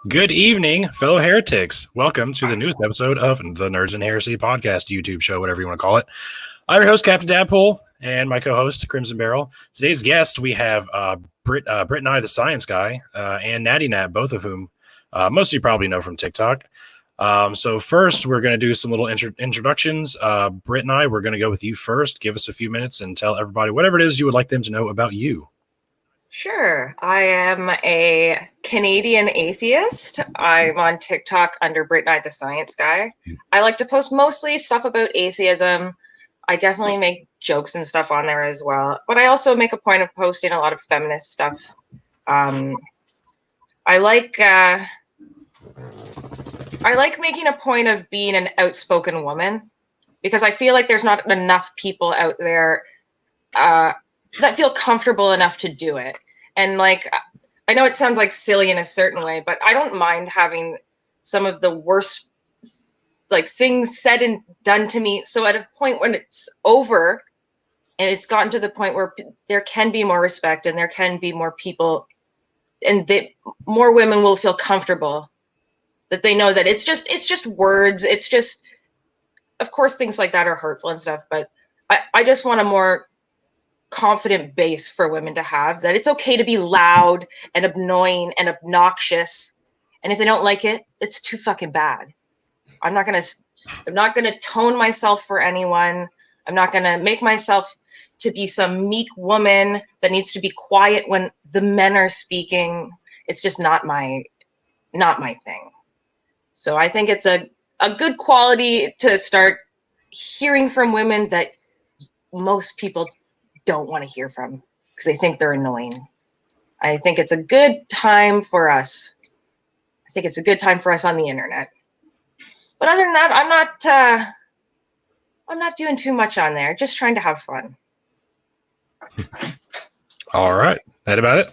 Good evening, fellow heretics. Welcome to the newest episode of the Nerds and Heresy podcast, YouTube show, whatever you want to call it. I'm your host, Captain Dadpool, and my co-host, Crimson Barrel. Today's guest, we have BrittNye, the science guy, and Nattiegnat, both of whom most of you probably know from TikTok. So first, we're going to do some little introductions. BrittNye, we're going to go with you first. Give us a few minutes and tell everybody whatever it is you would like them to know about you. Sure. I am a Canadian atheist. I'm on TikTok under BrittNye, the science guy. I like to post mostly stuff about atheism. I definitely make jokes and stuff on there as well. But I also make a point of posting a lot of feminist stuff. I like making a point of being an outspoken woman because I feel like there's not enough people out there that feel comfortable enough to do it. And like, I know it sounds like silly in a certain way, but I don't mind having some of the worst like things said and done to me. So at a point when it's over and it's gotten to the point where there can be more respect and there can be more people and more women will feel comfortable that they know that it's just words. It's just, of course, things like that are hurtful and stuff, but I just want a more confident base for women to have, that it's okay to be loud and annoying and obnoxious. And if they don't like it, it's too fucking bad. I'm not gonna tone myself for anyone. I'm not gonna make myself to be some meek woman that needs to be quiet when the men are speaking. It's just not my thing. So I think it's a good quality to start hearing from women that most people don't want to hear from because they think they're annoying. I think it's a good time for us. I think it's a good time for us on the internet. But other than that, I'm not doing too much on there. Just trying to have fun. All right. That about it?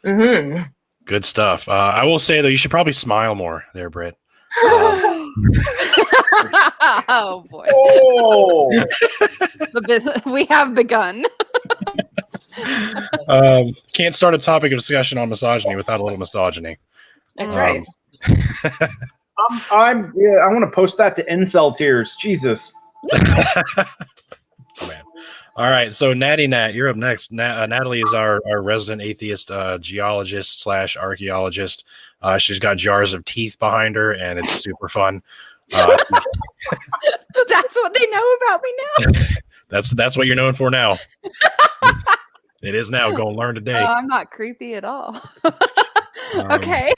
Mm-hmm. Good stuff. I will say, though, you should probably smile more there, Britt. Oh boy! Oh. We have begun. Can't start a topic of discussion on misogyny without a little misogyny. That's right. I want to post that to incel tears. Jesus. Oh, man. All right, so Nattiegnat, you're up next. Natalie is our resident atheist geologist / archaeologist. She's got jars of teeth behind her, and it's super fun. That's what they know about me now. That's what you're known for now. It is now. Go and learn today. I'm not creepy at all. Okay.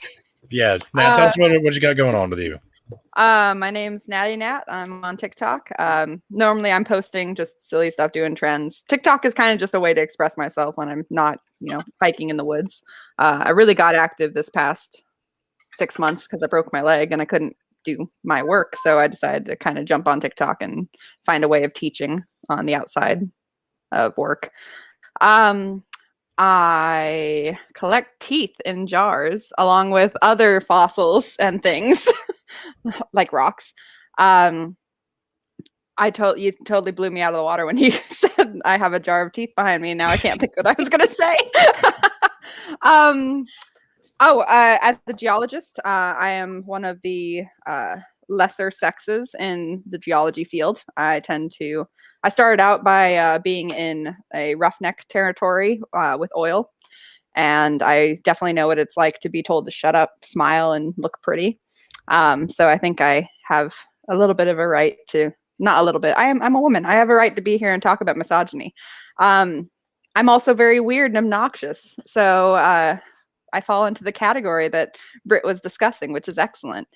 Yeah, Nat, tell us what you got going on with you. My name's Nattiegnat. I'm on TikTok. Normally I'm posting just silly stuff, doing trends. TikTok is kind of just a way to express myself when I'm not, hiking in the woods. I really got active this past 6 months because I broke my leg and I couldn't do my work. So I decided to kind of jump on TikTok and find a way of teaching on the outside of work. I collect teeth in jars along with other fossils and things like rocks. You totally blew me out of the water when you said I have a jar of teeth behind me, and now I can't think what I was going to say. As a geologist, I am one of the lesser sexes in the geology field. I started out by being in a roughneck territory with oil, and I definitely know what it's like to be told to shut up, smile, and look pretty. So I think I have a little bit of a right to, not a little bit, I'm a woman. I have a right to be here and talk about misogyny. I'm also very weird and obnoxious. So I fall into the category that Britt was discussing, which is excellent.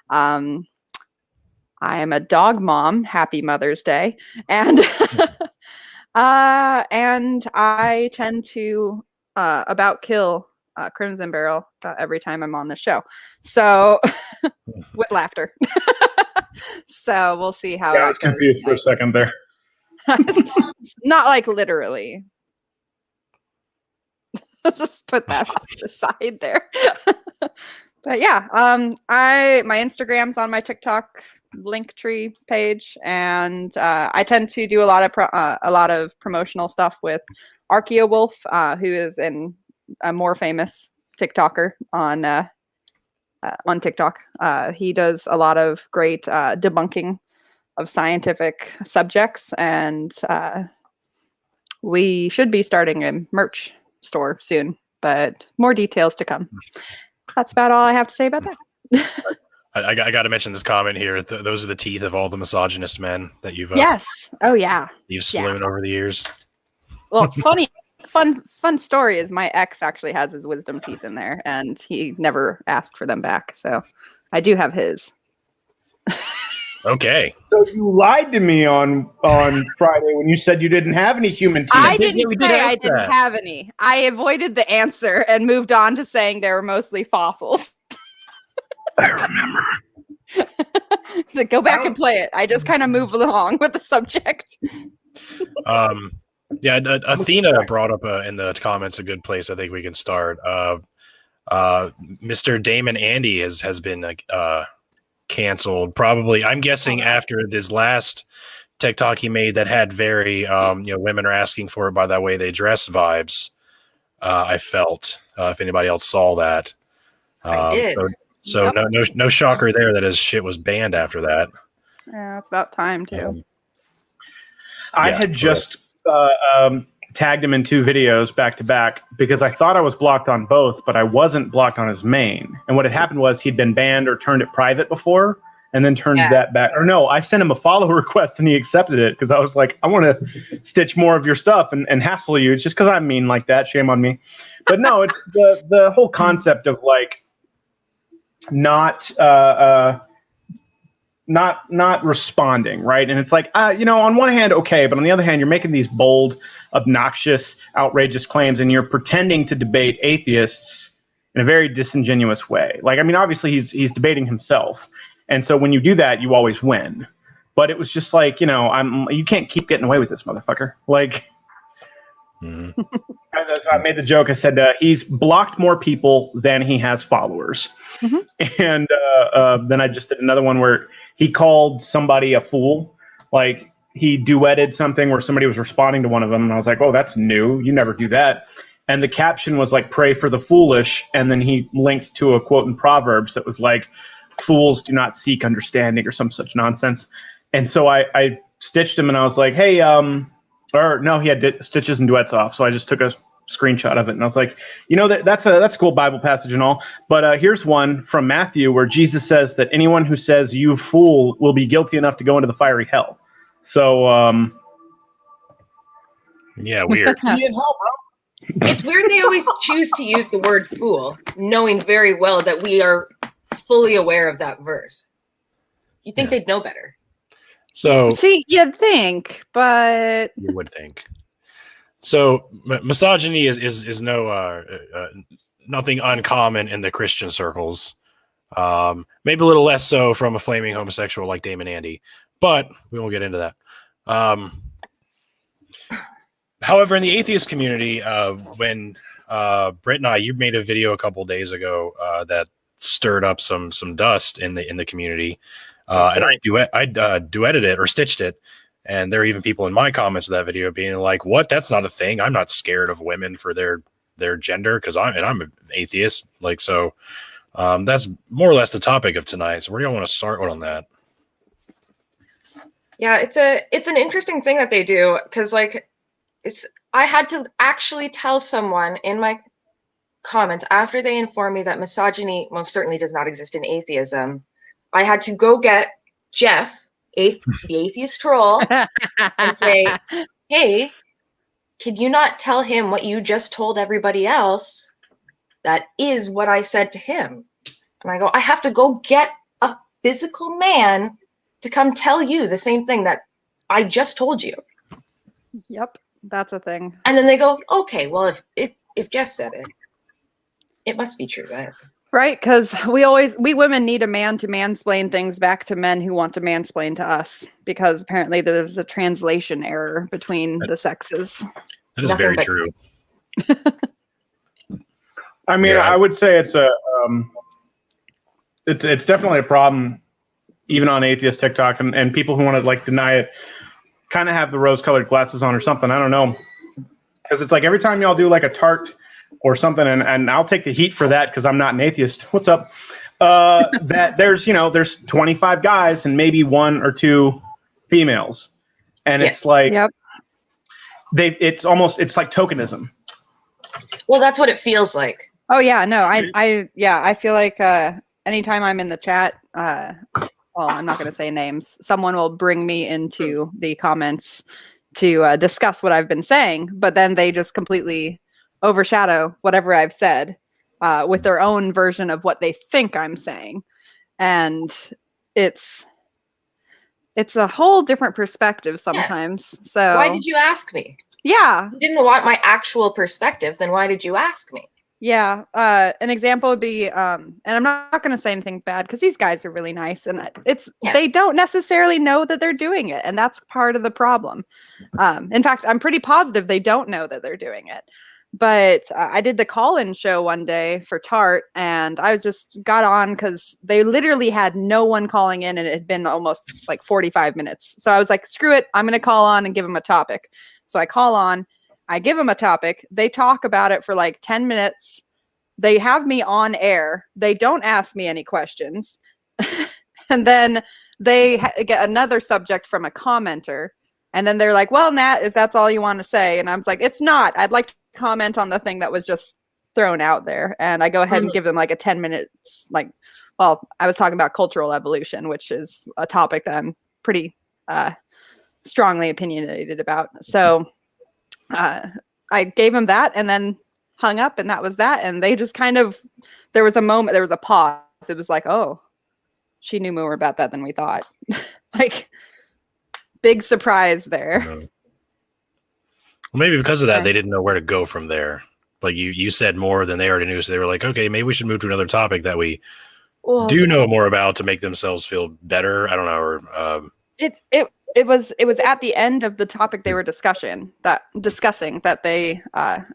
I am a dog mom. Happy Mother's Day. And and I tend to about kill Crimson Barrel every time I'm on the show. So with laughter. So we'll see how I was confused for a second there. Not like literally. Just put that off the side there. But yeah, my Instagram's on my TikTok Linktree page, and I tend to do a lot of promotional stuff with ArchaeoWolf, who is a more famous TikToker on on TikTok. He does a lot of great debunking of scientific subjects, and we should be starting a merch store soon, but more details to come. That's about all I have to say about that. I got to mention this comment here. Those are the teeth of all the misogynist men that you've Yes. Oh yeah. you've slewn over the years. Well, fun story is my ex actually has his wisdom teeth in there, and he never asked for them back. So I do have his. Okay. So you lied to me on Friday when you said you didn't have any human teeth. I didn't we did say ask I didn't that. have any. I avoided the answer and moved on to saying they were mostly fossils. I remember. So go back and play it. I just kind of move along with the subject. Yeah, Athena brought up in the comments a good place I think we can start. Mr. Damon Andy has been canceled. Probably, I'm guessing after this last TikTok he made that had very women are asking for it by the way they dress vibes. I felt if anybody else saw that, I did. So no shocker there that his shit was banned after that. Yeah, it's about time too. I had just tagged him in 2 videos back to back because I thought I was blocked on both, but I wasn't blocked on his main. And what had happened was he'd been banned or turned it private before and then turned that back. Or no, I sent him a follow request and he accepted it because I was like, I want to stitch more of your stuff and hassle you. It's just because I'm mean like that. Shame on me. But no, it's the whole concept of like not responding, right? And it's like, on one hand, okay, but on the other hand, you're making these bold, obnoxious, outrageous claims, and you're pretending to debate atheists in a very disingenuous way. Like, I mean, obviously he's debating himself, and so when you do that, you always win. But it was just like, you can't keep getting away with this, motherfucker. Like, I made the joke. I said he's blocked more people than he has followers, and then I just did another one where he called somebody a fool. Like he duetted something where somebody was responding to one of them. And I was like, oh, that's new. You never do that. And the caption was like, pray for the foolish. And then he linked to a quote in Proverbs that was like, fools do not seek understanding or some such nonsense. And so I stitched him and I was like, hey, or no, he had stitches and duets off. So I just took a screenshot of it and I was like, that's a cool Bible passage and all, but here's one from Matthew where Jesus says that anyone who says you fool will be guilty enough to go into the fiery hell. So yeah, weird. See you in hell, bro. It's weird they always choose to use the word fool, knowing very well that we are fully aware of that verse. You think they'd know better. So see, you'd think, but you would think. So misogyny is no nothing uncommon in the Christian circles. Maybe a little less so from a flaming homosexual like Damon Andy, but we won't get into that. However, in the atheist community, when BrittNye, you made a video a couple days ago that stirred up some dust in the community, and I duetted it or stitched it. And there are even people in my comments of that video being like, what? That's not a thing. I'm not scared of women for their gender because I'm an atheist. Like, so that's more or less the topic of tonight. So where do y'all want to start on that? Yeah, it's an interesting thing that they do because I had to actually tell someone in my comments after they informed me that misogyny most certainly does not exist in atheism. I had to go get Jeff, the atheist troll, and say, hey, can you not tell him what you just told everybody else? That is what I said to him. And I go, I have to go get a physical man to come tell you the same thing that I just told you. Yep, that's a thing. And then they go, okay, well, if Jeff said it, it must be true then. Right, because we women need a man to mansplain things back to men who want to mansplain to us, because apparently there's a translation error between the sexes. That is very true. I mean, I would say it's it's definitely a problem, even on atheist TikTok, and people who want to deny it kind of have the rose-colored glasses on or something. I don't know, because it's like every time y'all do a tart or something, and I'll take the heat for that because I'm not an atheist. What's up? that there's 25 guys and maybe 1 or 2 females, and it's like Yep. it's like tokenism. Well, that's what it feels like. Oh yeah, no, I feel like anytime I'm in the chat, well, I'm not going to say names. Someone will bring me into the comments to discuss what I've been saying, but then they just completely overshadow whatever I've said with their own version of what they think I'm saying, and it's a whole different perspective sometimes. Yeah. So why did you ask me? Yeah, if you didn't want my actual perspective, then why did you ask me? Yeah, an example would be, and I'm not going to say anything bad because these guys are really nice, and they don't necessarily know that they're doing it, and that's part of the problem. In fact, I'm pretty positive they don't know that they're doing it. But I did the call-in show one day for Tart, and I just got on because they literally had no one calling in, and it had been almost like 45 minutes. So I was like, screw it, I'm going to call on and give them a topic. So I call on. I give them a topic. They talk about it for like 10 minutes. They have me on air. They don't ask me any questions. And then they get another subject from a commenter. And then they're like, well, Nat, if that's all you want to say. And I was like, it's not. I'd like to comment on the thing that was just thrown out there. And I go ahead and give them like a 10 minutes. I was talking about cultural evolution, which is a topic that I'm pretty strongly opinionated about. So I gave him that and then hung up, and that was that. And they just kind of, there was a pause. It was like, oh, she knew more about that than we thought. Like, big surprise there. Well, maybe because of that, they didn't know where to go from there. Like you said more than they already knew, so they were like, okay, maybe we should move to another topic that we do know more about to make themselves feel better. I don't know. Or it was at the end of the topic they were discussing that they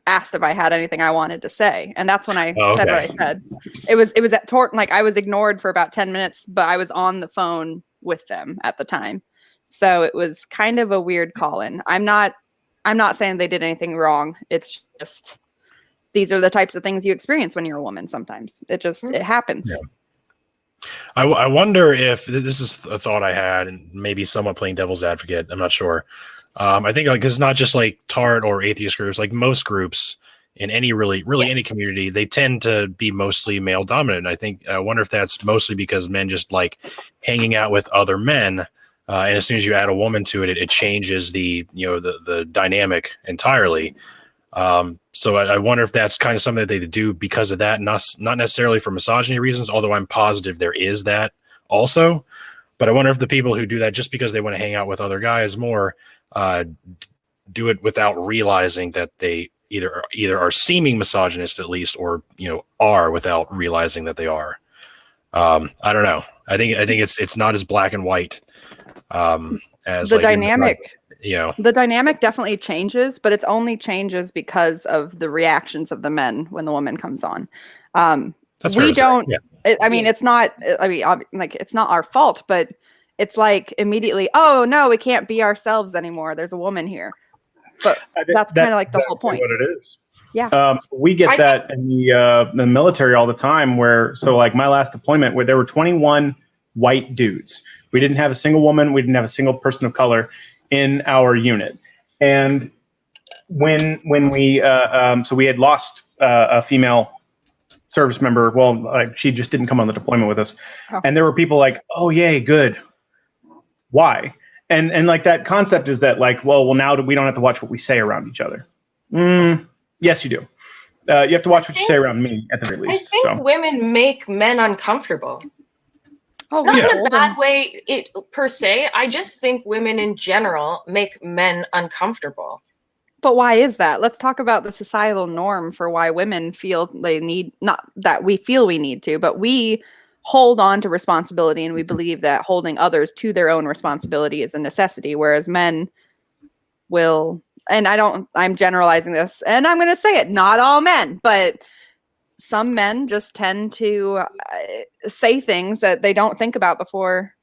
asked if I had anything I wanted to say, and that's when I said what I said. It was at Torton, like I was ignored for about 10 minutes, but I was on the phone with them at the time, so it was kind of a weird call-in. I'm not saying they did anything wrong. It's just these are the types of things you experience when you're a woman. Sometimes it happens. Yeah. I wonder if this is a thought I had, and maybe somewhat playing devil's advocate. I'm not sure. I think it's not just like Tart or atheist groups. Like most groups in any really any community, they tend to be mostly male dominant. And I wonder if that's mostly because men just like hanging out with other men. And as soon as you add a woman to it, it changes the dynamic entirely. So I wonder if that's kind of something that they do because of that, not necessarily for misogyny reasons, although I'm positive there is that also. But I wonder if the people who do that just because they want to hang out with other guys more do it without realizing that they either are seeming misogynist at least, or are without realizing that they are. I don't know. I think it's not as black and white as the dynamic. The dynamic definitely changes, but it only changes because of the reactions of the men when the woman comes on. We don't. It's not. It's not our fault, but it's like immediately, oh no, we can't be ourselves anymore. There's a woman here, but that's kind of like the whole point. What it is. Yeah. We get that in the military all the time. Like my last deployment, where there were 21 white dudes. We didn't have a single woman. We didn't have a single person of color in our unit. And when we so we had lost a female service member. Well, she just didn't come on the deployment with us. Oh. And there were people like, oh yay, good. Why? And like that concept is that like, well now we don't have to watch what we say around each other. Yes, you do. You have to watch what you say around me at the very least. I think women make men uncomfortable. Oh, not in a bad way per se. I just think women in general make men uncomfortable. But why is that? Let's talk about the societal norm for why women feel they need, not that we feel we need to, but we hold on to responsibility, and we believe that holding others to their own responsibility is a necessity, whereas men will, and I'm generalizing this, and I'm going to say it, not all men, but some men just tend to say things that they don't think about before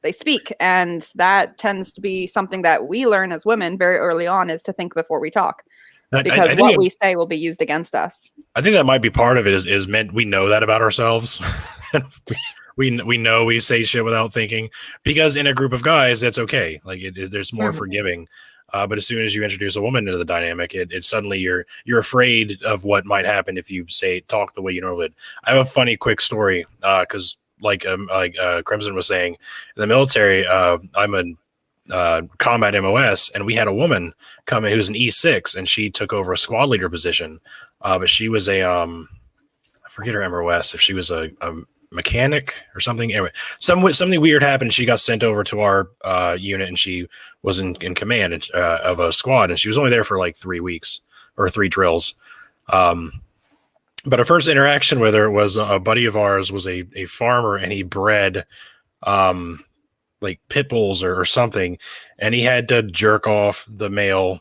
they speak. And that tends to be something that we learn as women very early on, is to think before we talk, because what we say will be used against us. I think that might be part of it is men. We know that about ourselves. we know we say shit without thinking, because in a group of guys, that's okay. Like there's more forgiving. But as soon as you introduce a woman into the dynamic, it suddenly you're afraid of what might happen if you talk the way you normally would. I have a funny quick story because like Crimson was saying, in the military, I'm a combat MOS, and we had a woman come in who's an E6, and she took over a squad leader position. But she was I forget her MOS, if she was a mechanic or something. Anyway, something weird happened. She got sent over to our unit, and she was in command of a squad, and she was only there for like 3 weeks or 3 drills. But our first interaction with her was a buddy of ours was a farmer, and he bred like pit bulls or something, and he had to jerk off the male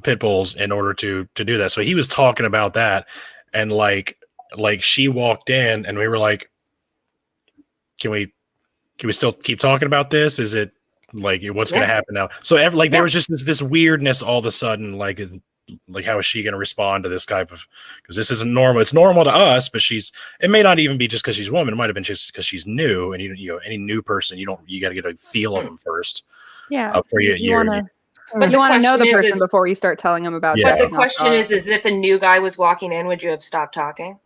pit bulls in order to do that. So he was talking about that, and like she walked in, and we were like, can we still keep talking about this? Is it like what's going to happen now? So there was just this weirdness all of a sudden, like how is she going to respond to this type of, because this isn't normal. It's normal to us, but it may not even be just because she's a woman. It might have been just because she's new, and you know any new person, you got to get a feel of them first. Yeah. But you want to know the person before you start telling them about. But the question is if a new guy was walking in, would you have stopped talking?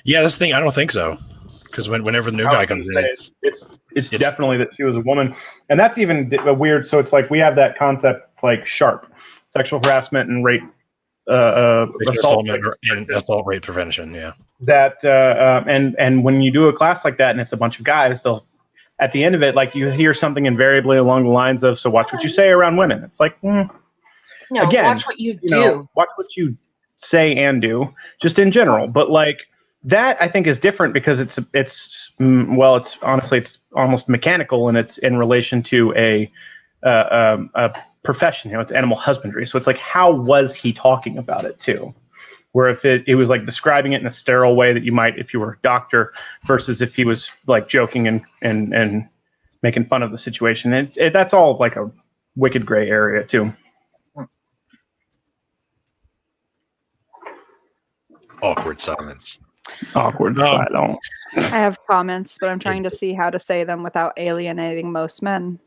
Yeah, that's the thing. I don't think so. Because whenever the new guy comes in, it's definitely that she was a woman, and that's even weird. So it's like we have that concept. It's like SHARP, sexual harassment and rape, assault rate prevention. Yeah. That and when you do a class like that, and it's a bunch of guys, they'll at the end of it, like you hear something invariably along the lines of, "So watch what you say around women." It's like, no, again, watch what you do. Watch what you say and do, just in general. But like. That I think is different because it's honestly it's almost mechanical, and it's in relation to a profession. It's animal husbandry, so it's like how was he talking about it too? Where if it was like describing it in a sterile way that you might if you were a doctor, versus if he was like joking and making fun of the situation. That's all like a wicked gray area too. Awkward silence. Awkward silence. I have comments, but I'm trying to see how to say them without alienating most men.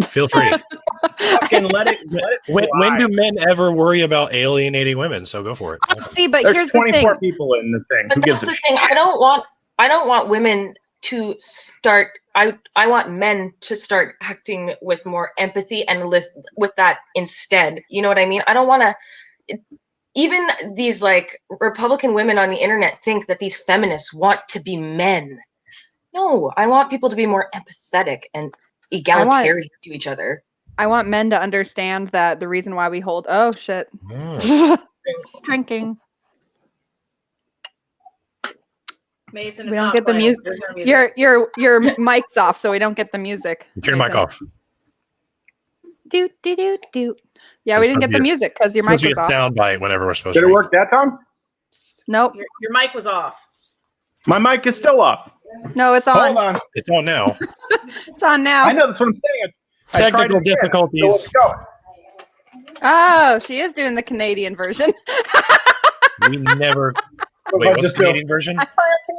Feel free. Fucking let it when do men ever worry about alienating women? So go for it. See, but there's here's the 24 thing. people in the thing. But that's the thing. I don't want women to start. I want men to start acting with more empathy and with that instead. You know what I mean? I don't want to. Even these like Republican women on the internet think that these feminists want to be men. No, I want people to be more empathetic and egalitarian to each other. I want men to understand that the reason why we hold drinking. Mason, we don't get the music. Your mic's off, so we don't get the music. Turn your mic off. Do. Yeah, we didn't get the music because your mic was off. Sound bite whenever we're supposed to. Did it work that time? Nope. Your mic was off. My mic is still off. No, it's on. Hold on. It's on now. It's on now. I know, that's what I'm saying. Technical difficulties. So let's go. Oh, she is doing the Canadian version. We never. Wait, what's the Canadian version?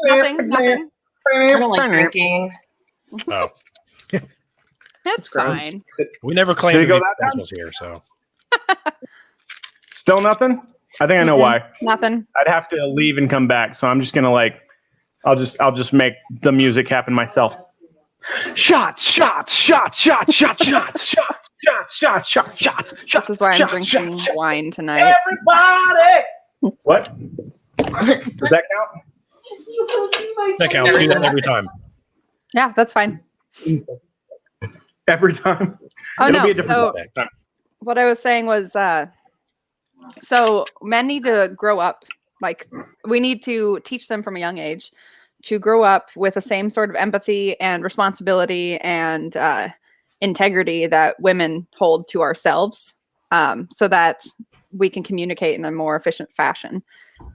Nothing. I don't like drinking. Oh. That's fine. We never claimed to go be that professionals here, so. Still nothing? I think I know why. Nothing. I'd have to leave and come back, so I'm just gonna I'll just make the music happen myself. Shots. This is why I'm drinking wine tonight. Everybody! What? Does that count? That counts. Do that every time. Yeah, that's fine. Every time? Oh, It'll no. be a different time. What I was saying was, so men need to grow up. Like, we need to teach them from a young age to grow up with the same sort of empathy and responsibility and integrity that women hold to ourselves, so that we can communicate in a more efficient fashion.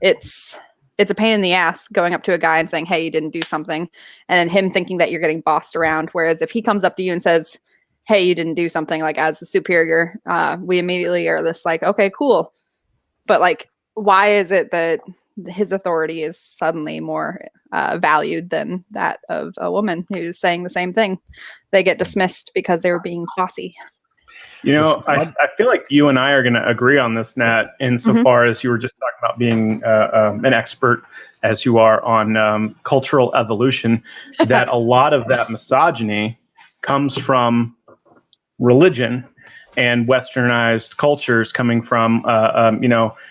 It's a pain in the ass going up to a guy and saying, hey, you didn't do something, and then him thinking that you're getting bossed around. Whereas if he comes up to you and says, hey, you didn't do something, like as the superior, we immediately are this like, okay, cool. But like, why is it that his authority is suddenly more valued than that of a woman who's saying the same thing. They get dismissed because they were being bossy. You know, I feel like you and I are going to agree on this, Nat, insofar as you were just talking about being an expert, as you are, on cultural evolution, that a lot of that misogyny comes from religion and westernized cultures coming from,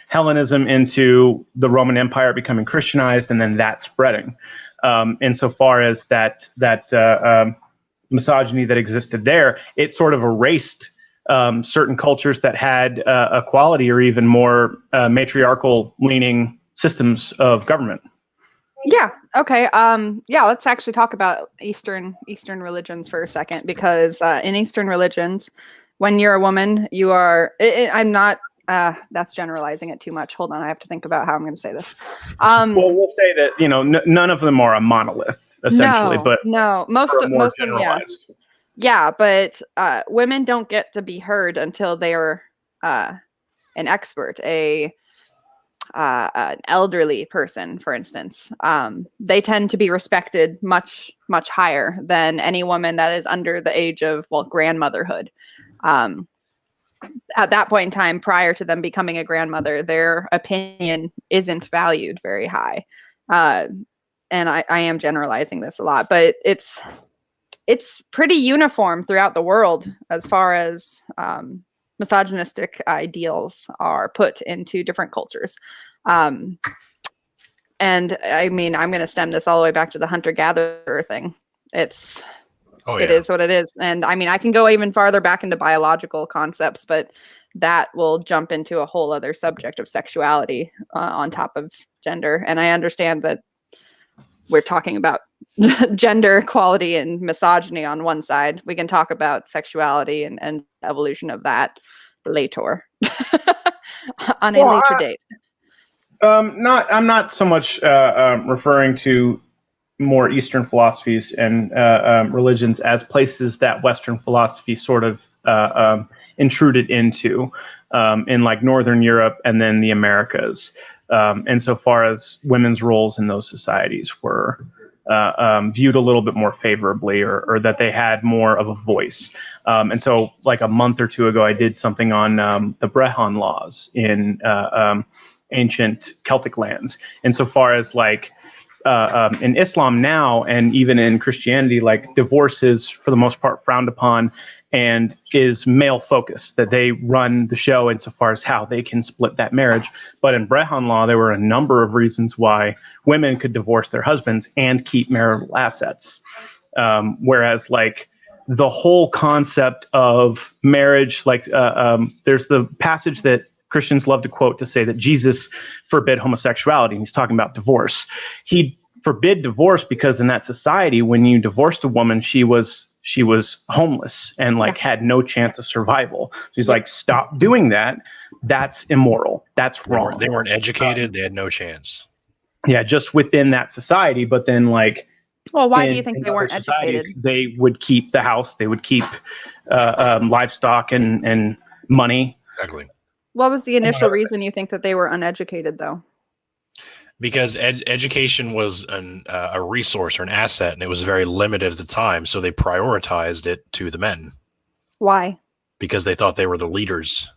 Hellenism into the Roman Empire becoming Christianized, and then that spreading. Insofar as that misogyny that existed there, it sort of erased certain cultures that had equality or even more matriarchal leaning systems of government. Yeah. Okay. Yeah. Let's actually talk about Eastern religions for a second, because in Eastern religions, when you're a woman, you are. I'm not. That's generalizing it too much. Hold on. I have to think about how I'm going to say this. Well, we'll say that none of them are a monolith, essentially, no, but no, most of them, yeah. Yeah, but women don't get to be heard until they are an expert, an elderly person, for instance. They tend to be respected much, much higher than any woman that is under the age of, grandmotherhood. At that point in time, prior to them becoming a grandmother, their opinion isn't valued very high. And I am generalizing this a lot, but it's pretty uniform throughout the world as far as misogynistic ideals are put into different cultures. And I mean, I'm going to stem this all the way back to the hunter-gatherer thing. It is what it is. And I mean, I can go even farther back into biological concepts, but that will jump into a whole other subject of sexuality on top of gender. And I understand that we're talking about gender equality and misogyny on one side. We can talk about sexuality and evolution of that later on a later date. I'm not so much referring to more Eastern philosophies and religions as places that Western philosophy sort of intruded into in like Northern Europe and then the Americas. Insofar as women's roles in those societies were viewed a little bit more favorably, or that they had more of a voice. And so like a month or two ago, I did something on the Brehon laws in ancient Celtic lands. Insofar as like in Islam now, and even in Christianity, like divorce is for the most part frowned upon and is male focused, that they run the show insofar as how they can split that marriage. But in Brehon law, there were a number of reasons why women could divorce their husbands and keep marital assets. Whereas like the whole concept of marriage, like there's the passage that Christians love to quote to say that Jesus forbid homosexuality, and he's talking about divorce. He forbid divorce because in that society, when you divorced a woman, she was homeless and had no chance of survival. So he's like, stop doing that. That's immoral. That's wrong. They weren't educated. They had no chance. Yeah, just within that society. But then why do you think they weren't educated? They would keep the house. They would keep livestock and money. Exactly. What was the initial reason you think that they were uneducated, though? Because education was a resource or an asset, and it was very limited at the time, so they prioritized it to the men. Why? Because they thought they were the leaders.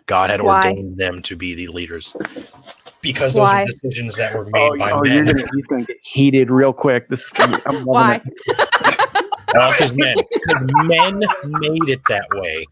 God had ordained them to be the leaders. Because those are decisions that were made by men. He's going to get heated real quick. Why? Because men made it that way.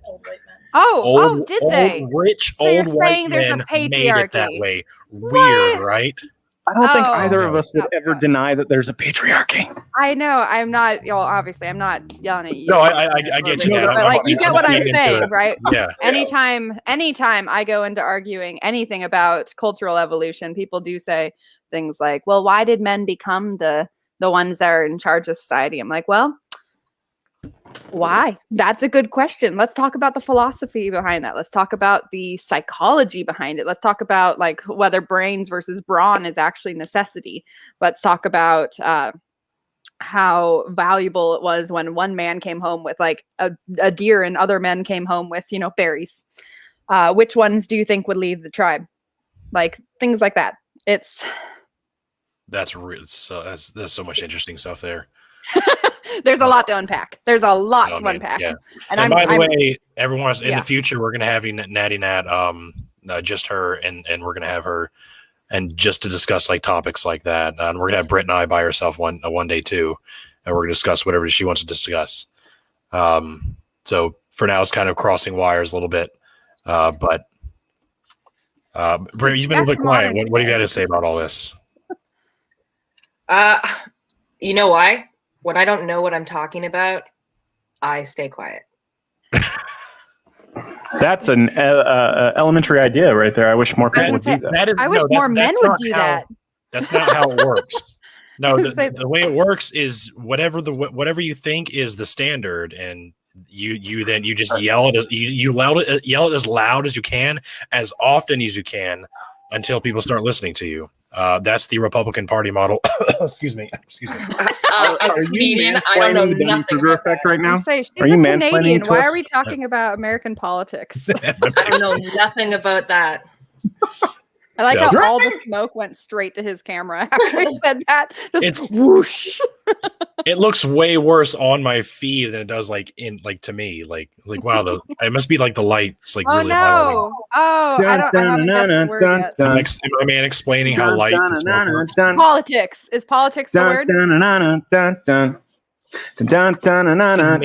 Did they? Rich so old you're white saying there's men a patriarchy. made it that way. Weird, right? I don't think either of us would ever deny that there's a patriarchy. I know. I'm not. Obviously, I'm not yelling at you. No, I get you. But you get what I'm saying, right? Yeah. Anytime I go into arguing anything about cultural evolution, people do say things like, "Well, why did men become the ones that are in charge of society?" I'm like, well. Why? That's a good question. Let's talk about the philosophy behind that. Let's talk about the psychology behind it. Let's talk about whether brains versus brawn is actually necessity. Let's talk about how valuable it was when one man came home with a deer and other men came home with, berries. Which ones do you think would leave the tribe? Things like that. It's That's there's so much interesting stuff there. there's a lot to unpack. There's a lot to man, unpack. yeah. And by the way, everyone, in Yeah. the future, we're gonna have Nattiegnat, just her, and we're gonna have her, and just to discuss like topics like that. And we're gonna have BrittNye by herself one day too, and we're gonna discuss whatever she wants to discuss. So for now, it's kind of crossing wires a little bit, but Britt, you've been a little bit quiet. What do you got to say about all this? You know why? When I don't know what I'm talking about, I stay quiet. That's an elementary idea right there. I wish more people would do that. I wish more men would do that. That's not how it works. No, Say the way it works is whatever you think is the standard, and you just yell it yell it as loud as you can, as often as you can, until people start listening to you. That's the Republican Party model. Excuse me. As a Canadian, I don't know nothing about effect right now. She's Are a you Canadian. mansplaining to Why us? are we talking about American politics? I don't know nothing about that. I like Yeah. how all the smoke went straight to his camera after he said that. Just It's- whoosh. It looks way worse on my feed than it does to me. Like wow, it must be like the light. It's like Oh really highlighting. no! Oh, I haven't guessed the word yet. My man explaining how light the smoke works. Politics. Is politics the word? Is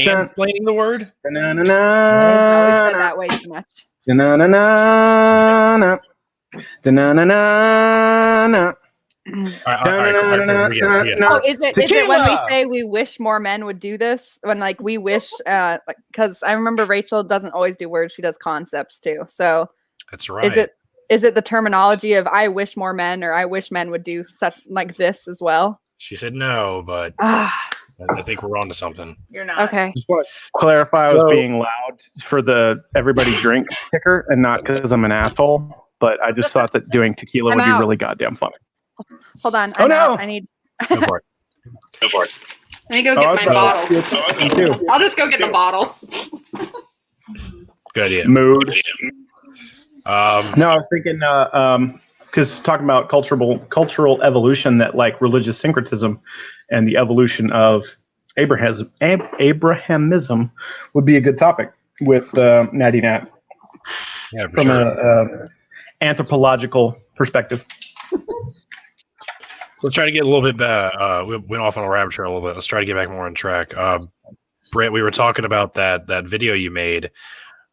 mansplaining the word? No, we said that way too much. All right, cool. We get it. Oh, is it when we Tequila! say we wish more men would do this? When like we wish, because I remember Rachel doesn't always do words; she does concepts too. So That's right. is it the terminology of I wish more men, or I wish men would do such like this as well? She said no, but Ah, I think we're on to something. You're not. okay. Just want to clarify, I was So- being loud for the everybody drink ticker, and not because I'm an asshole. But I just thought that doing tequila I'm would out. be really goddamn funny. Hold on. Oh, I'm no. out. I need. Go for it. Let me go get my bottle. Me too. I'll just go get the bottle. Good idea. Mood. Um, No, I was thinking because talking about cultural evolution, that like religious syncretism and the evolution of Abrahamism would be a good topic with Nattiegnat yeah, for from sure. a anthropological perspective. So let's try to get a little bit back. We went off on a rabbit trail a little bit. Let's try to get back more on track. Britt, we were talking about that video you made,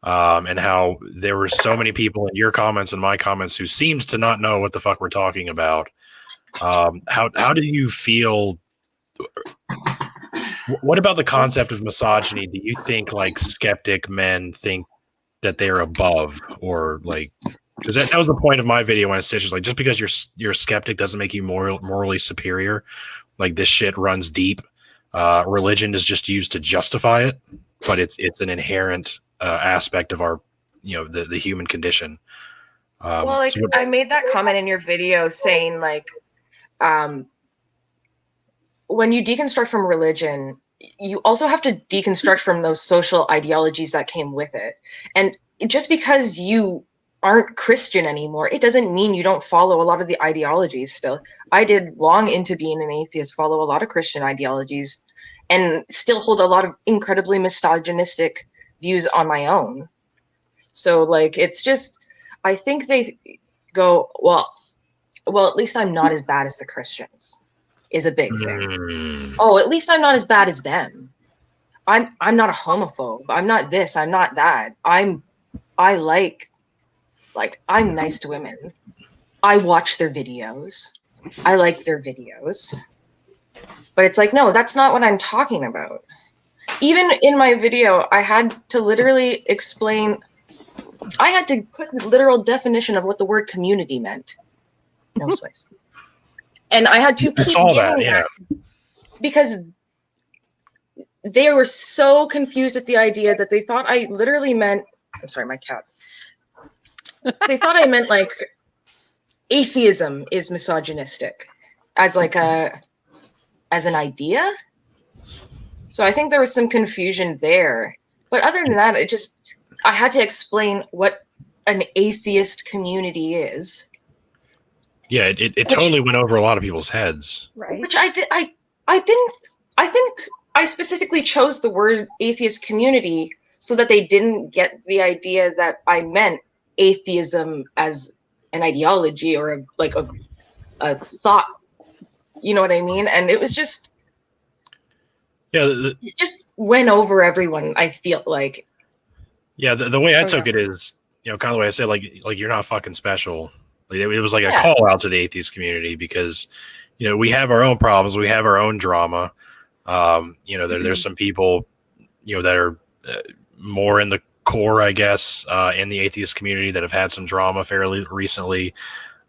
and how there were so many people in your comments and my comments who seemed to not know what the fuck we're talking about. How do you feel? What about the concept of misogyny? Do you think like skeptic men think that they're above, or like? Because that was the point of my video when I said, like, just because you're a skeptic doesn't make you morally superior. Like, this shit runs deep. Religion is just used to justify it, but it's an inherent aspect of our, the human condition. Well, like I made that comment in your video saying like, when you deconstruct from religion, you also have to deconstruct from those social ideologies that came with it. And just because you aren't Christian anymore, it doesn't mean you don't follow a lot of the ideologies still. I did long into being an atheist, follow a lot of Christian ideologies, and still hold a lot of incredibly misogynistic views on my own. So like, it's just, I think they go, well, at least I'm not as bad as the Christians is a big thing. Oh, at least I'm not as bad as them. I'm not a homophobe. I'm not this, I'm not that. I'm nice to women. I watch their videos. I like their videos. But it's like, no, that's not what I'm talking about. Even in my video, I had to literally explain, I had to put the literal definition of what the word community meant. No slice. And I had to keep giving that because they were so confused at the idea that they thought I literally meant, I'm sorry, my cat. They thought I meant like atheism is misogynistic as an idea. So I think there was some confusion there. But other than that, I had to explain what an atheist community is. Yeah, it totally went over a lot of people's heads. Right. Which I didn't. I think I specifically chose the word atheist community so that they didn't get the idea that I meant atheism as an ideology or a thought. You know what I mean? And it was just, Yeah, it just went over everyone. I feel like. yeah. The way I took it is, kind of the way I said, like you're not fucking special. Like it was like a call out to the atheist community because, we have our own problems, we have our own drama. There's some people, that are more in the core, I guess, in the atheist community that have had some drama fairly recently,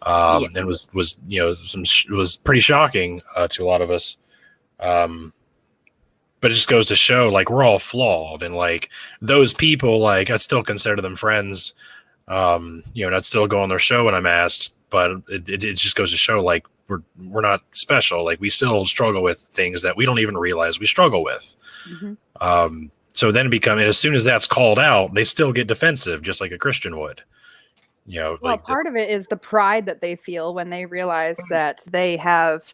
and was was pretty shocking to a lot of us. But it just goes to show, like, we're all flawed, and like those people, like, I still consider them friends. And I'd still go on their show when I'm asked, but it just goes to show, like, we're not special. Like, we still struggle with things that we don't even realize we struggle with. Mm-hmm. So then as soon as that's called out, they still get defensive, just like a Christian would. Well, part of it is the pride that they feel when they realize that they have,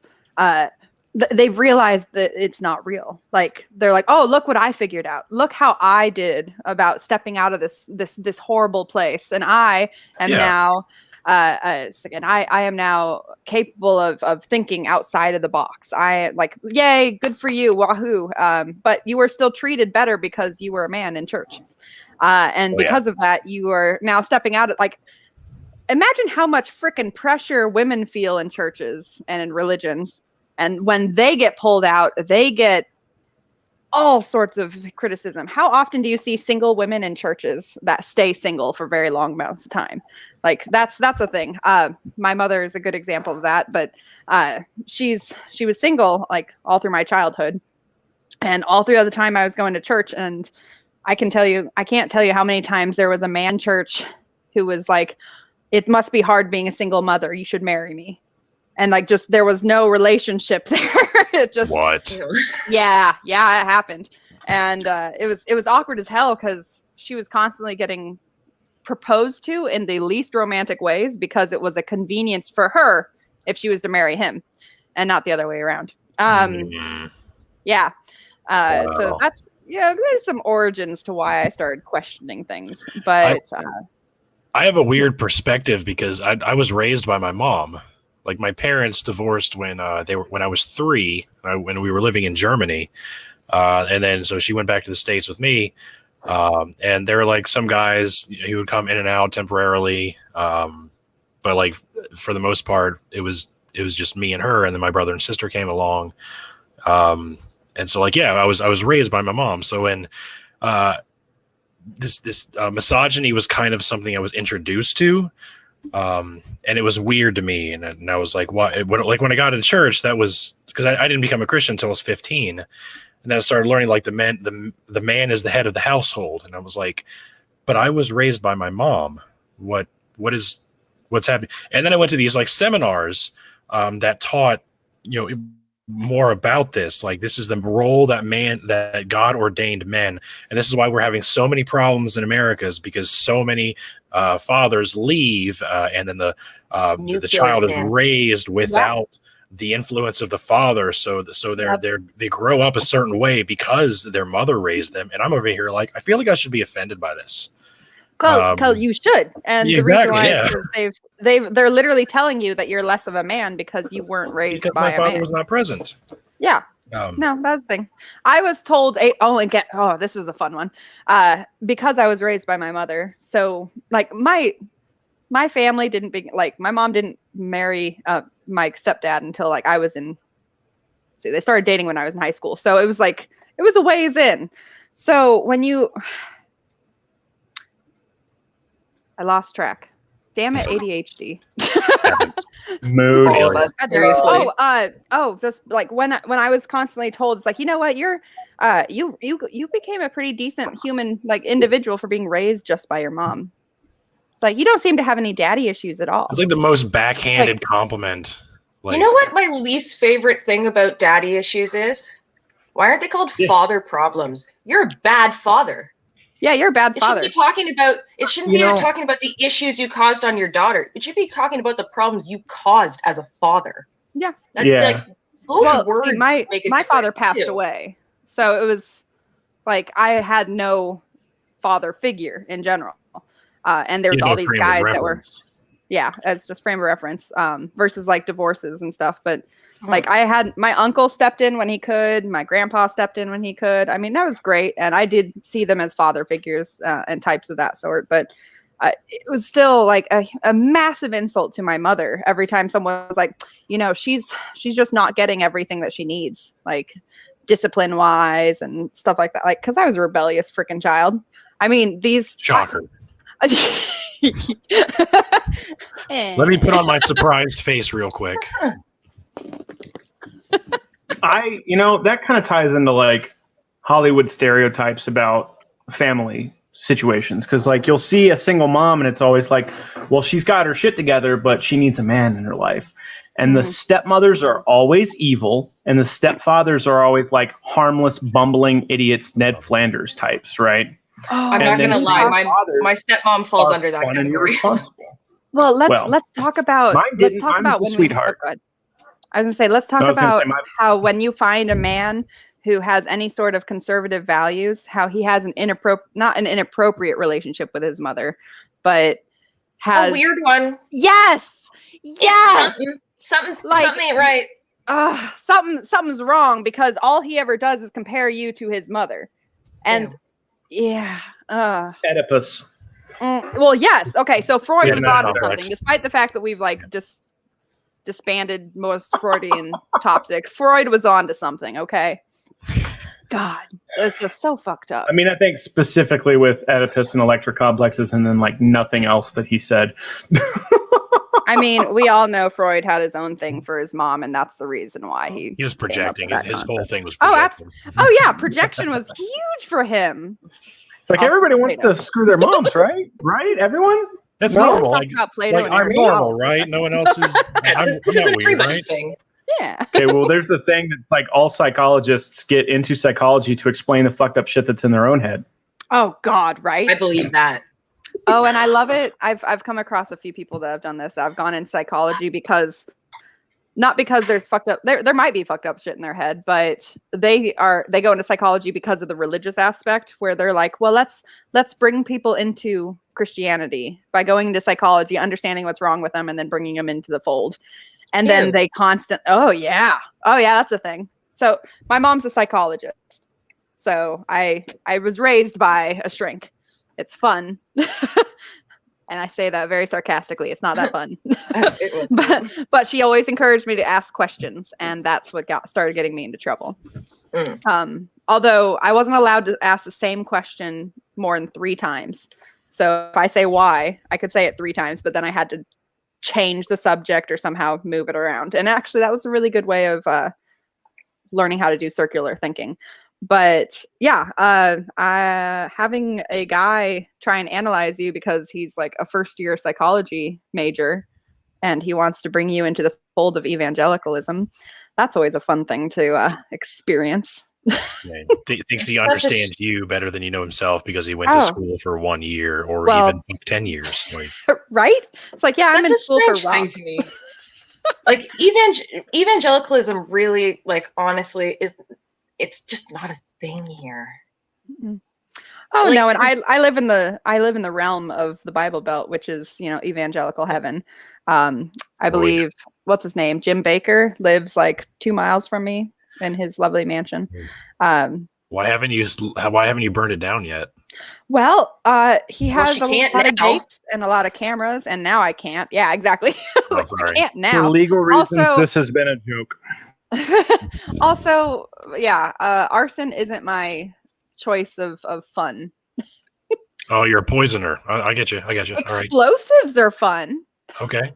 they've realized that it's not real. Like, they're like, oh, look what I figured out. Look how I did about stepping out of this horrible place. And I am now, I am now capable of thinking outside of the box. I like, yay, good for you, wahoo. But you were still treated better because you were a man in church. And because of that, you are now stepping out. Like, imagine how much freaking pressure women feel in churches and in religions. And when they get pulled out, they get all sorts of criticism. How often do you see single women in churches that stay single for very long amounts of time? Like, that's a thing. My mother is a good example of that, but she was single like all through my childhood and all through the time I was going to church. And I can't tell you how many times there was a man church who was like, it must be hard being a single mother. You should marry me. And like, just, there was no relationship there. It just, what? Yeah, it happened. And it was awkward as hell because she was constantly getting proposed to in the least romantic ways because it was a convenience for her if she was to marry him and not the other way around. Yeah. So that's, there's some origins to why I started questioning things. But I have a weird perspective because I was raised by my mom. Like, my parents divorced when I was 3, when we were living in Germany, and then so she went back to the States with me, and there were like some guys who would come in and out temporarily, but like for the most part, it was just me and her, and then my brother and sister came along, and so like I was raised by my mom. So when this misogyny was kind of something I was introduced to. And it was weird to me, and I was like, "What?" Like, when I got into church, that was because I didn't become a Christian until I was 15, and then I started learning like the man is the head of the household, and I was like, "But I was raised by my mom. What's happening?" And then I went to these like seminars that taught more about this. Like, this is the role that God ordained men, and this is why we're having so many problems in America, is because so many fathers leave, and then the child is raised without the influence of the father. So they grow up a certain way because their mother raised them. And I'm over here like, I feel like I should be offended by this. Because you should, and the reason why is because they're literally telling you that you're less of a man because you weren't raised by a man. Because my father was not present. Yeah. No, that's the thing. I was told, this is a fun one. Because I was raised by my mother. So like my family my mom didn't marry my stepdad until like I was they started dating when I was in high school. So it was a ways in. So I lost track. Damn it, ADHD. Mood. Just like when I was constantly told, it's like, you know what, you became a pretty decent human, like, individual for being raised just by your mom. It's like, you don't seem to have any daddy issues at all. It's like the most backhanded compliment. Like, you know what my least favorite thing about daddy issues is? Why aren't they called father problems? You're a bad father. Yeah, you're a bad father. It shouldn't be talking about the issues you caused on your daughter. It should be talking about the problems you caused as a father. Yeah. Like, those words. See, my father passed away. So it was like I had no father figure in general. And there's all these guys that were, as just frame of reference, versus like divorces and stuff. But like I had my uncle stepped in when he could, my grandpa stepped in when he could. I mean, that was great. And I did see them as father figures and types of that sort. But it was still like a massive insult to my mother every time someone was like, she's just not getting everything that she needs, like discipline wise and stuff like that. Like, because I was a rebellious freaking child. I mean, shocker. Let me put on my surprised face real quick. That kind of ties into like Hollywood stereotypes about family situations, because like you'll see a single mom and it's always like, well, she's got her shit together, but she needs a man in her life. And the stepmothers are always evil, and the stepfathers are always like harmless, bumbling idiots, Ned Flanders types, right? Oh, I'm not gonna lie, my stepmom falls under that category. Well, let's talk about when sweetheart. I was gonna say, let's talk about how when you find a man who has any sort of conservative values, how he has not an inappropriate relationship with his mother, but has a weird one. Yes. Something ain't right. Something's wrong, because all he ever does is compare you to his mother. And Oedipus. Well, yes. Okay, so Freud was on to something, despite the fact that we've like disbanded most Freudian topics. Freud was on to something, okay? God, it's just so fucked up. I mean, I think specifically with Oedipus and electric complexes, and then like nothing else that he said. I mean, we all know Freud had his own thing for his mom, and that's the reason why he was projecting. His whole thing was projecting. Oh yeah, projection was huge for him. It's like everybody wants to screw their moms, right? Right? Everyone? That's normal. Like I'm normal, right? No one else is. I'm not weird, right? Thing. Yeah. Okay, well, there's the thing that's like all psychologists get into psychology to explain the fucked up shit that's in their own head. Oh God, right? I believe that. Oh, and I love it. I've come across a few people that have done this. I've gone into psychology not because there's fucked up. There might be fucked up shit in their head, but they go into psychology because of the religious aspect, where they're like, well, let's bring people into Christianity by going into psychology, understanding what's wrong with them, and then bringing them into the fold. And then they oh yeah, that's a thing. So my mom's a psychologist, so I was raised by a shrink. It's fun. And I say that very sarcastically. It's not that fun. but she always encouraged me to ask questions, and that's what started getting me into trouble. Although I wasn't allowed to ask the same question more than 3 times. So if I say why, I could say it 3 times, but then I had to change the subject or somehow move it around. And actually, that was a really good way of learning how to do circular thinking. But yeah, having a guy try and analyze you because he's like a first-year psychology major and he wants to bring you into the fold of evangelicalism, that's always a fun thing to experience. Yeah, thinks he understands you better than you know himself because he went to school for 1 year or even 10 years. Like, right? It's like, yeah, I'm in school for thing to me. Like evangelicalism really, like, honestly, it's just not a thing here. Mm-hmm. Oh no, and I live in the realm of the Bible Belt, which is, evangelical heaven. I believe what's his name, Jim Baker, lives like 2 miles from me in his lovely mansion. Why haven't you burned it down yet? Well, he has a lot of gates and a lot of cameras, and now I can't. Yeah, exactly. Oh, sorry. I can't now. For legal reasons, this has been a joke. Also, yeah, arson isn't my choice of fun. Oh, you're a poisoner. I get you. Explosives are fun. Okay.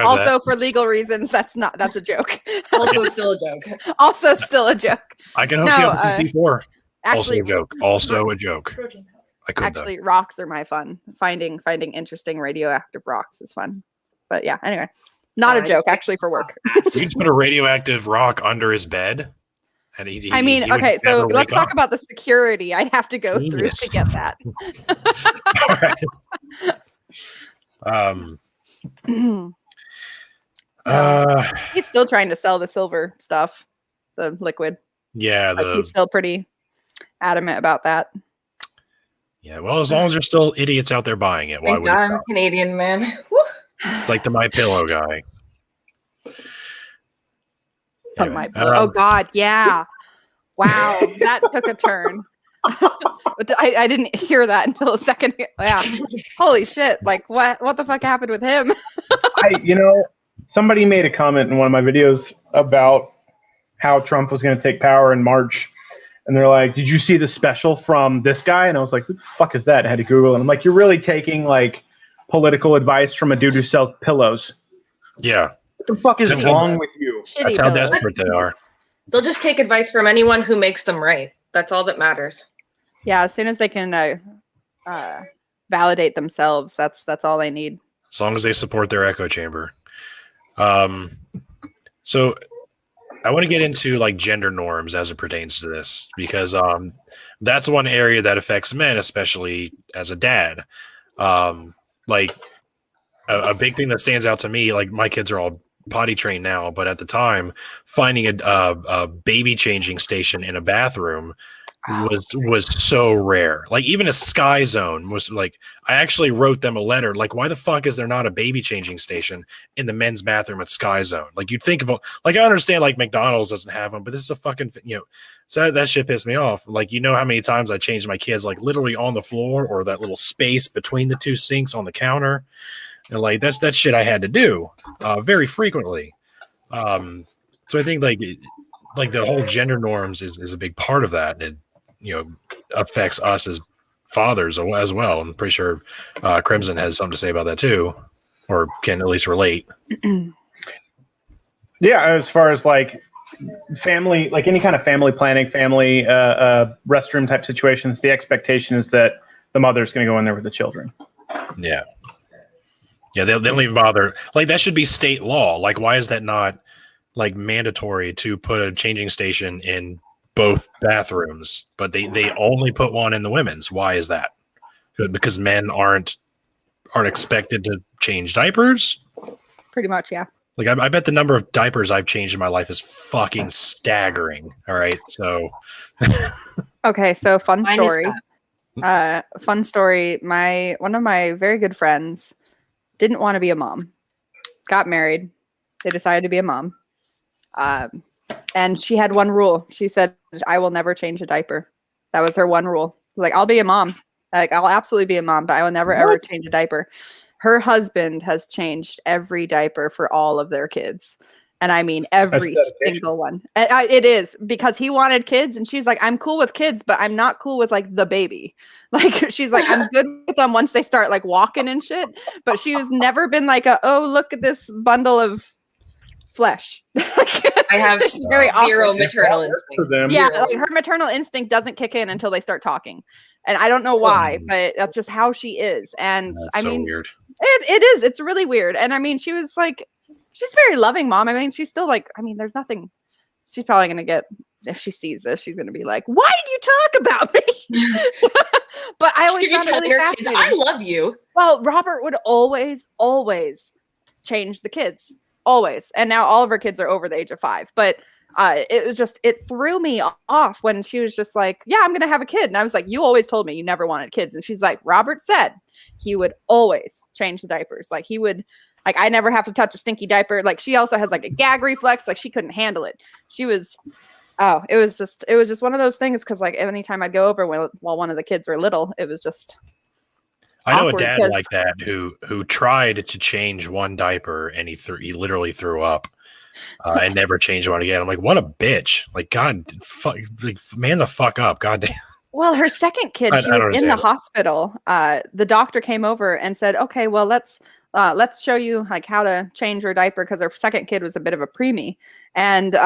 Also, for legal reasons, that's a joke. Also still a joke. Also still a joke. I can hook you up with C4. Actually, Also a joke. Actually, rocks are my fun. Finding interesting radioactive rocks is fun. But yeah, anyway. Not a joke, actually, for work. You just put a radioactive rock under his bed And he okay, so let's talk about the security I'd have to go through Genius. to get that. He's still trying to sell the silver stuff, the liquid. Yeah, he's still pretty adamant about that. Yeah, well, as long as there's still idiots out there buying it, why would I'm a Canadian man. It's like the My Pillow guy. Anyway, oh God, yeah. Wow, that took a turn. But I didn't hear that until a second. Yeah, holy shit! Like, what the fuck happened with him? Somebody made a comment in one of my videos about how Trump was going to take power in March, and they're like, "Did you see the special from this guy?" And I was like, "Who the fuck is that?" I had to Google it. And I'm like, "You're really taking like political advice from a dude who sells pillows?" Yeah. What the fuck is wrong with you? That's how desperate they are. They'll just take advice from anyone who makes them right. That's all that matters. Yeah, as soon as they can validate themselves, that's all they need. As long as they support their echo chamber. So I want to get into like gender norms as it pertains to this, because that's one area that affects men, especially as a dad. Like a big thing that stands out to me, like my kids are all potty trained now, but at the time, finding a baby changing station in a bathroom was so rare. Like even a Sky Zone was like, I actually wrote them a letter. Like, why the fuck is there not a baby changing station in the men's bathroom at Sky Zone? Like you'd think of, like, I understand like McDonald's doesn't have them, but this is a fucking, so that shit pissed me off. Like, how many times I changed my kids, like literally on the floor or that little space between the two sinks on the counter. And like, that shit I had to do very frequently. So I think like the whole gender norms is a big part of that. And it, affects us as fathers as well. I'm pretty sure Crimson has something to say about that too, or can at least relate. Yeah, as far as like family, like any kind of family planning, family restroom type situations, the expectation is that the mother's going to go in there with the children. Yeah. Yeah, they don't even bother. Like that should be state law. Like, why is that not like mandatory to put a changing station in both bathrooms? But they only put one in the women's. Why is that? Because men aren't expected to change diapers? Pretty much, yeah. Like I bet the number of diapers I've changed in my life is fucking staggering. All right, so okay, so fun story. Fun story. One of my very good friends didn't want to be a mom. Got married. They decided to be a mom. And she had one rule. She said, "I will never change a diaper." That was her one rule. Like, I'll be a mom. Like, I'll absolutely be a mom, but I will never ever change a diaper. Her husband has changed every diaper for all of their kids. And I mean, every single one. It is because he wanted kids. And she's like, "I'm cool with kids, but I'm not cool with like the baby." Like, she's like, "I'm good with them once they start like walking and shit." But she's never been like, "Oh, look at this bundle of flesh." I have very zero maternal instinct. Yeah, like her maternal instinct doesn't kick in until they start talking. And I don't know why, but that's just how she is. And that's so weird. It is. It's really weird. And I mean, she was like, she's a very loving mom. I mean, she's still like, I mean, there's nothing. She's probably going to get, if she sees this, she's going to be like, "Why did you talk about me?" But I always found it really fascinating. I love you. Well, Robert would always change the kids. Always. And now all of her kids are over the age of 5. But it threw me off when she was just like, "Yeah, I'm going to have a kid." And I was like, "You always told me you never wanted kids." And she's like, "Robert said he would always change the diapers. Like he would, like I never have to touch a stinky diaper." Like she also has like a gag reflex. Like she couldn't handle it. She was, it was just one of those things. Cause like anytime I'd go over while one of the kids were little, it was just, I know a dad like that who tried to change one diaper and he literally threw up and never changed one again. I'm like, what a bitch! Like, God, like, man, the fuck up, goddamn. Well, her second kid, she was in the hospital. The doctor came over and said, "Okay, well, let's show you like how to change her diaper," because her second kid was a bit of a preemie. And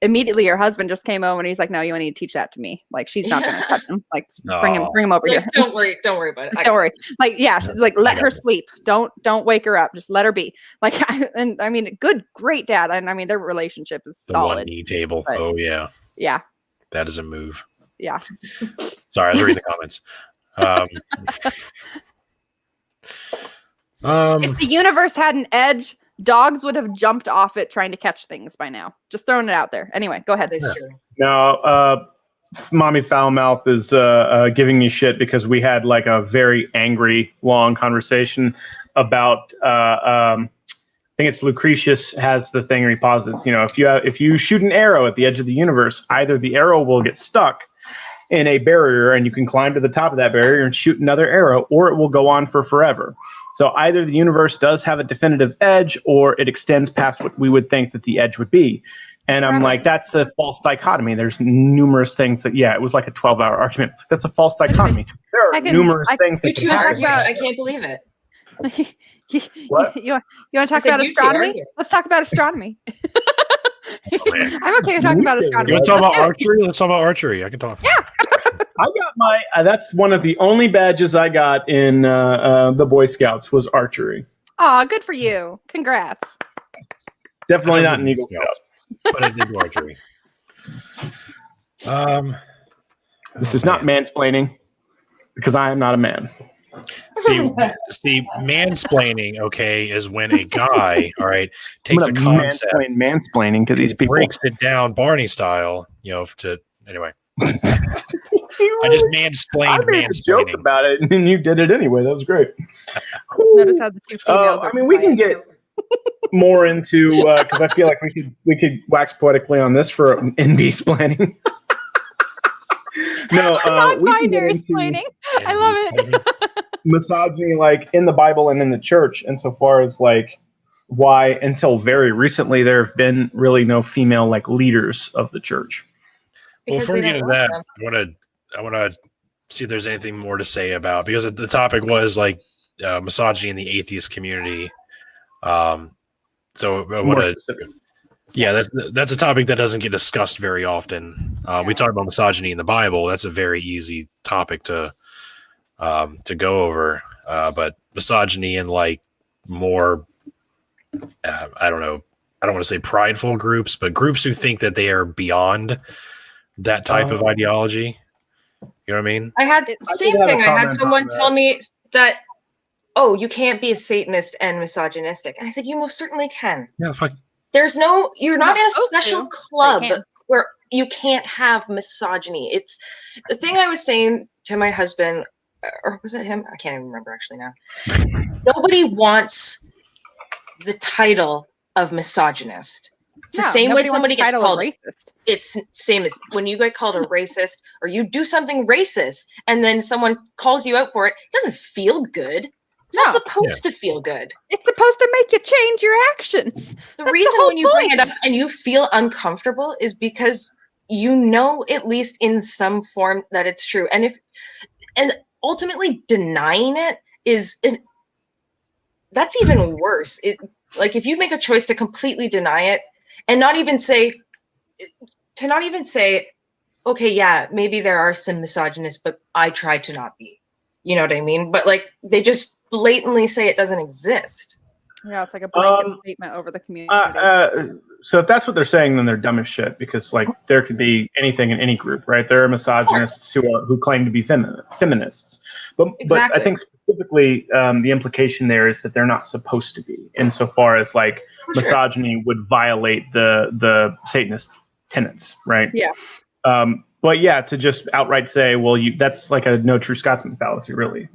immediately her husband just came over and he's like, "No, you need to teach that to me. Like she's not going to touch him. Like bring him over here. Don't worry about it. Don't worry." Like, yeah, like let her sleep. Don't wake her up. Just let her be. Like, I mean, great dad. And I mean, their relationship is solid. The 1 knee table. Oh yeah. Yeah. That is a move. Yeah. Sorry, I was reading the comments. If the universe had an edge, dogs would have jumped off it trying to catch things by now. Just throwing it out there. Anyway, go ahead. That's true. No, Mommy Foulmouth is giving me shit because we had like a very angry, long conversation about. I think it's Lucretius has the thing where he posits. If you shoot an arrow at the edge of the universe, either the arrow will get stuck in a barrier and you can climb to the top of that barrier and shoot another arrow, or it will go on for forever. So either the universe does have a definitive edge, or it extends past what we would think that the edge would be. And I'm like, that's a false dichotomy. There's numerous things that, it was like a 12-hour argument. It's like, that's a false dichotomy. There are numerous things that can happen. I can't believe it. What? You want to talk about astronomy? Let's talk about astronomy. I'm okay with talking about astronomy. You want to talk about archery? Let's talk about archery. I can talk. Yeah. I got my. That's one of the only badges I got in the Boy Scouts was archery. Aw, good for you. Congrats. Definitely not an Eagle Scout. But I did archery. This is not mansplaining because I am not a man. See, mansplaining, okay, is when a guy, all right, takes a concept, mansplaining to these people, breaks it down Barney style, anyway. I just mansplained mansplaining. Joke about it, and you did it anyway. That was great. Notice how the two females are we can get more into because I feel like we could wax poetically on this for NB splaining. No, non-binary explaining. I love it. Misogyny, like in the Bible and in the church, insofar as like why until very recently there have been really no female like leaders of the church. Well, before we get into that, I want to see if there's anything more to say about, because the topic was like misogyny in the atheist community. So I want to. Yeah, that's a topic that doesn't get discussed very often. We talk about misogyny in the Bible. That's a very easy topic to go over. But misogyny in like more, I don't know. I don't want to say prideful groups, but groups who think that they are beyond that type of ideology. You know what I mean? I had the same thing. I had someone tell me that, you can't be a Satanist and misogynistic. And I said, you most certainly can. Yeah, fuck. You're not in a special club where you can't have misogyny. It's the thing I was saying to my husband, or was it him? I can't even remember actually now. Nobody wants the title of misogynist. It's the same way somebody gets called racist. It's same as when you get called a racist or you do something racist and then someone calls you out for it. It doesn't feel good. It's not supposed to feel good. It's supposed to make you change your actions. The reason when you bring it up and you feel uncomfortable is because you know at least in some form that it's true. And ultimately denying it that's even worse. Like if you make a choice to completely deny it and not even say, okay, yeah, maybe there are some misogynists, but I try to not be. You know what I mean? But like they just blatantly say it doesn't exist. Yeah, it's like a blanket statement over the community. So if that's what they're saying, then they're dumb as shit, because like there could be anything in any group, right? There are misogynists who claim to be feminists, but I think specifically the implication there is that they're not supposed to be, insofar as like misogyny would violate the Satanist tenets, right? Yeah. But yeah, to just outright say, well, that's like a no true Scotsman fallacy, really.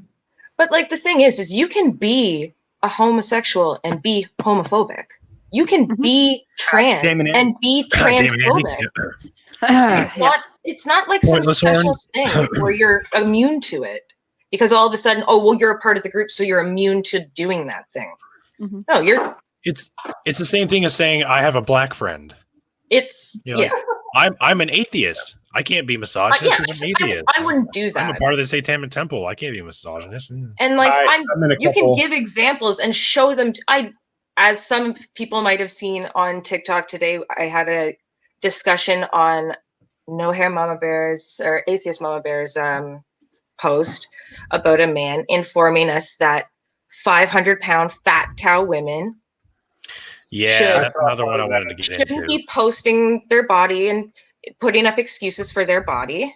But like the thing is you can be a homosexual and be homophobic. You can be trans and be transphobic. It's not like some special thing where you're immune to it because all of a sudden, you're a part of the group, so you're immune to doing that thing. Mm-hmm. No, It's the same thing as saying I have a black friend. I'm an atheist. I can't be misogynist. I'm an atheist. I wouldn't do that. I'm a part of the Satanic Temple. I can't be a misogynist. And like you can give examples and show them. As some people might have seen on TikTok today, I had a discussion on No Hair Mama Bear's or Atheist Mama Bear's post about a man informing us that 500-pound fat cow women. Yeah, that's another one I wanted to get into. Shouldn't be posting their body and putting up excuses for their body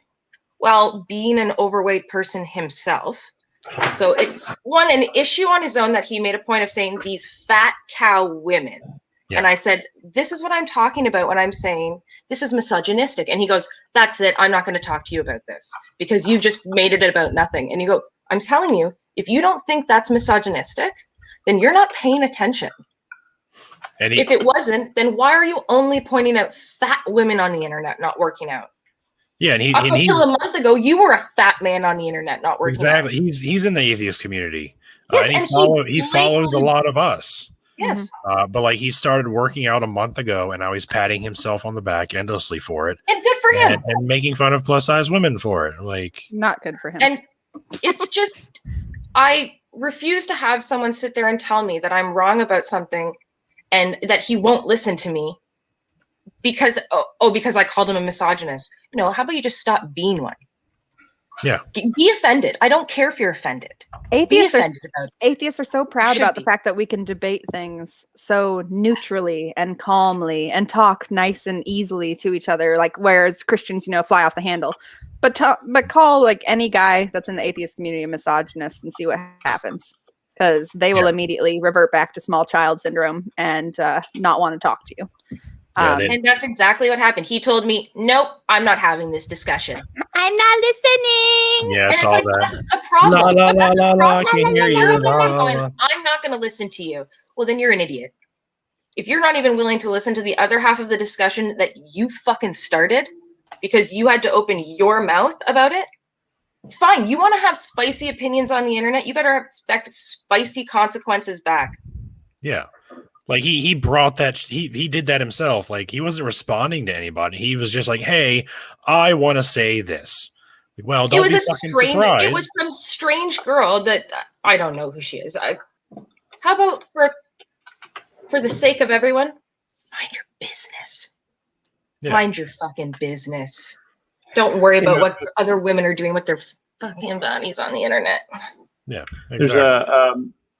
while being an overweight person himself. So it's an issue on his own that he made a point of saying these fat cow women. Yeah. And I said, this is what I'm talking about when I'm saying this is misogynistic. And he goes, that's it. I'm not going to talk to you about this because you've just made it about nothing. And you go, I'm telling you, if you don't think that's misogynistic, then you're not paying attention. If it wasn't, then why are you only pointing out fat women on the internet not working out? Yeah, and up until a month ago, you were a fat man on the internet not working out. Exactly. He's in the atheist community. Yes, and he follows a lot of us. Yes. But like he started working out a month ago, and now he's patting himself on the back endlessly for it. And good for him. And making fun of plus size women for it. Like, not good for him. And it's just, I refuse to have someone sit there and tell me that I'm wrong about something and that he won't listen to me because I called him a misogynist. No, how about you just stop being one? Yeah. Be offended. I don't care if you're offended. Atheists are so proud about the fact that we can debate things so neutrally and calmly and talk nice and easily to each other, like whereas Christians, fly off the handle. But call like any guy that's in the atheist community a misogynist and see what happens, because they will immediately revert back to small child syndrome and not want to talk to you. And that's exactly what happened. He told me, nope, I'm not having this discussion. I'm not listening. Yeah, I saw that. That's a problem. I can hear you. I'm not going to listen to you. Well, then you're an idiot. If you're not even willing to listen to the other half of the discussion that you fucking started because you had to open your mouth about it, it's fine. You want to have spicy opinions on the internet, you better expect spicy consequences back. Yeah. Like he brought that, he did that himself. Like he wasn't responding to anybody. He was just like, hey, I want to say this. Like, well, don't be fucking surprised. It was some strange girl that I don't know who she is. How about for the sake of everyone, mind your business. Yeah. Mind your fucking business. Don't worry about what other women are doing with their fucking bodies on the internet. Yeah, exactly. There's a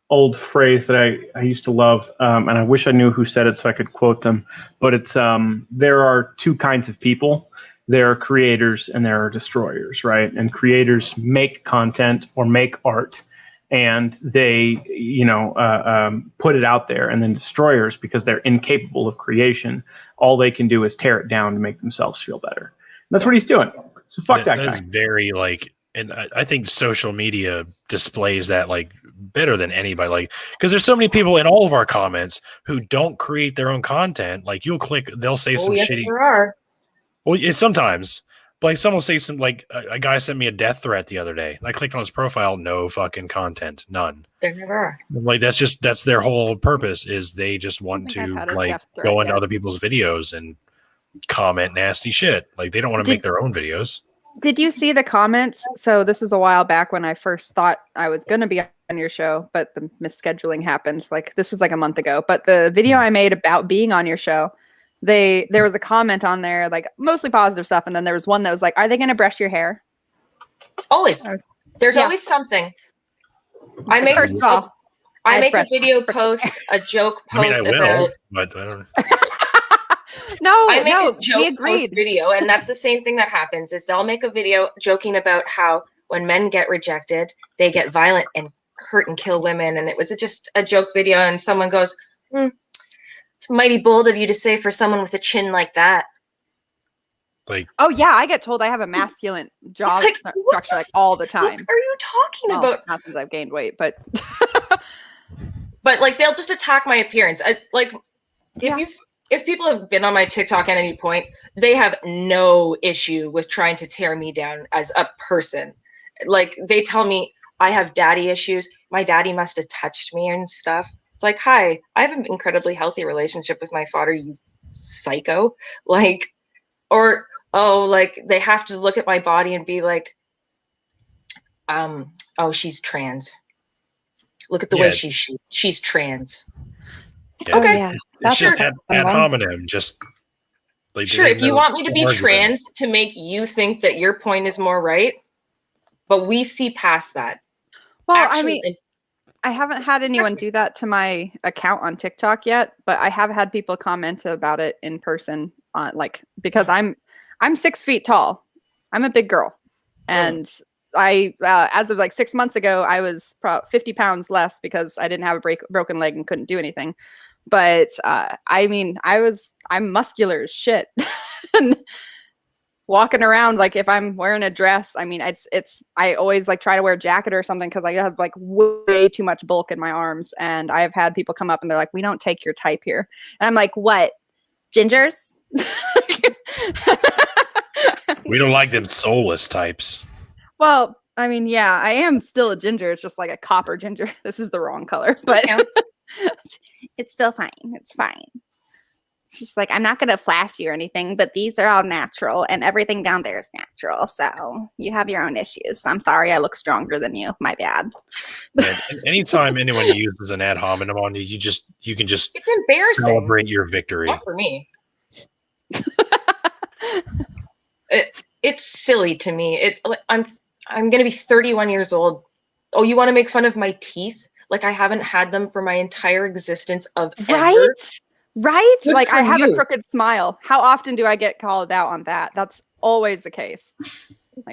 old phrase that I used to love, and I wish I knew who said it so I could quote them. But it's there are two kinds of people. There are creators and there are destroyers, right? And creators make content or make art, and they put it out there. And then destroyers, because they're incapable of creation, all they can do is tear it down to make themselves feel better. And that's what he's doing. So fuck that guy. That's very and I think social media displays that better than anybody. Like, because there's so many people in all of our comments who don't create their own content. Like, you'll click, they'll say some shitty. There are. Well, it's sometimes. But someone will say some a guy sent me a death threat the other day. I clicked on his profile, no fucking content, none. There never are. That's their whole purpose is they just want to go into other people's videos and comment nasty shit. Like they don't want to make their own videos. Did you see the comments? So this was a while back when I first thought I was going to be on your show, but the misscheduling happened. This was a month ago. But the video I made about being on your show, there was a comment on there, mostly positive stuff. And then there was one that was like, are they going to brush your hair? Always. There's always something. I make a video post, a joke post about. But I don't know. I make a joke post video, and that's the same thing that happens is they'll make a video joking about how when men get rejected, they get violent and hurt and kill women. And it was just a joke video, and someone goes, it's mighty bold of you to say for someone with a chin like that. Oh yeah, I get told I have a masculine jaw structure all the time. What are you talking about? Not since I've gained weight, but they'll just attack my appearance. If people have been on my TikTok at any point, they have no issue with trying to tear me down as a person. They tell me I have daddy issues. My daddy must have touched me and stuff. It's like, hi, I have an incredibly healthy relationship with my father, you psycho. They have to look at my body and be like, oh, she's trans. Look at the way she's trans. Yeah. Okay. Yeah. That's just ad hominem. Just sure. If you want me to be trans to make you think that your point is more right, but we see past that. Well, I haven't had anyone do that to my account on TikTok yet, but I have had people comment about it in person on because I'm I'm 6 feet tall. I'm a big girl. And I, as of like 6 months ago, I was 50 pounds less because I didn't have a broken leg and couldn't do anything. But I mean, I'm muscular as shit. And walking around, like if I'm wearing a dress, I mean, I always like try to wear a jacket or something because I have like way too much bulk in my arms. And I've had people come up and they're like, we don't take your type here. And I'm like, what? Gingers? We don't like them soulless types. Well, I mean, yeah, I am still a ginger. It's just like a copper ginger. This is the wrong color, but it's still fine. It's fine. She's like, I'm not going to flash you or anything, but these are all natural and everything down there is natural. So you have your own issues. I'm sorry. I look stronger than you. My bad. Yeah, anytime anyone uses an ad hominem on you, you can just it's embarrassing. Celebrate your victory. Not for me. It's silly to me. I'm going to be 31 years old. Oh, you want to make fun of my teeth? Like I haven't had them for my entire existence of ever. Right? Good like I have you. a crooked smile. How often do I get called out on that? That's always the case.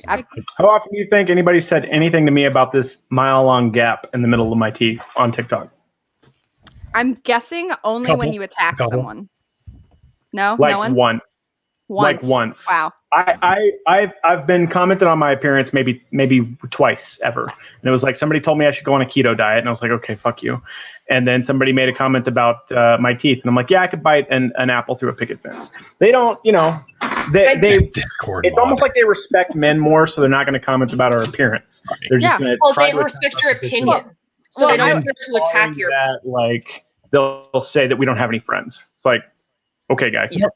Like how often do you think anybody said anything to me about this mile-long gap in the middle of my teeth on TikTok? I'm guessing only when you attack someone. No, like no one? Once. Like once. Wow. I've been commented on my appearance maybe twice ever. And it was like somebody told me I should go on a keto diet, and I was like, okay, fuck you. And then somebody made a comment about my teeth, and I'm like, yeah, I could bite an apple through a picket fence. They don't, they Discord it's almost like they respect men more, so they're not going to comment about our appearance. They're just going to they respect your opinion, so they don't have to attack your. Like they'll say that we don't have any friends. It's like, okay, guys. Yeah.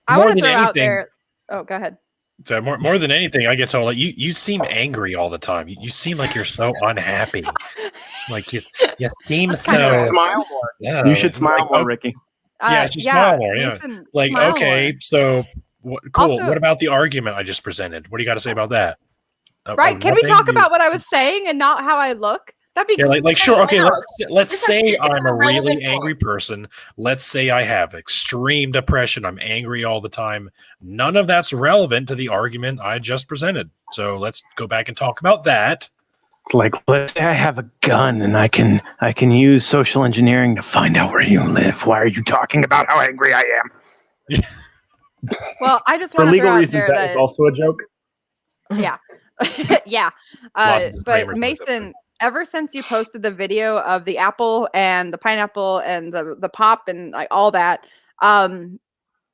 I want to throw out there. Oh, go ahead. So more than anything, I get told like you seem angry all the time. You seem like you're so unhappy. Like you seem so. Smile more. Yeah, you should smile more, Ricky. Yeah, just smile more. Yeah, like okay, more. So cool. Also, what about the argument I just presented? What do you got to say about that? Right? Can we talk about what I was saying and not how I look? That'd be like sure. Okay, let's say I'm a really angry person. Let's say I have extreme depression. I'm angry all the time. None of that's relevant to the argument I just presented. So let's go back and talk about that. It's like, let's say I have a gun and I can use social engineering to find out where you live. Why are you talking about how angry I am? Well, I just want to throw out there that was also a joke. Yeah, yeah. But Mason, ever since you posted the video of the apple and the pineapple and the pop and like all that, all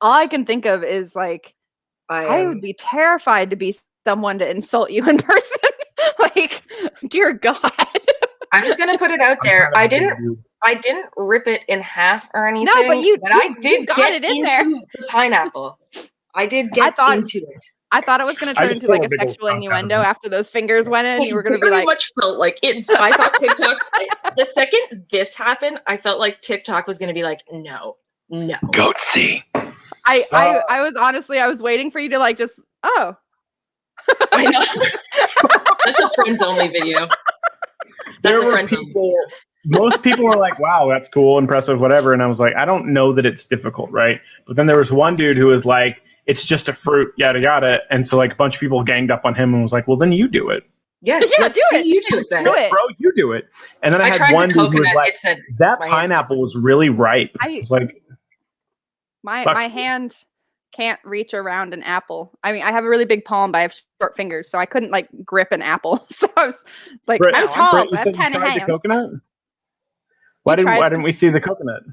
I can think of is like I would be terrified to be someone to insult you in person. Like, dear God. I'm just gonna put it out there. I didn't rip it in half or anything. No, but I did get it in into there. the pineapple. I did get into it. I thought it was going to turn into like a sexual innuendo after those fingers went in. And you were going to be like, much felt like it. I thought TikTok. The second this happened, I felt like TikTok was going to be like, no. Goatsy. I was waiting for you to like just I know. That's a friends only video. That's a friends only. Most people were like, wow, that's cool, impressive, whatever. And I was like, I don't know that it's difficult, right? But then there was one dude who was like, it's just a fruit, yada, yada. And so like a bunch of people ganged up on him and was like, well, then you do it. Yeah, do it. You do it then. Do it. Bro, you do it. And then I had one dude who was like, that pineapple was really ripe. It was like, my hand can't reach around an apple. I mean, I have a really big palm, but I have short fingers, so I couldn't like grip an apple. So I was like, Britt, I'm tall, Britt, but I have tiny hands. The coconut? Why didn't we see the coconut?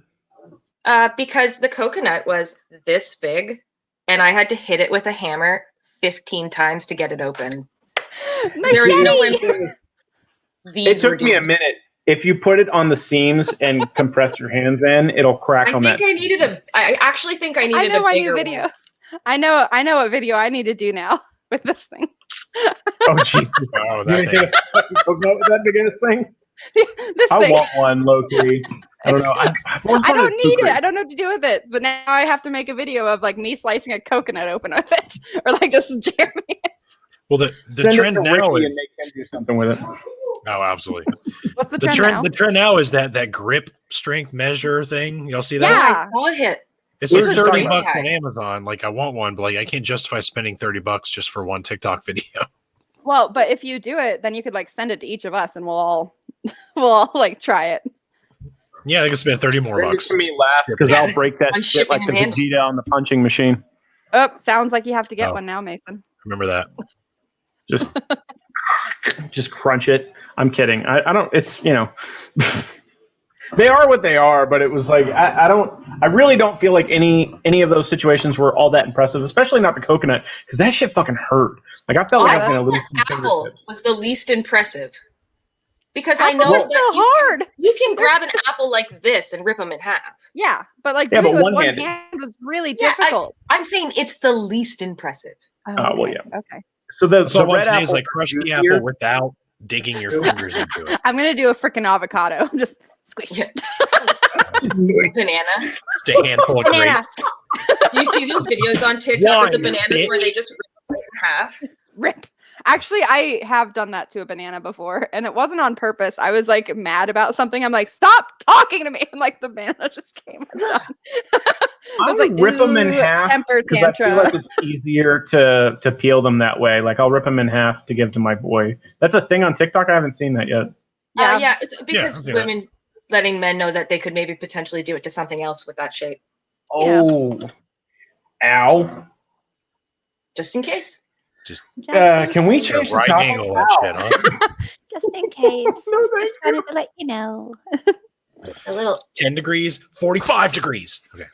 Because the coconut was this big, and I had to hit it with a hammer 15 times to get it open. There is no way. It took me a minute. If you put it on the seams and compress your hands in, it'll crack on that. I actually think I needed a bigger video. One. I know what video I need to do now with this thing. Oh Jesus! Oh, that thing. That big ass thing. I want one, low-key. I don't know. I don't need it. I don't know what to do with it. But now I have to make a video of like me slicing a coconut open with it, or like just jamming it. Well, the trend now is and they can do something with it. Oh, absolutely. What's the trend now? The trend now is that grip strength measure thing. Y'all see that? Yeah, I saw it. It's like was $30 great. on Amazon. Like I want one, but like I can't justify spending $30 just for one TikTok video. Well, but if you do it, then you could like send it to each of us, and we'll all like try it. Yeah, I can spend 30 more Send it bucks. to me last because I'll break that On shit like shipping the and Vegeta on the punching machine. Oh, sounds like you have to get Oh. one now, Mason. Remember that. Just crunch it. I'm kidding. I don't. It's they are what they are, but it was like I really don't feel like any of those situations were all that impressive, especially not the coconut, because that shit fucking hurt. Like I felt like I was gonna lose some Apple fingertips. was the least impressive. Because I know Apples are that so hard. you can grab an apple like this and rip them in half. Yeah, but like Yeah, doing but it with one one-handed. hand was really Yeah, difficult. I'm saying it's the least impressive. Oh, well, yeah. Okay. So the So what red I'm saying is apple like crush the juicier. apple without digging your fingers into it. I'm gonna do a freaking avocado. Just squish it. Banana. Just a handful of Banana. grapes. Do you see those videos on TikTok with the One, bananas where bitch. they just rip it in half? Rip. Actually, I have done that to a banana before, and it wasn't on purpose. I was like mad about something. I'm like, stop talking to me. And like the banana just came undone. I was would like, rip them in "Ooh, half temper because I feel tantrum." like it's easier to peel them that way. Like I'll rip them in half to give to my boy. That's a thing on TikTok. I haven't seen that yet. Yeah, it's because I've seen that. women letting men know that they could maybe potentially do it to something else with that shape. Yeah. Oh, ow! Just in case. Just Can we a change the right topic? angle that shit, huh? Just in case. No, thank Just wanted to let you know. Just a little. 10 degrees, 45 degrees. Okay.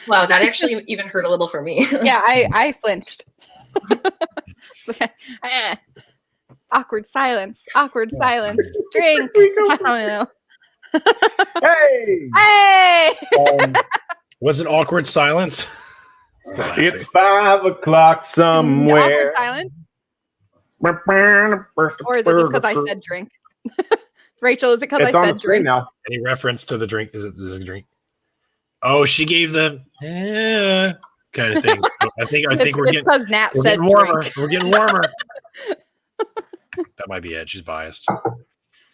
Wow, that actually even hurt a little for me. Yeah, I flinched. Awkward silence. Awkward silence. Drink. I don't know. Hey! Hey! Was it awkward silence? It's the last It's thing. 5 o'clock Awkward somewhere. silence. Or is it just because I said drink? Rachel, is it because It's I on the said screen drink? now. Any reference to the drink? Is this a drink? Oh, she gave the kind of thing. So I think It's we're getting because Nat said warmer. drink. We're getting warmer. That might be it. She's biased.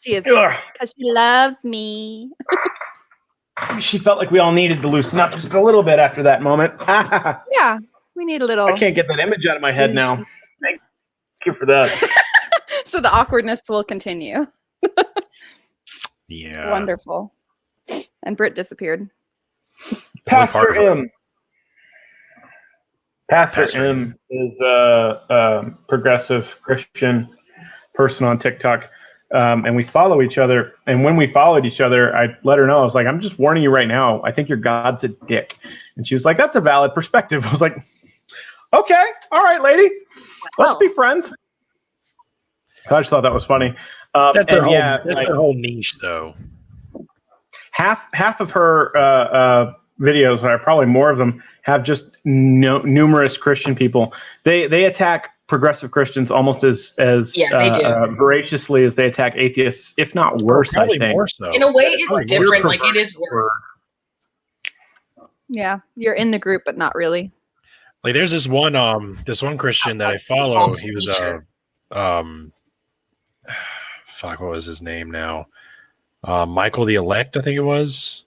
She is Ugh. because she loves me. She felt like we all needed to loosen up just a little bit after that moment. I Yeah, we need a little. can't get that image out of my head now. Thank you for that. So the awkwardness will continue. Yeah. Wonderful. And Britt disappeared. Pastor part of it. M. Pastor Pastor M is a progressive Christian person on TikTok. And we follow each other. And when we followed each other, I let her know. I was like, I'm just warning you right now. I think your God's a dick. And she was like, that's a valid perspective. I was like, okay. All right, lady. Let's be friends. I just thought that was funny. That's their and whole niche, though. half of her videos, or probably more of them, have just numerous Christian people. They attack progressive Christians almost as they do. voraciously as they attack atheists, if not worse. I Probably think. more so. In a way, it's Probably different. more Like it is worse. Yeah, you're in the group, but not really. Like there's this one Christian that I follow. False He was teacher. fuck, what was his name now? Michael the Elect, I think it was.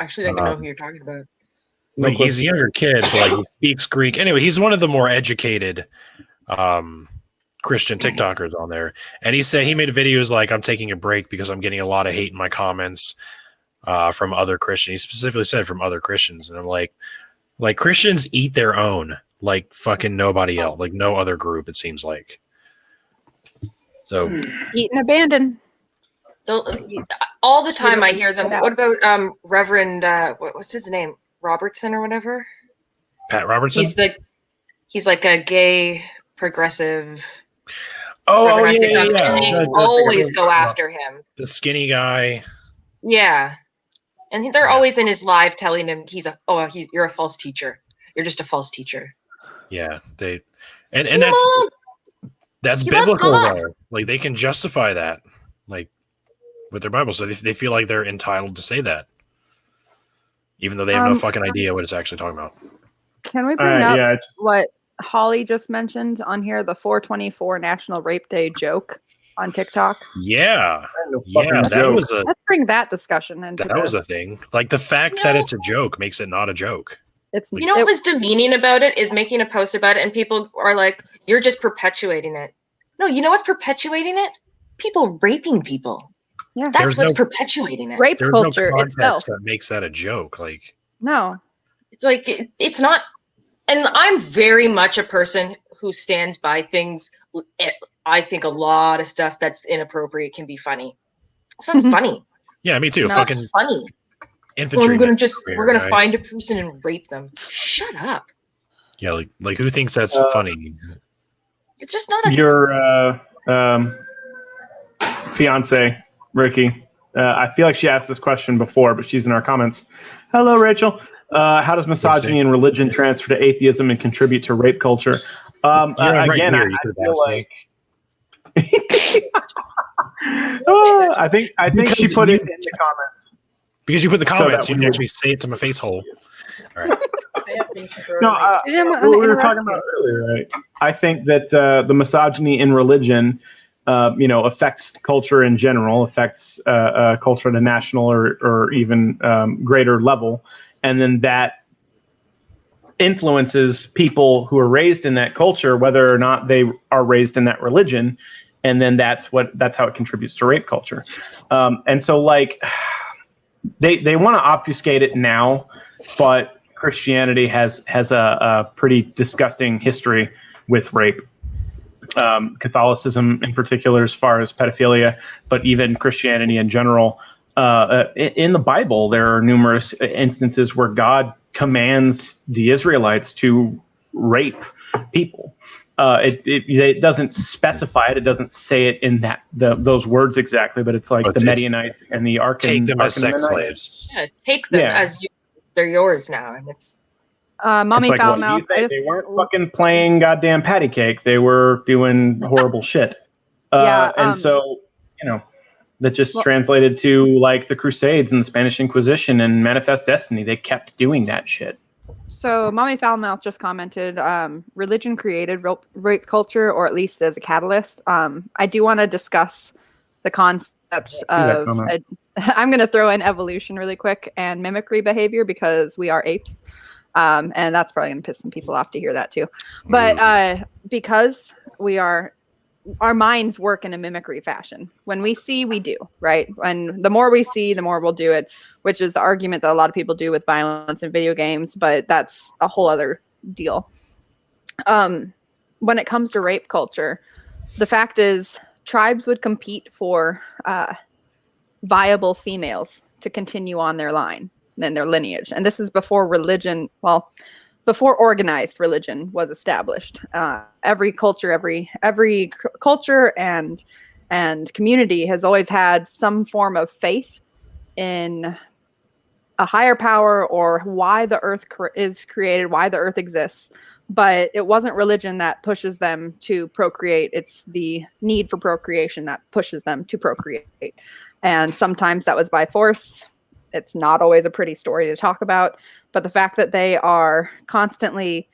Actually, I don't know who you're talking about. Like he's a younger kid, but like he speaks Greek. Anyway, he's one of the more educated Christian TikTokers on there. And he said he made a video. He was like, I'm taking a break because I'm getting a lot of hate in my comments from other Christians. He specifically said from other Christians. And I'm like Christians eat their own, like fucking nobody else, like no other group, it seems like. So Eat and abandon. All the time I hear them. What about Reverend what's his name? Robertson or whatever? Pat Robertson? He's like a gay progressive. Oh, yeah, TikTok, yeah. and they always go after him. The skinny guy. Yeah. And they're always in his live telling him you're a false teacher. You're just a false teacher. Yeah, and that's He biblical loves God. though. Like they can justify that, like with their Bible, so they feel like they're entitled to say that, even though they have no fucking idea what it's actually talking about. Can we bring up yeah, what Holly just mentioned on here? The 424 National Rape Day joke. on TikTok. Yeah. Let's bring that discussion into that was a thing. Like the fact that it's a joke makes it not a joke. You know what was demeaning about it is making a post about it and people are like, you're just perpetuating it. No, you know what's perpetuating it? People raping people. Yeah, that's what's perpetuating it. Rape culture itself that makes that a joke. Like, no, it's like it's not. And I'm very much a person who stands by things. I think a lot of stuff that's inappropriate can be funny. It's not funny. Yeah, me too. It's not funny. Infantry. We're gonna find a person and rape them. Shut up. Yeah, like who thinks that's funny? It's just not your fiance, Ricky. I feel like she asked this question before, but she's in our comments. Hello, Rachel. How does misogyny and religion transfer to atheism and contribute to rape culture? Again, I feel like I think she put it in the comments. Because you put the comments, you can actually say it to my face hole. All right. We were talking about earlier, right? I think that the misogyny in religion, affects culture in general, affects culture at a national or even greater level, and then that influences people who are raised in that culture, whether or not they are raised in that religion, and then that's how it contributes to rape culture. And so, like, they want to obfuscate it now, but Christianity has a pretty disgusting history with rape. Catholicism in particular, as far as pedophilia, but even Christianity in general. In the Bible, there are numerous instances where God commands the Israelites to rape people. It doesn't specify it. It doesn't say it in those words exactly, but it's like the Midianites and the Ark. Take them as sex slaves. Yeah, take them as they're yours now, and it's. Mommy like, foul mouth. They weren't fucking playing goddamn patty cake. They were doing horrible shit. And so, that just translated to like the Crusades and the Spanish Inquisition and Manifest Destiny. They kept doing that shit. So Mommy Foulmouth just commented, religion created rape culture, or at least as a catalyst. I do want to discuss the concept of, I'm going to throw in evolution really quick and mimicry behavior because we are apes. And that's probably going to piss some people off to hear that too. But because our minds work in a mimicry fashion. When we see, we do, right? And the more we see, the more we'll do it, which is the argument that a lot of people do with violence in video games, but that's a whole other deal. When it comes to rape culture, the fact is tribes would compete for viable females to continue on their line and their lineage. And this is before religion, before organized religion was established. Every culture, every culture and community has always had some form of faith in a higher power or why the earth is created, why the earth exists. But it wasn't religion that pushes them to procreate. It's the need for procreation that pushes them to procreate. And sometimes that was by force. It's not always a pretty story to talk about. But the fact that they are constantly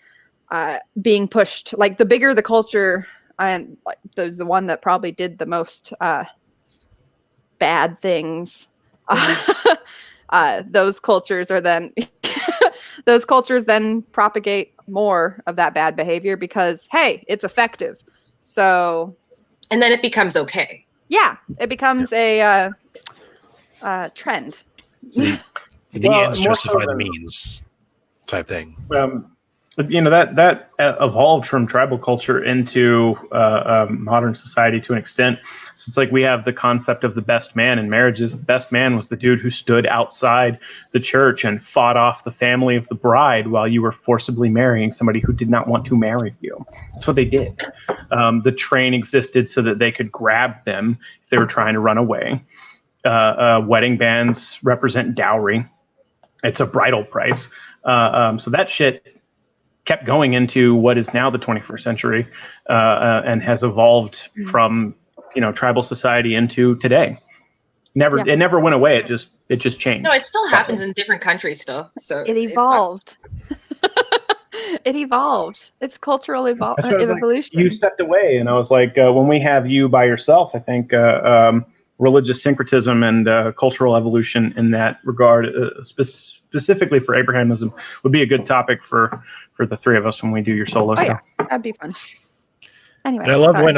being pushed, like the bigger the culture, and like there's the one that probably did the most bad things. Those cultures are then propagate more of that bad behavior because hey, it's effective. So, and then it becomes okay. Yeah, it becomes a trend. The ends justify the means type thing. That evolved from tribal culture into modern society to an extent. So it's like we have the concept of the best man in marriages. The best man was the dude who stood outside the church and fought off the family of the bride while you were forcibly marrying somebody who did not want to marry you. That's what they did. The train existed so that they could grab them if they were trying to run away. Wedding bands represent dowry. It's a bridal price. So that shit kept going into what is now the 21st century and has evolved from, tribal society into today. It never went away. It just changed. No, it still happens in different countries still. So it evolved. It evolved. It's cultural That's what I was like, evolution. you stepped away, and I was like, when we have you by yourself, I think religious syncretism and cultural evolution in that regard, specifically for Abrahamism, would be a good topic for the three of us when we do your solo show. Yeah, that'd be fun. Anyway, And I love sorry.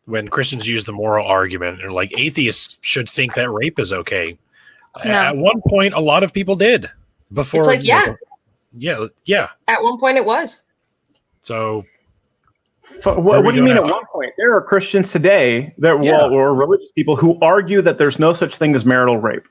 when Christians use the moral argument, and like atheists should think that rape is okay. No. At one point, a lot of people did. Before, It's like, yeah. At one point it was. So, What do you mean at one point? There are Christians today or religious people who argue that there's no such thing as marital rape.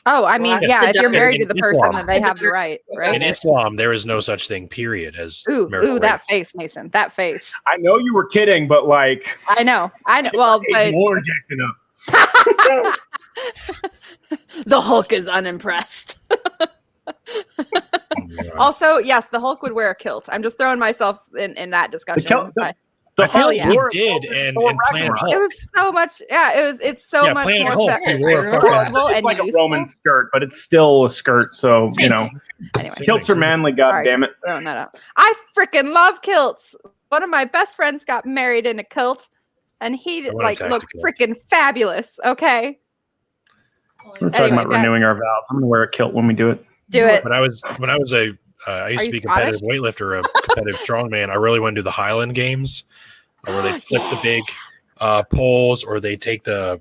Oh, I mean, Well, yeah, if you're married to the person, Islam. then they have the right, in right? Islam, there is no such thing, period, as marital Ooh, rape. that face, Mason, that face. I know you were kidding, but like, I know. Well, but more jacking up. the Hulk is unimpressed. Also, yes, the Hulk would wear a kilt. I'm just throwing myself in that discussion. I feel like yeah. he did, and Planet Hulk. It was so much. Yeah, it's so much Planet more Hulk, he wore a comfortable It's and like a useful. Roman skirt, but it's still a skirt. So Anyway, kilts are manly. God Sorry, damn it! throwing that out. I freaking love kilts. One of my best friends got married in a kilt, and he looked freaking fabulous. Okay. We're talking about renewing our vows. I'm gonna wear a kilt when we do it. Do it. When I used to be a competitive weightlifter, a competitive strongman. I really want to do the Highland Games, where they flip the big poles, or they take the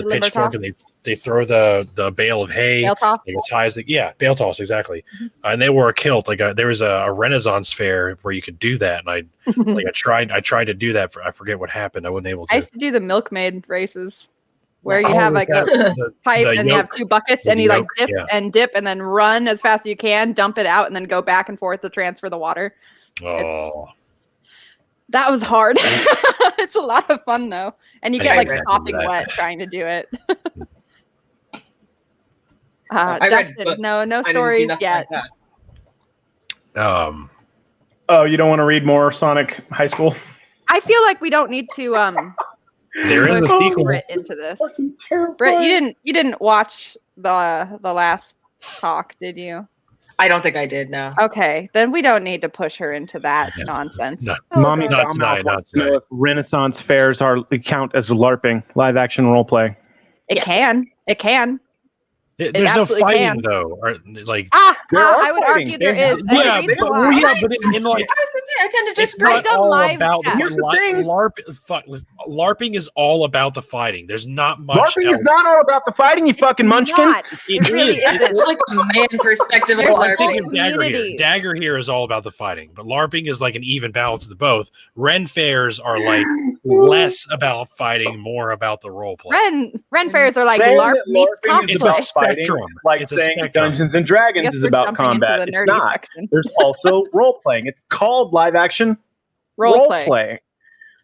pitchfork and they throw the bale of hay. Bale toss. Like as high as bale toss, exactly. And they wore a kilt. Like there was a Renaissance fair where you could do that, and I tried to do that. I forget what happened. I wasn't able to. I used to do the milkmaid races, where you have like a pipe and you have two buckets, and you like dip and then run as fast as you can, dump it out, and then go back and forth to transfer the water. Oh. That was hard. It's a lot of fun though, and you get like sopping wet trying to do it. Dustin, no stories yet. Oh, you don't want to read more Sonic High School? I feel like we don't need to there is a sequel Britt into this. Britt, you didn't watch the last talk, did you? I don't think I did. No. Okay, then we don't need to push her into that nonsense. No. Mommy, not tonight. Renaissance fairs count as LARPing, live action role play. It can. There's no fighting though. Or, like I would argue there is. But in like I tend to disagree. It's not all about Here's the thing. LARPing is all about the fighting. There's not much. LARPing is not all about the fighting, you fucking munchkin. It really is. isn't. It's like the man perspective of There's LARPing. Dagger here is all about the fighting, but LARPing is like an even balance of the both. Ren fairs are like less about fighting, more about the role play. Ren fairs are like Saying LARP that meets LARPing is about cosplay. fighting, like It's a saying spectrum. Dungeons and Dragons Guess is we're about jumping into combat. the It's nerdy not. section. There's also role playing. It's called live action Role play.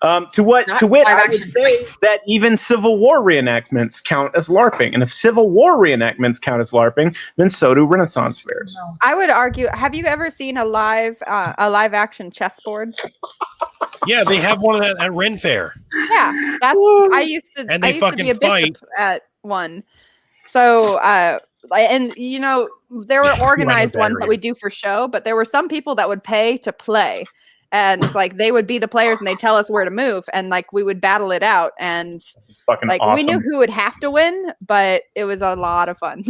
To wit, Not I would live-action say that even Civil War reenactments count as LARPing. And if Civil War reenactments count as LARPing, then so do Renaissance fairs. I would argue. Have you ever seen a live action chessboard? Yeah, they have one of that at Ren Fair. Yeah, that's. I used to. And they I used to be a fucking bishop at one. So, and you know, there were organized ones that we do for show, but there were some people that would pay to play. And it's like they would be the players and they tell us where to move, and like we would battle it out, and Fucking like awesome. we knew who would have to win, but it was a lot of fun.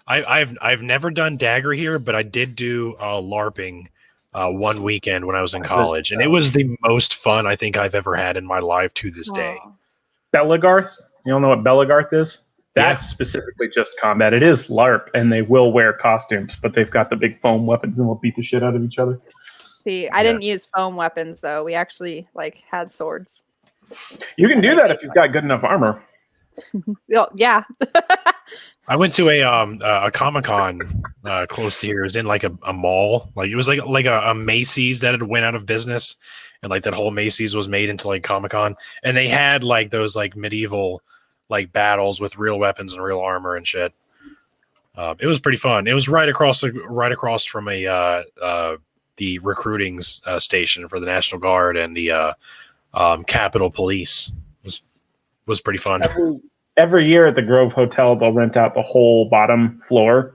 I've never done Dagger here, but I did do LARPing one weekend when I was in college, and it was the most fun I think I've ever had in my life to this day. Belagarth? You don't know what Belagarth is? That's specifically just combat. It is LARP, and they will wear costumes, but they've got the big foam weapons and will beat the shit out of each other. See, I didn't use foam weapons though. We actually like had swords. You can do that if you've got good enough armor. Oh, yeah. I went to a Comic-Con close to here. It was in like a mall. Like it was like a Macy's that had went out of business, and like that whole Macy's was made into like Comic-Con, and they had like those like medieval like battles with real weapons and real armor and shit. It was pretty fun. It was right across from the recruiting station for the National Guard and the Capitol Police. Was pretty fun. Every year at the Grove Hotel, they'll rent out the whole bottom floor,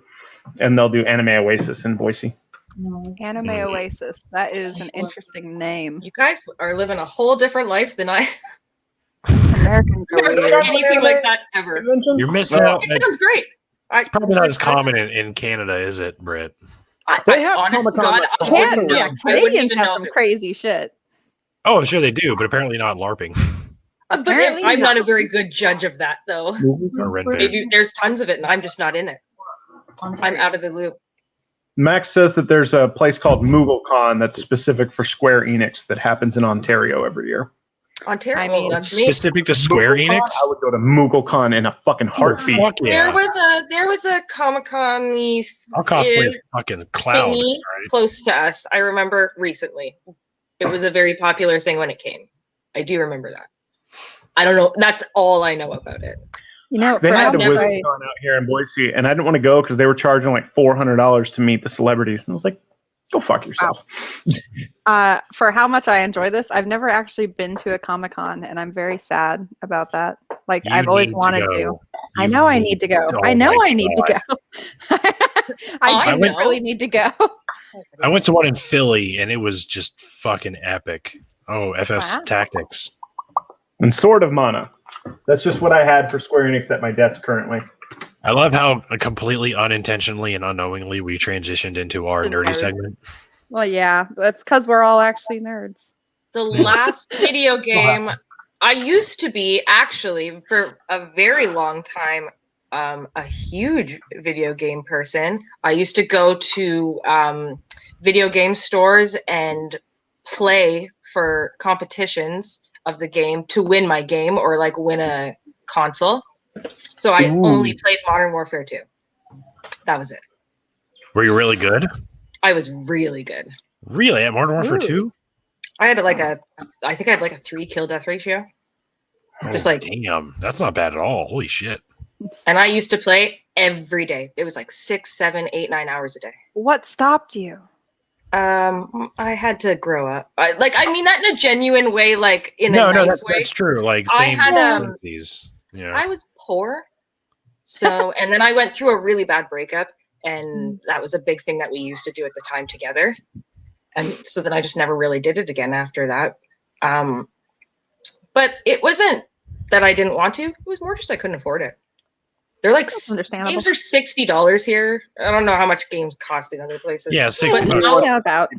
and they'll do Anime Oasis in Boise. Anime Oasis. That is an interesting name. You guys are living a whole different life than I. Americans are Never weird. done anything like that ever. You're missing out. It sounds great. It's probably not as common in Canada, is it, Britt? They have honest to Comic-Con God, like I wouldn't know. Yeah, I wouldn't Canadians even have know some if it- crazy shit. Oh, sure they do, but apparently not LARPing. But Apparently I'm not a not. very good judge of that, though. Or Red Bear. Maybe there's tons of it, and I'm just not in it. I'm out of the loop. Max says that there's a place called MoogleCon that's specific for Square Enix that happens in Ontario every year. Ontario, I mean, that's me. Specific to Square MoogleCon, Enix? I would go to MoogleCon in a fucking heartbeat. Fuck yeah. There was a Comic-Con I'll cosplay as fucking Cloud. thingy Right? close to us. I remember recently. It was a very popular thing when it came. I do remember that. I don't know. That's all I know about it. You know, They for had a never- WizardCon out here in Boise, and I didn't want to go because they were charging like $400 to meet the celebrities. And I was like, go fuck yourself. for how much I enjoy this, I've never actually been to a Comic-Con, and I'm very sad about that. Like, You I've always need wanted go. to. I know I need to go. Oh I know my I need to God. go. I I do know. really need to go. I went to one in Philly and it was just fucking epic. Oh, FF's Wow. Tactics. And Sword of Mana. That's just what I had for Square Enix at my desk currently. I love how completely unintentionally and unknowingly we transitioned into our The nerdy nerds. segment. Well, yeah, that's because we're all actually nerds. The last video game I used to be actually for a very long time a huge video game person. I used to go to video game stores and play for competitions of the game to win my game or like win a console. So I only played Modern Warfare 2. That was it. Were you really good? I was really good. Really? At Modern Warfare Ooh. 2? I had I think I had like a 3 kill death ratio. Just like- damn, that's not bad at all. Holy shit. And I used to play every day. It was like 6, 7, 8, 9 hours a day. What stopped you? I had to grow up. I mean that in a genuine way, like in a nice way. that's true. Like I same had, difficulties, you know. I was poor, so and then I went through a really bad breakup, and that was a big thing that we used to do at the time together. And so then I just never really did it again after that. But it wasn't that I didn't want to. It was more just I couldn't afford it. They're like That's understandable. games are $60 here. I don't know how much games cost in other places. Yeah, But $60. now- Yeah, about.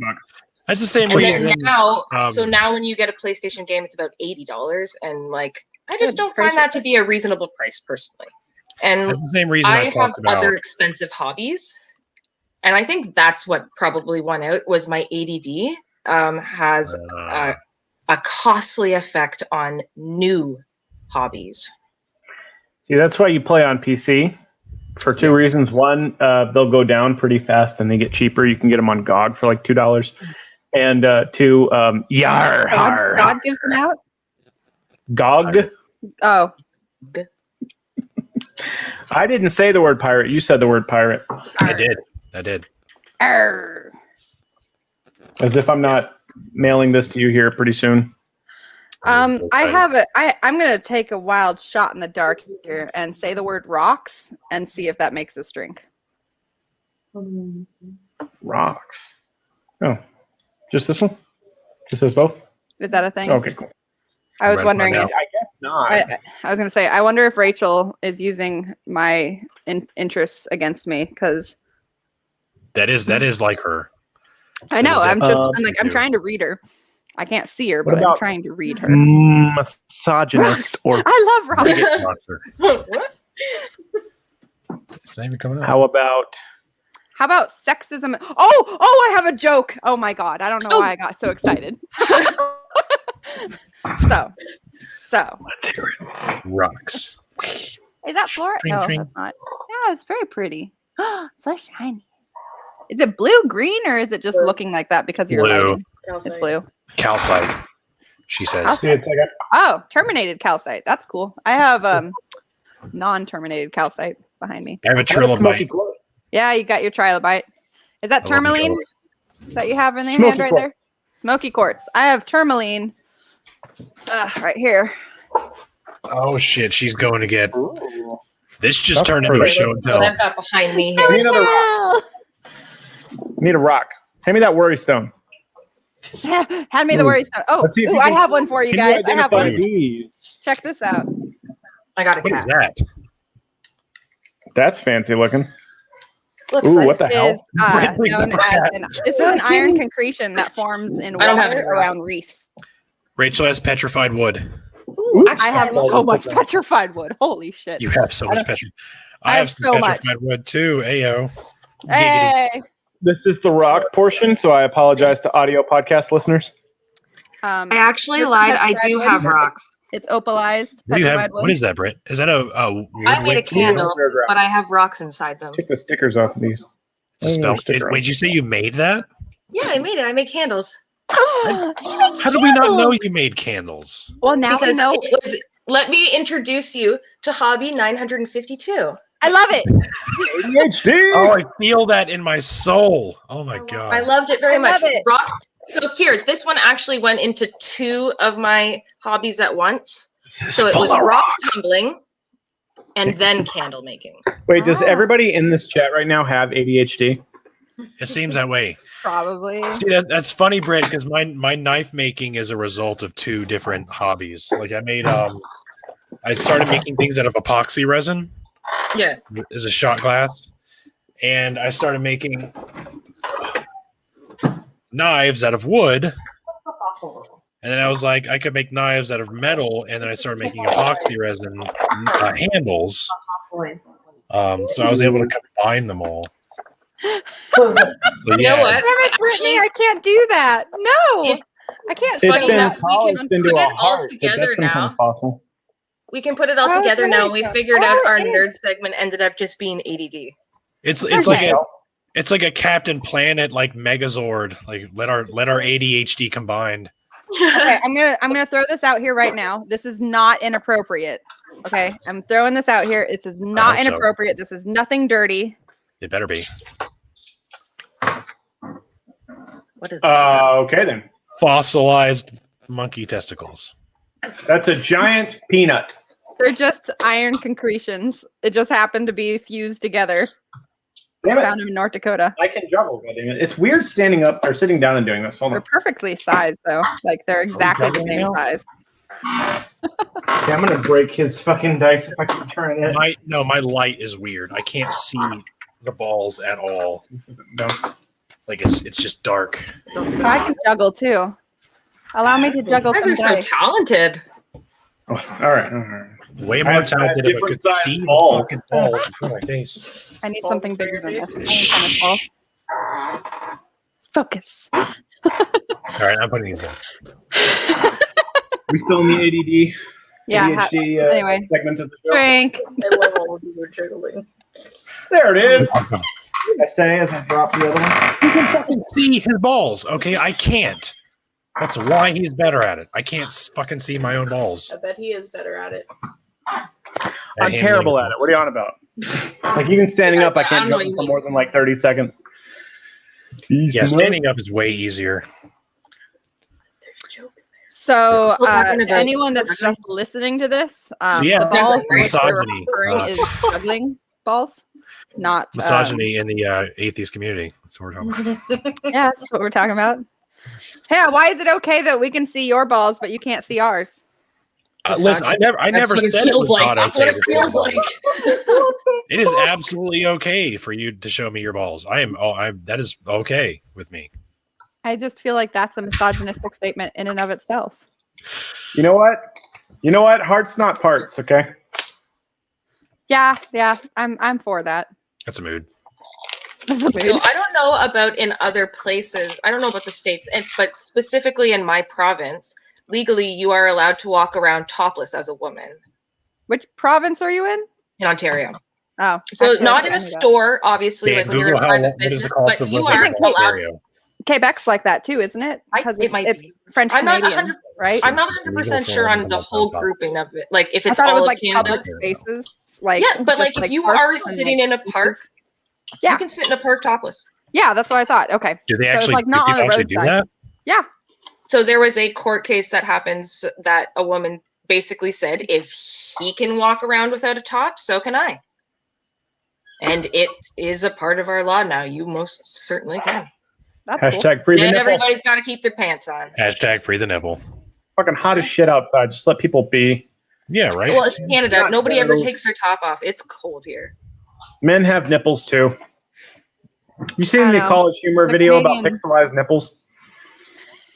That's the same And reason. then now, um, so now when you get a PlayStation game, it's about $80, and like I just Good don't find that to be a reasonable price personally. And That's the same reason I I have talked about. other expensive hobbies, and I think that's what probably won out was my ADD has a costly effect on new hobbies. See, that's why you play on PC for two Yes. reasons. One, they'll go down pretty fast and they get cheaper. You can get them on GOG for like $2. And two, yar, har. God gives them out? GOG. Oh, I didn't say the word pirate. You said the word pirate. I did. arr. As if I'm not mailing this to you here pretty soon. I have I'm gonna take a wild shot in the dark here and say the word rocks and see if that makes us drink. Rocks. Oh, just this one? Just as both? Is that a thing? Okay, cool. I was Right, wondering find if out. I guess not. I was gonna say I wonder if Rachel is using my interests against me because That is like her. I know What does that I'm do? trying to read her. I can't see her, What but I'm about- trying to read her. Misogynist or I love rocks. Biggest monster. What? It's not even coming up. how about How about sexism? Oh, I have a joke. Oh my god, I don't know why I got so excited. so, let's hear it. Rocks. is that Flora? Tring, No, tring. that's not. Yeah, it's very pretty. So shiny. Is it blue, green, or is it just Blue. looking like that because you're Blue. lighting? It's blue. Calcite, she says. See, it's like Oh, terminated calcite. That's cool. I have non-terminated calcite behind me. I have a smoky trilobite. quartz. Yeah, you got your trilobite. Is that I love the tourmaline trilobite. that you have in your Smoky hand right quartz. there? Smoky quartz. I have tourmaline right here. Oh shit, she's going to get. Ooh. This just That's turned into a pretty. show and What tell. I've got behind me I here. need another rock. Need a rock. Hand me that worry stone. Hand me the worry stone. Oh, Let's see if you I can- have one for you Can you guys. I have identify one. these? Check this out. I got a What is cat. that? That's fancy looking. Looks Ooh, nice. what the hell? Is Brittany's known a as cat. this is an iron concretion that forms in I don't have water any rocks. around reefs. Rachel has petrified wood. Ooh, actually, I have Well, so look much at that. petrified wood. Holy shit! You have so much don't- petrified. I have some so much. petrified wood too. Ayo. Giggity. Hey. This is the rock portion, so I apologize to audio podcast listeners. I actually this is lied. I petrified do wood. have rocks. It's opalized What do you have? petrified wood. What is that, Britt? Is that a wood I made a wick? candle, but I have rocks inside them. Take the stickers off of these. It's a spell. Sticker on. Wait, you say you made that? Yeah, I made it. I made candles. She makes How did we not know candles! you made candles? Well, now we Because know. it was. Let me introduce you to Hobby 952. I love it. ADHD. Oh, I feel that in my soul. Oh my god. I loved it very I much. love it. Rock. So here, this one actually went into 2 of my hobbies at once. So it was rock tumbling and then candle making. Wait, does Oh. everybody in this chat right now have ADHD? It seems that way. Probably. See, that's funny, Britt, because my knife making is a result of 2 different hobbies. Like I started making things out of epoxy resin. Yeah. As a shot glass, and I started making knives out of wood. And then I was like, I could make knives out of metal, and then I started making epoxy resin handles. So I was able to combine them all. So, You know what? Damn it, Brittany, I can't do that. No, I can't. It's show been that. polished We can into put a it all heart, so together that's some kind now. of fossil. We can put it all Oh, together now. nice. We figured Oh, out our it is. nerd segment ended up just being ADD. It's Okay. like a Captain Planet like Megazord. Like let our ADHD combined. Okay, I'm gonna throw this out here right now. This is not inappropriate. Okay, I'm throwing this out here. This is not hope so. inappropriate. This is nothing dirty. It better be. What is Okay then. Fossilized monkey testicles. That's a giant peanut. They're just iron concretions. It just happened to be fused together. Damn it. Found them in North Dakota. I can juggle. Goddammit. It's weird standing up or sitting down and doing this. Hold They're on. perfectly sized though. Like they're exactly the juggling same now? size. Okay, I'm gonna break his fucking dice if I keep trying it. My light is weird. I can't see the balls at all. No. Like it's just dark. I can juggle too. Allow me to juggle You some guys are so dice. talented. Oh, all right. Way I more have talented if I different could sized see the balls. fucking balls in front of my face. I need something bigger than this. I need tennis balls. Focus. All right, I'm putting these down. We still in the ADD. Yeah. ADHD anyway. segment of the show. Drink. I love all of you were jiggling. There it is. I say as I drop the other one. You can fucking see his balls. Okay, I can't. That's why he's better at it. I can't fucking see my own balls. I bet he is better at it. I'm terrible at it. What are you on about? Like even standing up, I can't I don't know juggle what for you more than like 30 seconds. Yeah, standing up is way easier. There's jokes there. So, Still talking to about- anyone that's just listening to this, So, yeah, the balls Misogyny. that we're referring is juggling balls, not Misogyny in the atheist community. That's what we're talking about. Yeah, that's what we're talking about. Yeah, why is it okay that we can see your balls but you can't see ours? Listen, I never That's what it said it feels was like. not That's okay what it to see feels your like. balls. It is absolutely okay for you to show me your balls. That is okay with me. I just feel like that's a misogynistic statement in and of itself. You know what? Hearts not parts, okay? Yeah, I'm for that. That's a mood. That's a So mood. I don't know about in other places. I don't know about the states, but specifically in my province, legally you are allowed to walk around topless as a woman Which province are you in? in Ontario. Oh, So actually, not I in a knew that. store, obviously, Yeah, like when you're in Google private what is the business, cost but of you living are in allowed. Ontario? Quebec's like that too, isn't it? Because It might it's be. French I'm not Canadian, 100 right? I'm not 100% sure on the whole grouping of it. Like if I it's thought it all was of like Canada. public spaces, like Yeah, but like just, if you parks are and, sitting like, in a park, Yeah. you can sit in a park topless. Yeah, that's what I thought. Okay, Do they so actually, it's like not do on the people actually do roadside. that? Yeah, So there was a court case that happens that a woman basically said, if he can walk around without a top, so can I. And it is a part of our law now. You most certainly can. That's Hashtag free the And nipple. everybody's got to keep their pants on. Hashtag free the nipple. Fucking hot as shit outside. Just let people be. Yeah, right. Well, it's Canada. Not Nobody ever genitals. takes their top off. It's cold here. Men have nipples too. You I seen don't the know. College Humor The video Canadian- about pixelized nipples?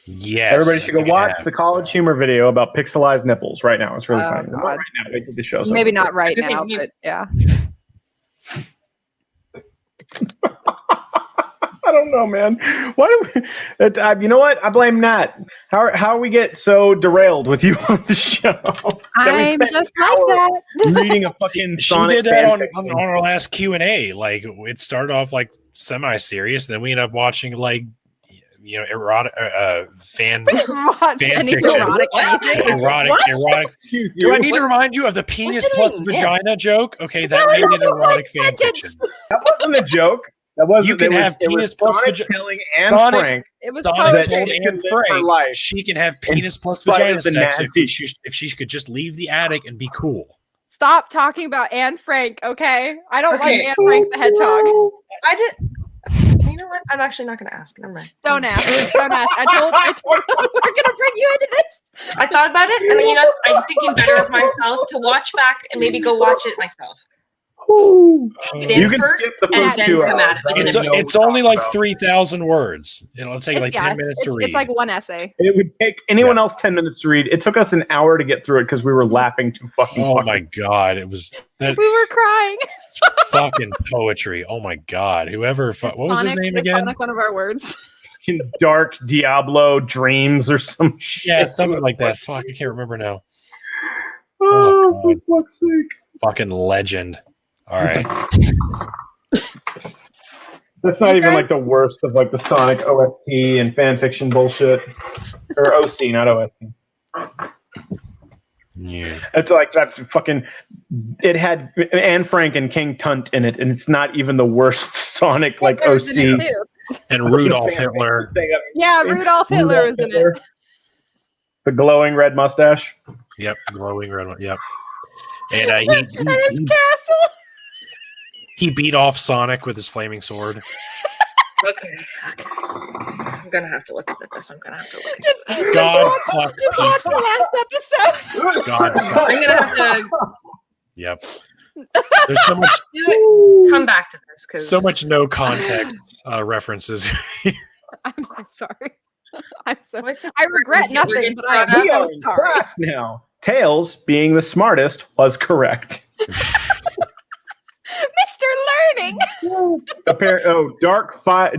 Yes. Everybody I should go think I watch have. the College Humor video about pixelized nipples right now. It's really Oh, funny. Not God. right now. Wait till the show's Maybe over. not right I was gonna now, say, but yeah. I don't know, man. Why do we, you know what? I blame Nat. How we get so derailed with you on the show? That we I'm spent just an hour like that. reading a fucking She Sonic did that on fanfiction. our last Q&A. Like, it started off like semi-serious, then we ended up watching like, you know, erotic fan Watch any fiction. erotic anything. erotic. Excuse Do I you. need to remind you of the penis did I plus miss? vagina joke? Okay, that That made was it also erotic one fan fiction. sentence. That wasn't a joke. That wasn't. You can it was, have it was penis plus Sonic vagina. telling Anne Sonic- Frank It was Sonic poetry. told She Anne can live her Frank life she can have in penis plus spite vagina of the sex Nazis. if she could just leave the attic and be cool. Stop talking about Anne Frank, okay? I don't like Okay. Anne Frank the Hedgehog. I did. You know what? I'm actually not going to ask. Never mind. Don't ask. Don't ask. I told we're gonna bring you into this. I thought about it, and you know, I'm thinking better of myself to watch back and maybe go watch it myself. Get You in can first skip the and first then 2 come hours. at it with It's an opinion. it's only like 3,000 words. It'll take like 10 minutes to read. It's like one essay. It would take anyone else 10 minutes to read. It took us an hour to get through it because we were laughing too fucking Oh fucking. my god, it was that We were crying. fucking poetry. Oh my god, whoever what was his name Is again? Sonic one of our words? Dark Diablo dreams or some shit. Yeah, something like that. Fuck, I can't remember now. Oh, Oh, for fuck's sake. Fucking legend. All right. That's not You even guys- like the worst of like the Sonic OST and fanfiction bullshit. Or OC, not OST. Yeah. It's like that fucking. It had Anne Frank and King Tunt in it, and it's not even the worst Sonic like Hitler's OC. in it too. And Rudolph Hitler. Yeah, Rudolph Hitler was in it. The glowing red mustache. Yep, glowing red one. Yep. And And his castle. he beat off Sonic with his flaming sword. Okay. I'm gonna have to look at this. I'm gonna have to look at Just, this. God just fuck watch pizza. the last episode. God. I'm gonna have to Yep. There's so much come back to this because no context references. I'm so sorry. I'm so. Always get- I regret we're nothing, getting but I am brought We up. are so in sorry. class now. Tails, being the smartest, was correct. Mr. Learning.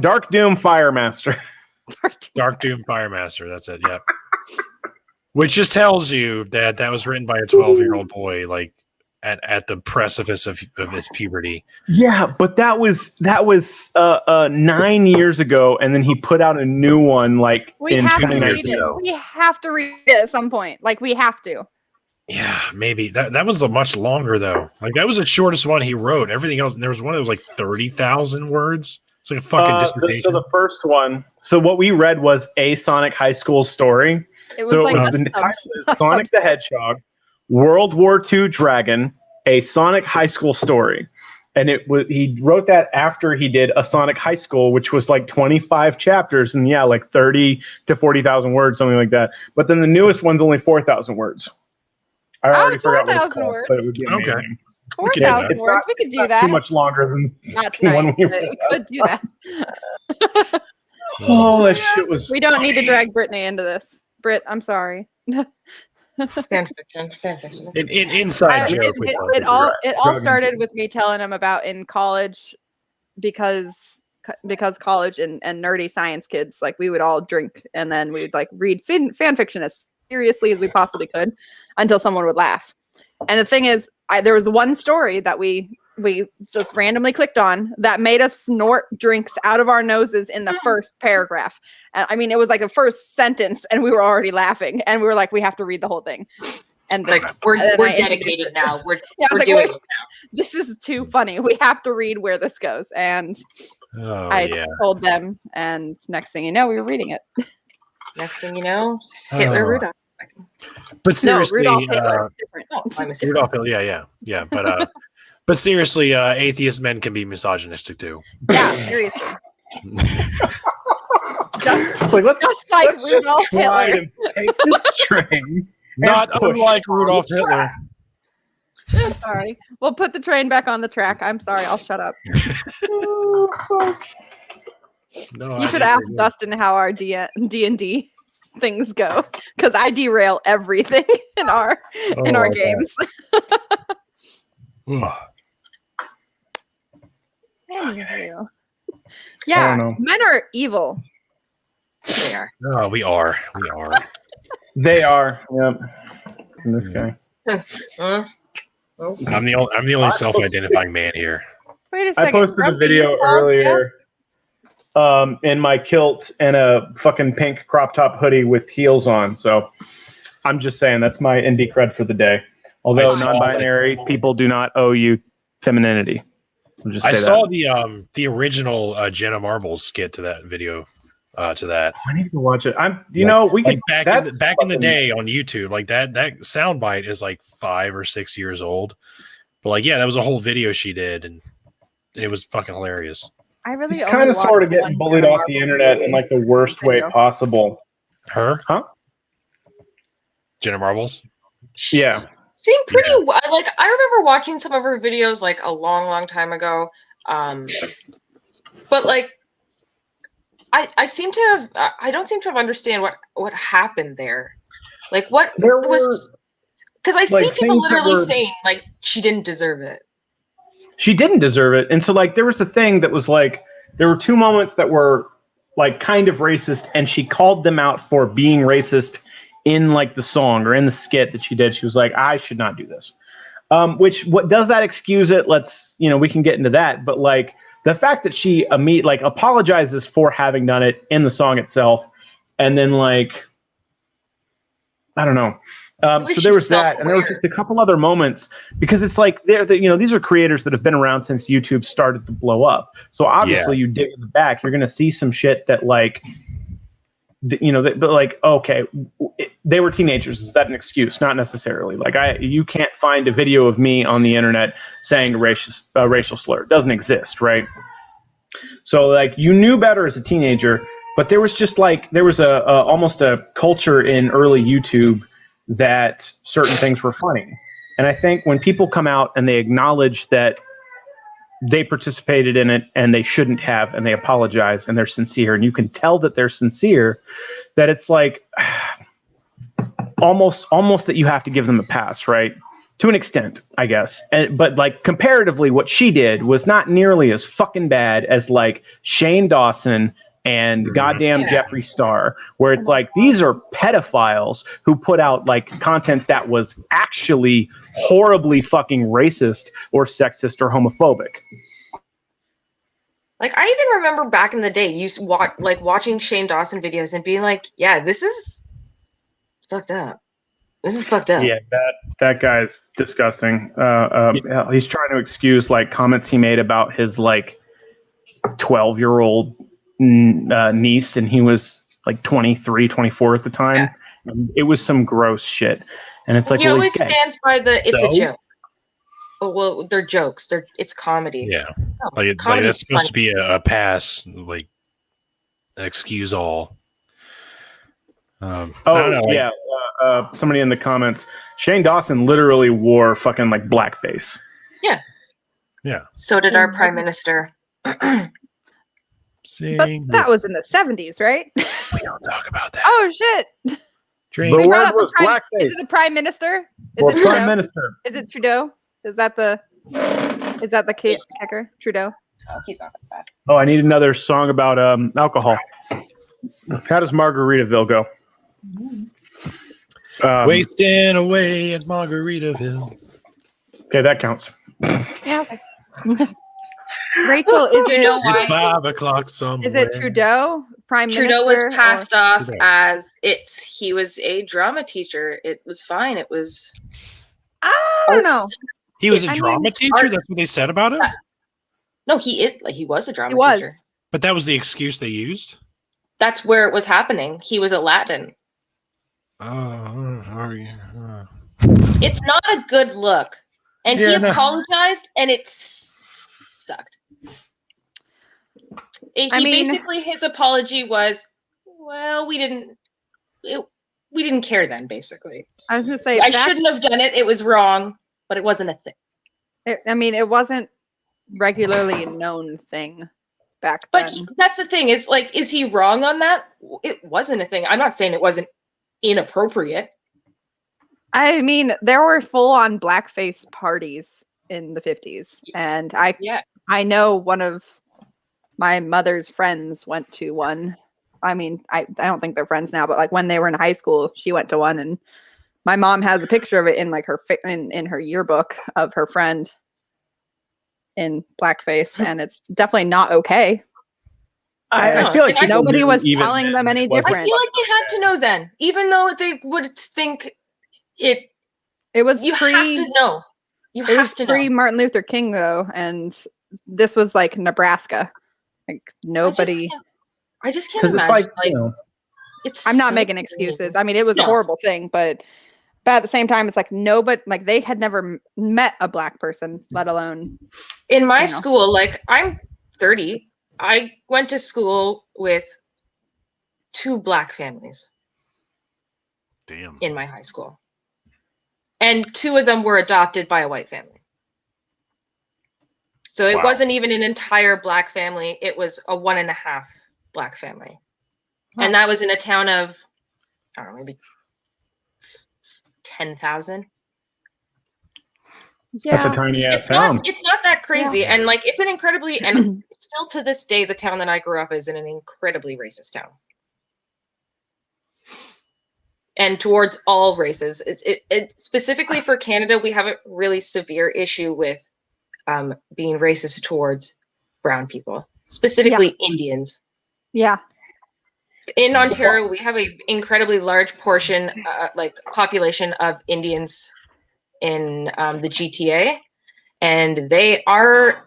Dark Doom Firemaster. Dark Doom Firemaster. That's it. Yep. Which just tells you that that was written by a 12-year-old boy, like at the precipice of his puberty. Yeah, but that was 9 years ago, and then he put out a new one like We in have to 2019. read it. We have to read it at some point. Like we have to. Yeah, maybe that was a much longer though. Like that was the shortest one he wrote. Everything else, there was one that was like 30,000 words. It's like a fucking dissertation. So the first one. So what we read was a Sonic High School story. It was So like it was a the title sub- is Sonic the Hedgehog, World War II Dragon, a Sonic High School story. And he wrote that after he did a Sonic High School, which was like 25 chapters and yeah, like 30 to 40,000 words, something like that. But then the newest one's only 4,000 words. I already forgot what it's 4,000 called, words. but it would be Okay. amazing. 4,000 It's words. not- We could it's do not that. Too much longer than Not the one tonight. we But read. we could do that. Oh, that shit was. We don't need to drag BrittNye into this. Britt, I'm sorry. Fan fiction. Inside joke. with It both all of you. started with me telling him about in college because college and nerdy science kids, like we would all drink and then we'd like read fan fiction as seriously as we possibly could until someone would laugh. And the thing is, there was one story that we just randomly clicked on that made us snort drinks out of our noses in the first paragraph. And I mean, it was like the first sentence and we were already laughing and we were like, we have to read the whole thing. And Like then we're I dedicated introduced it. now. We're Yeah, I was we're like, doing wait, it now. this is too funny. We have to read where this goes. And Oh I yeah. told them, and next thing you know, we were reading it. Next thing you know, Hitler Oh. Rudolph. But seriously, no, Rudolph Hitler. Different. Oh, I'm a Rudolph Hitler, yeah. But seriously, atheist men can be misogynistic too. Yeah, seriously. Just, Like let's just like let's just Rudolph try Hitler. to take this train. Not and push unlike it on Rudolph the Hitler. Just Sorry. We'll put the train back on the track. I'm sorry. I'll shut up. No, You should ask Dustin how our D&D things go, because I derail everything in our like games. Ugh. Anywho, yeah, know. men are evil. they are. No, we are. We are. They are. Yep. And this guy. I'm the only self-identifying man here. Wait a I second. posted a Grumpy, video you called Jeff? earlier in my kilt and a fucking pink crop top hoodie with heels on. So I'm just saying that's my indie cred for the day. Although saw, non-binary people do not owe you femininity. I'll just say I saw that. the original Jenna Marbles skit to that video. To that, I need to watch it. We like could back in the day on YouTube, like that soundbite is like 5 or 6 years old. But like, yeah, that was a whole video she did, and it was fucking hilarious. I really kind of sort of watched getting one bullied Jenna off the Marbles internet movie. in like the worst way Video. possible. Her, Huh? Jenna Marbles. Yeah. Seemed pretty like I remember watching some of her videos like a long time ago. But like I seem to have I don't seem to have understand what happened there. Like what There was because I like, see people things that literally were- saying like she didn't deserve it. She didn't deserve it. And so like there was a thing that was like there were 2 moments that were like kind of racist, and she called them out for being racist in like the song or in the skit that she did. She was like, I should not do this. What does that excuse it? We can get into that. But like the fact that she apologizes for having done it in the song itself, and then like I don't know. So there was that, and there was just a couple other moments because it's like these are creators that have been around since YouTube started to blow up. So obviously, you dig in the back, you're gonna see some shit that like, but like, okay, they were teenagers. Is that an excuse? Not necessarily. Like you can't find a video of me on the internet saying a racial slur. It doesn't exist, right? So like you knew better as a teenager, but there was just like almost a culture in early YouTube that certain things were funny. And I think when people come out and they acknowledge that they participated in it and they shouldn't have, and they apologize and they're sincere, and you can tell that they're sincere, that it's like almost that you have to give them a pass, right? To an extent, I guess. But like comparatively, what she did was not nearly as fucking bad as like Shane Dawson and goddamn Jeffree Star, where it's like these are pedophiles who put out like content that was actually horribly fucking racist or sexist or homophobic. Like I even remember back in the day, watching Shane Dawson videos and being like, "Yeah, this is fucked up. This is fucked up." Yeah, that guy's disgusting. He's trying to excuse like comments he made about his like 12-year-old niece, and he was like 23, 24 at the time. Yeah. And it was some gross shit. And it's like, he well, always he's gay. stands by it's a So? joke. Oh, well, they're jokes. It's comedy. Yeah, No, like comedy that's is supposed to funny. be a pass, like an excuse all. I don't know, yeah. Somebody in the comments, Shane Dawson literally wore fucking like blackface. Yeah. So did our prime minister. But that was in the 70s, right? We don't talk about that. Oh shit! Drink. The We brought word up the was prime- blackface. Is it the prime minister? Is Well, it prime Trudeau? minister. Is it Trudeau? Is that the kicker? Trudeau. Oh, he's not that bad. Oh, I need another song about alcohol. How does Margaritaville go? Wasting away at Margaritaville. Okay, that counts. Yeah. Okay. Rachel, is You know it? why? It's 5 o'clock somewhere. Is it Trudeau? Prime Trudeau was Minister, passed off Trudeau. as he was a drama teacher. It was fine. It was. I don't know. He was a I mean, drama teacher? art- That's what they said about him? No, he is. Like, he was a drama He was. teacher. But that was the excuse they used? That's where it was happening. He was a Latin. It's not a good look. And he Yeah, no. apologized, and it sucked. Basically, his apology was, well, we didn't care then, basically. I was gonna say I shouldn't have done it. It was wrong, but it wasn't a thing. it wasn't regularly a known thing back then. But that's the thing, is like, is he wrong on that? It wasn't a thing. I'm not saying it wasn't inappropriate. I mean, there were full-on blackface parties in the 50s, and I know one of my mother's friends went to one. I mean, I don't think they're friends now, but like when they were in high school, she went to one, and my mom has a picture of it in like in her yearbook of her friend in blackface, and it's definitely not okay. I feel like nobody was telling them any different. I feel like they had to know then, even though they would think it was. You have to know. You have to know. Pre Martin Luther King though, and this was like Nebraska. Like nobody. I just can't imagine. I'm not making excuses. I mean, it was a horrible thing, but at the same time, it's like nobody, like they had never met a black person, let alone. In my school, like I'm 30, I went to school with 2 black families. Damn. In my high school. And 2 of them were adopted by a white family. So it wasn't even an entire black family. It was a 1.5 black family. Huh. And that was in a town of, I don't know, maybe 10,000. Yeah. That's a tiny ass town. It's not that crazy. Yeah. And like, it's an incredibly, and still to this day, the town that I grew up is in an incredibly racist town. And towards all races. It specifically for Canada, we have a really severe issue with being racist towards brown people, specifically Indians. Yeah. In Ontario, we have an incredibly large portion, population of Indians in the GTA, and they are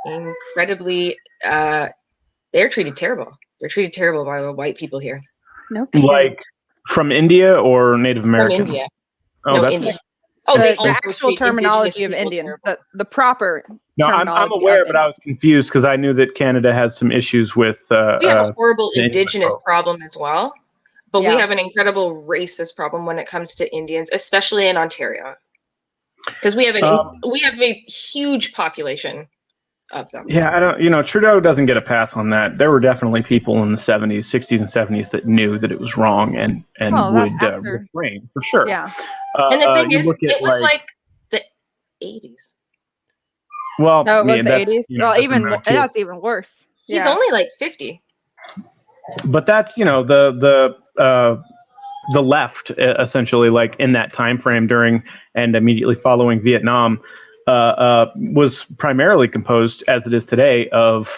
incredibly, they're treated terrible. They're treated terrible by the white people here. No kidding. Like from India or Native Americans? From India. Oh, that's India. Oh, the actual terminology of Indian, the proper. No, I'm aware, but I was confused because I knew that Canada has some issues with. We have a horrible indigenous problem as well, but we have an incredible racist problem when it comes to Indians, especially in Ontario, because we have a huge population of them. Yeah, I don't. Trudeau doesn't get a pass on that. There were definitely people in the 70s, 60s, and 70s that knew that it was wrong and would refrain for sure. Yeah. And the thing is, it was like the 80s. Well, no, it was the 80s. Well, that's even worse. He's only like 50. But that's the left essentially, like in that time frame during and immediately following Vietnam, was primarily composed, as it is today, of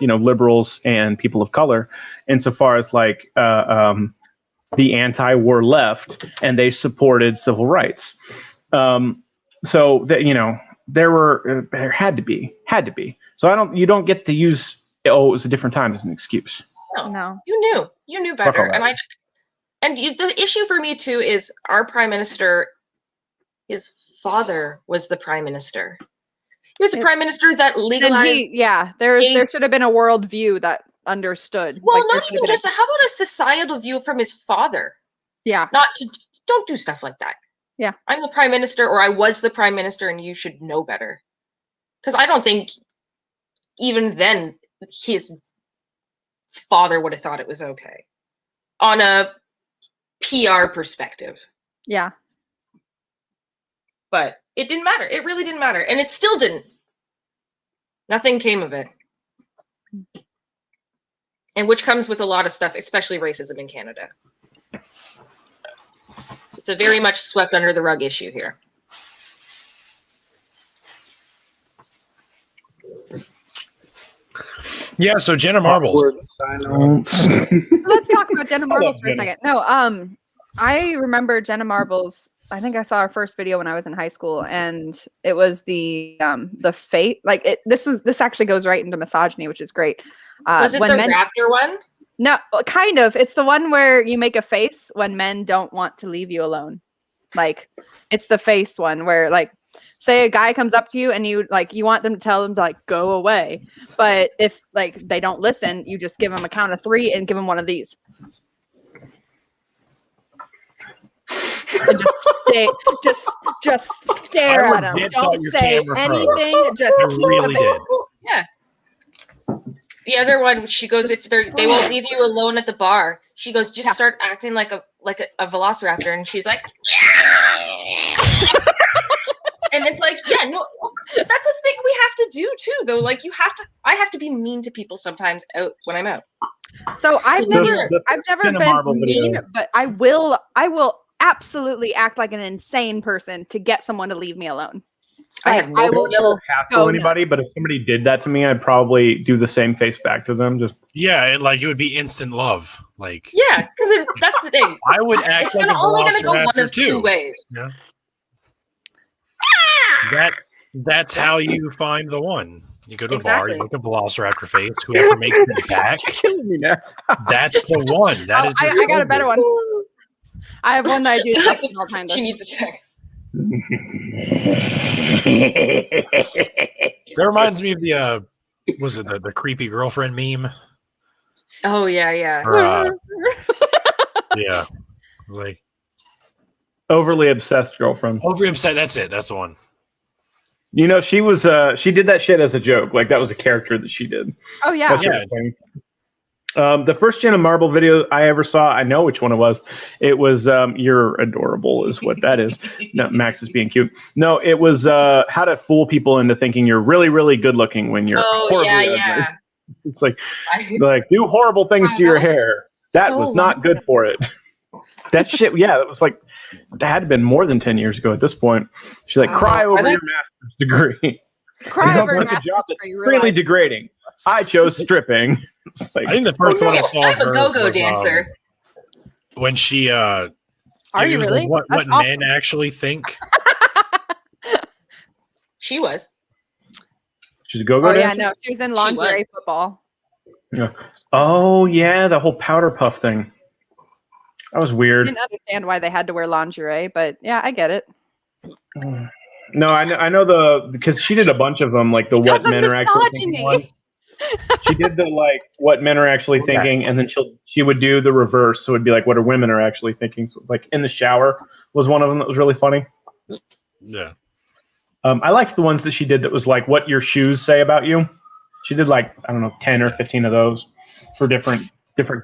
liberals and people of color, insofar as like the anti-war left, and they supported civil rights. So that there had to be. So you don't get to use it was a different time as an excuse. No. You knew better, and the issue for me too is our prime minister. His father was the prime minister. He was the prime minister that legalized. There should have been a world view that understood. Well, not even just how about a societal view from his father? Yeah. Don't do stuff like that. Yeah. I'm the prime minister, or I was the prime minister, and you should know better. Because I don't think even then his father would have thought it was okay on a PR perspective. Yeah. But it didn't matter. It really didn't matter. And it still didn't. Nothing came of it. And which comes with a lot of stuff, especially racism in Canada. It's a very much swept under the rug issue here. Yeah, so Jenna Marbles. Let's talk about Jenna Marbles for a second. No, I remember Jenna Marbles. I think I saw her first video when I was in high school, and it was the fate. Like this actually goes right into misogyny, which is great. Was it the raptor one? No, kind of. It's the one where you make a face when men don't want to leave you alone. Like it's the face one where like say a guy comes up to you and you want them to tell them to like go away, but if like they don't listen, you just give them a count of 3 and give them one of these. And just stare I at them. legit Don't thought your say camera froze. anything. Just I keep really the- did. Yeah. The other one, she goes, if they won't leave you alone at the bar, she goes, just start acting like a velociraptor, and she's like, and it's like, yeah, no, that's a thing we have to do too, though. Like I have to be mean to people sometimes out when I'm out. So I've never Cinema been Marvel mean, video. but I will absolutely act like an insane person to get someone to leave me alone. I have no I would never hassle anybody, but if somebody did that to me, I'd probably do the same face back to them. Just Yeah, like it would be instant love. Like yeah, because that's the thing. I would act It's like a only going to go one velociraptor of two ways. Yeah. That's how you find the one. You go to a bar, you make a velociraptor face. Whoever makes it back, killing me next. that's the one. That is. I got a better one. I have one that I do all the time. She needs a check. That reminds me of the was it the creepy girlfriend meme? Oh yeah. Or, yeah, like Overly obsessed girlfriend. overly upset. That's it. That's the one. You know, she was she did that shit as a joke. Like that was a character that she did. Oh yeah. That's really funny. The first Jenna Marble video I ever saw, I know which one it was. It was "You're Adorable" is what that is. No, Max is being cute. No, it was how to fool people into thinking you're really, really good looking when you're horribly ugly. It's like do horrible things to your hair. That so was not good for it. That shit, yeah, that was like that had been more than 10 years ago at this point. She's like, cry over your master's degree. Cry over your a master's job that's degree. really degrading. I chose stripping. Like, I think the first one I saw I'm a her go-go was, dancer. when she Are you was really? like, what That's men actually think. She was. She's a go-go Oh yeah, dancer? no, she was in lingerie was. football. Yeah. Oh yeah, the whole powder puff thing. That was I weird. didn't understand why they had to wear lingerie, but yeah, I get it. No, I know because she did a bunch of them, like the what Because of men are actually thinking one. misogyny. She did the like what men are actually thinking, and then she would do the reverse, so it'd be like what are women are actually thinking. So, like in the shower was one of them that was really funny. Yeah. I liked the ones that she did that was like what your shoes say about you. She did like I don't know 10 or 15 of those for different things.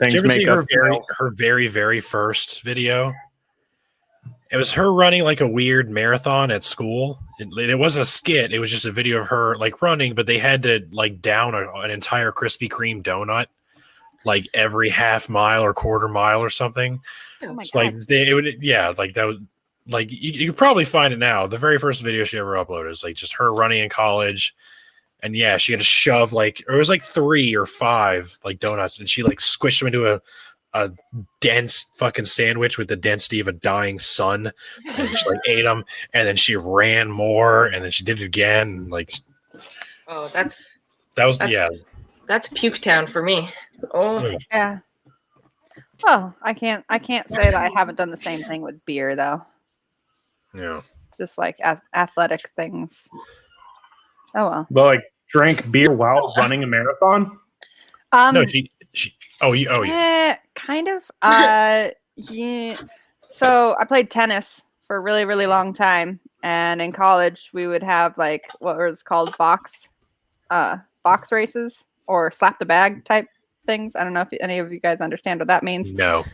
Did you ever see makeup, her very first video? It was her running like a weird marathon at school. It wasn't a skit. It was just a video of her like running, but they had to like down an entire Krispy Kreme donut like every half mile or quarter mile or something. Oh my It's god. like that was like you could probably find it now. The very first video she ever uploaded is like just her running in college. And yeah, she had to shove like, or it was like 3 or 5 like donuts, and she like squished them into a dense fucking sandwich with the density of a dying sun. And she like ate them, and then she ran more, and then she did it again. And, like, Oh, that's that's puke town for me. Oh, Yeah. Well, I can't say that I haven't done the same thing with beer though. yeah. Just like athletic things. Oh well. but like drank beer while running a marathon. No, she. Yeah. Kind of. Yeah. So I played tennis for a really, really long time, and in college we would have like what was called box races or slap the bag type things. I don't know if any of you guys understand what that means. No.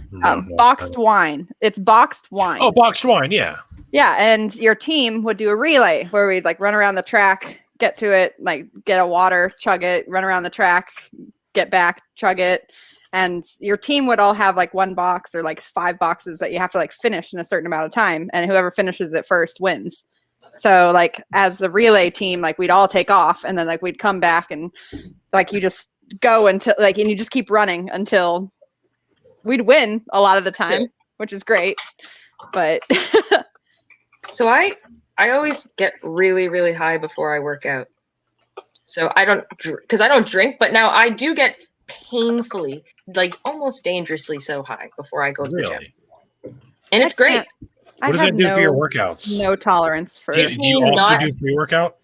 Boxed wine. It's boxed wine. Oh, boxed wine. Yeah. Yeah, and your team would do a relay where we'd like run around the track, get to it, like get a water, chug it, run around the track, get back, chug it. And your team would all have like 1 box or like 5 boxes that you have to like finish in a certain amount of time. And whoever finishes it first wins. So like as the relay team, like we'd all take off and then like we'd come back and like you just go until like, and you just keep running until we'd win a lot of the time, which is great. But so I always get really, really high before I work out. So I don't drink, but now I do get painfully, like almost dangerously so high before I go to the gym. And it's great. What does that do for your workouts? No tolerance for. Do Makes you me also not- do pre-workout?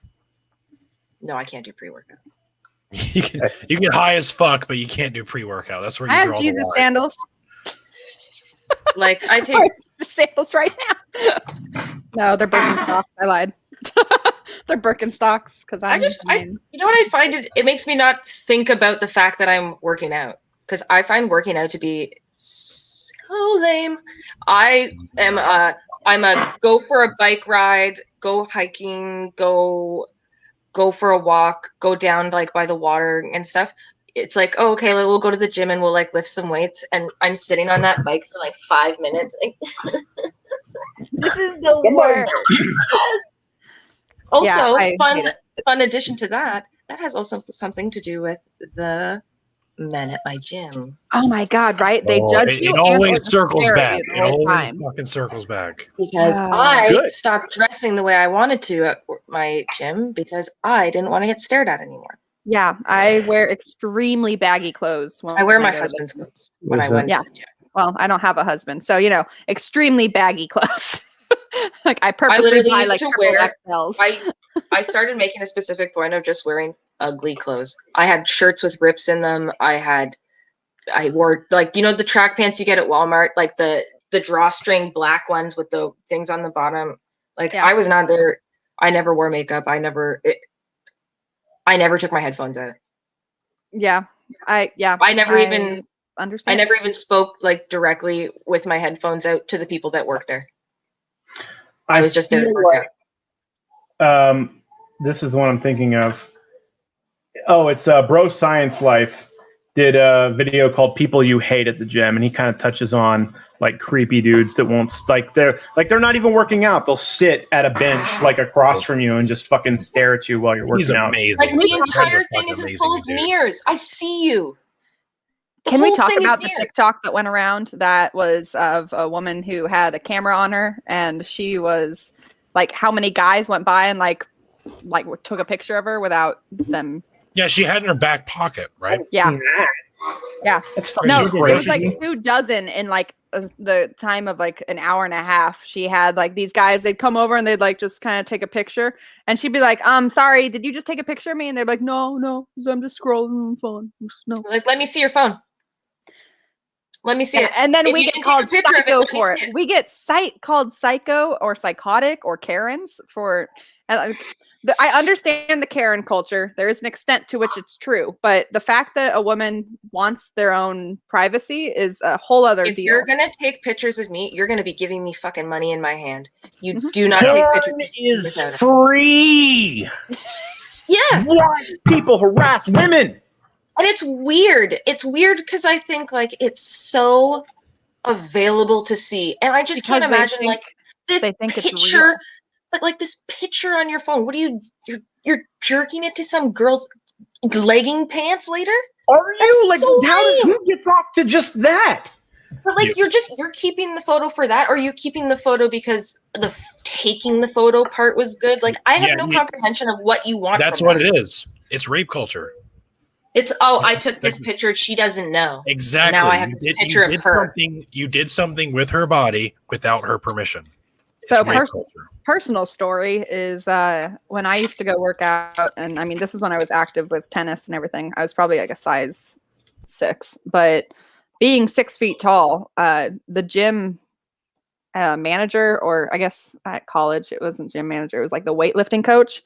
No, I can't do pre-workout. You can get high as fuck, but you can't do pre-workout. That's where you I draw have the Jesus line. sandals. Like I take I have Jesus sandals right now. No, they're Birkenstocks. I lied. They're Birkenstocks because I'm. you know what I find it makes me not think about the fact that I'm working out, because I find working out to be so lame. I'm a go for a bike ride, go hiking, go for a walk, go down like by the water and stuff. It's like, oh, okay, we'll go to the gym and we'll like lift some weights, and I'm sitting on that bike for like 5 minutes. Like, This is the worst. also, I hate it. fun addition to that has also something to do with the men at my gym. Oh my god! Right? They judge you. It and always or circles stare at back. you the It whole always time. fucking circles back. Because Oh. I Good. stopped dressing the way I wanted to at my gym because I didn't want to get stared at anymore. Yeah, I wear extremely baggy clothes. When I wear my go to the husband's gym. clothes when I Was went that- to the gym. Well, I don't have a husband, so extremely baggy clothes. Like I purposely literally buy used like to triple wear- XLs. I started making a specific point of just wearing ugly clothes. I had shirts with rips in them. I wore like the track pants you get at Walmart, like the drawstring black ones with the things on the bottom. Like Yeah. I was not there. I never wore makeup. I never took my headphones out. Yeah, I never even understand. spoke like directly with my headphones out to the people that work there. I was just there to feel work out. This is the one I'm thinking of. Oh, it's Bro Science Life did a video called "People You Hate at the Gym," and he kind of touches on like creepy dudes that won't they're not even working out. They'll sit at a bench like across from you and just fucking stare at you while you're He's working out. amazing. Like the Fred's a entire fucking thing isn't amazing full of dude. mirrors. I see you. The Can we whole talk thing is about the mirrors. TikTok that went around that was of a woman who had a camera on her, and she was like, how many guys went by and like took a picture of her without them? Yeah, she had it in her back pocket, right? Yeah, yeah. That's fucking No, Sugar it was Rush. like 2 dozen in like the time of like an hour and a half. She had like these guys, they'd come over and they'd like just kind of take a picture, and she'd be like, sorry, did you just take a picture of me? And they'd be like, no, I'm just scrolling on the phone. No. Like, let me see your phone. Let me see Yeah, it. and then If we you get didn't take a called picture of it, psycho let me for see it. it. We get called psycho or psychotic or Karens for. And I understand the Karen culture. There is an extent to which it's true, but the fact that a woman wants their own privacy is a whole other If deal. you're gonna take pictures of me, you're gonna be giving me fucking money in my hand. You Mhm. do not take Porn pictures is without it. free. Yeah, Why do people harass women? and it's weird. It's weird because I think like it's so available to see, and I just Because can't they imagine think- like this they think it's picture, real. like this picture on your phone. What are you're jerking it to some girl's legging pants later? Are That's you like? so How does lame. who gets off to just that? But like you're keeping the photo for that, or are you keeping the photo because taking the photo part was good? Like I have Yeah, no comprehension of what you want. That's from what that. it is. It's rape culture. It's I took this picture. She doesn't know. Exactly. Now I have this picture of her. You did something with her body without her permission. It's So rape culture. personal story is when I used to go work out, and I mean this is when I was active with tennis and everything. I was probably like a size 6, but being 6 feet tall, the gym manager, or I guess at college it wasn't gym manager, it was like the weightlifting coach.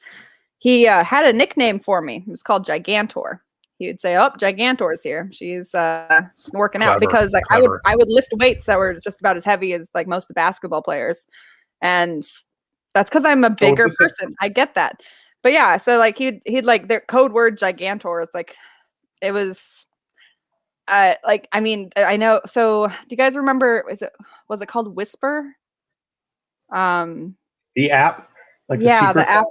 He had a nickname for me. It was called Gigantor. He would say, "Oh, Gigantor's here. She's working out," Clever, because like clever. I would lift weights that were just about as heavy as like most of the basketball players, and that's because I'm a bigger this is- person. I get that, but yeah. So like he'd like their code word Gigantor. It's like it was. Like I mean I know. So do you guys remember? Was it called Whisper? The app, like Yeah, the, the app.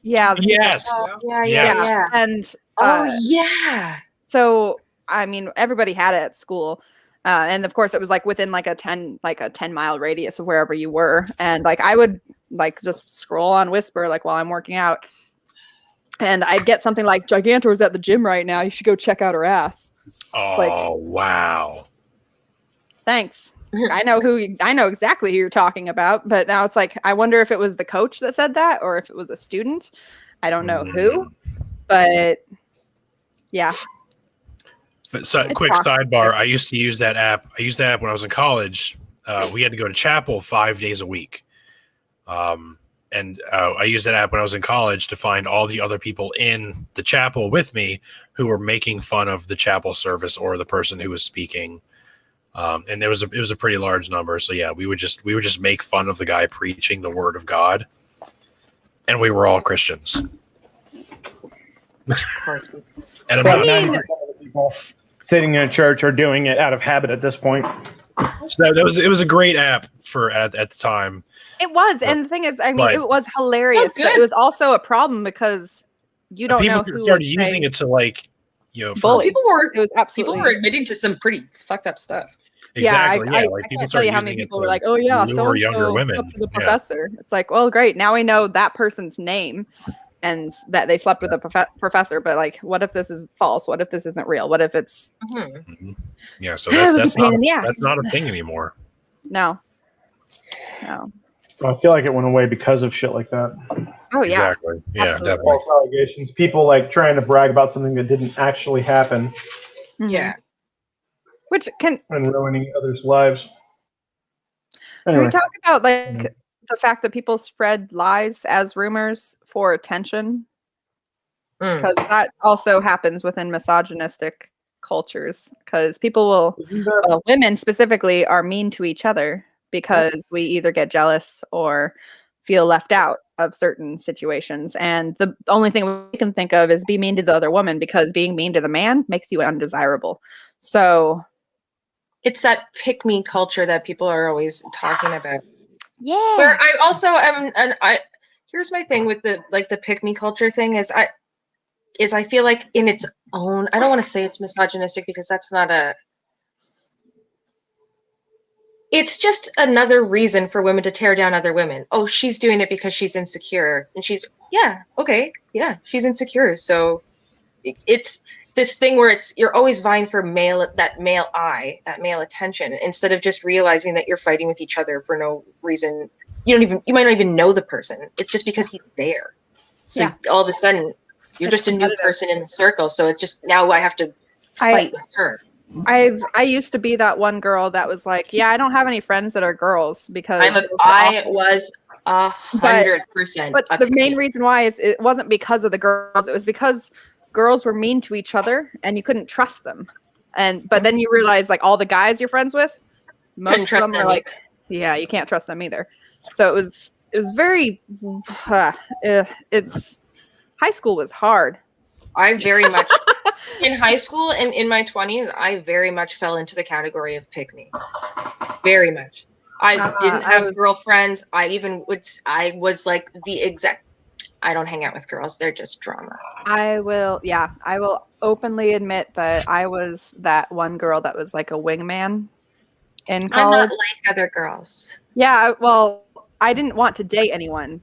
Yeah. The secret Yes. app. Yeah. Yeah. And Oh yeah. so I mean everybody had it at school. And of course it was like within like a 10 mile radius of wherever you were. And like I would like just scroll on Whisper like while I'm working out. And I'd get something like Gigantor's at the gym right now. You should go check out her ass. Oh, Like- wow. Thanks. I know exactly who you're talking about, but now it's like I wonder if it was the coach that said that or if it was a student. I don't know who, but yeah. But so, It's quick possible. sidebar: I used to use that app. I used that app when I was in college. We had to go to chapel 5 days a week, and I used that app when I was in college to find all the other people in the chapel with me who were making fun of the chapel service or the person who was speaking. And it was a pretty large number. So yeah, we would just make fun of the guy preaching the word of God, and we were all Christians. Of course. And I'm About not, 90% of the people sitting in a church are doing it out of habit at this point. so it was a great app for at the time. It was, and the thing is, I mean, Right. it was hilarious, Oh, but it good. was also a problem because you don't know People who started would using say it to like, you know, bully. People were It was absolutely. people were admitting to some pretty fucked up stuff. exactly. I Like people can't tell started you how many using it people to were like, "Oh yeah, so lure and younger so women. slept with the Yeah. professor." It's like, well, great, now we know that person's name and that they slept with the professor. But like, what if this is false? What if this isn't real? What if it's Mhm. Yeah, so It was a that's pain not in the ass. that's not a thing anymore. no? I feel like it went away because of shit like that. Oh yeah, Exactly. Yeah, Absolutely. definitely. False allegations. People like trying to brag about something that didn't actually happen Mhm. Yeah. Which can and ruining others' lives. Can Anyway, we talk about like the fact that people spread lies as rumors for attention? Mm. Because that also happens within misogynistic cultures. Because people will, isn't that well, women specifically, are mean to each other because we either get jealous or feel left out of certain situations. And the only thing we can think of is be mean to the other woman because being mean to the man makes you undesirable. So It's that pick me culture that people are always talking about. yeah, Where I also am, and here's my thing with the pick me culture thing is I feel like in its own, I don't want to say it's misogynistic because that's not it's just another reason for women to tear down other women. Oh, she's doing it because she's insecure, and she's she's insecure. So it's this thing where you're always vying for male attention instead of just realizing that you're fighting with each other for no reason. You might not even know the person. It's just because he's there. So all of a sudden you're It's just a new competitive. person in the circle. So it's just now I have to fight with her. I used to be that one girl that was like, yeah, I don't have any friends that are girls because I was 100%. But the main reason why is it wasn't because of the girls, it was because girls were mean to each other and you couldn't trust them. But then you realize like all the guys you're friends with, most of them are like, yeah, you can't trust them either. So it was very it's high school was hard. I very much in high school and in my 20s, I very much fell into the category of pick me. Very much. I didn't have girlfriends. I was like the exact, I don't hang out with girls. They're just drama. I will openly admit that I was that one girl that was like a wingman in college. I'm not like other girls. Yeah, well, I didn't want to date anyone,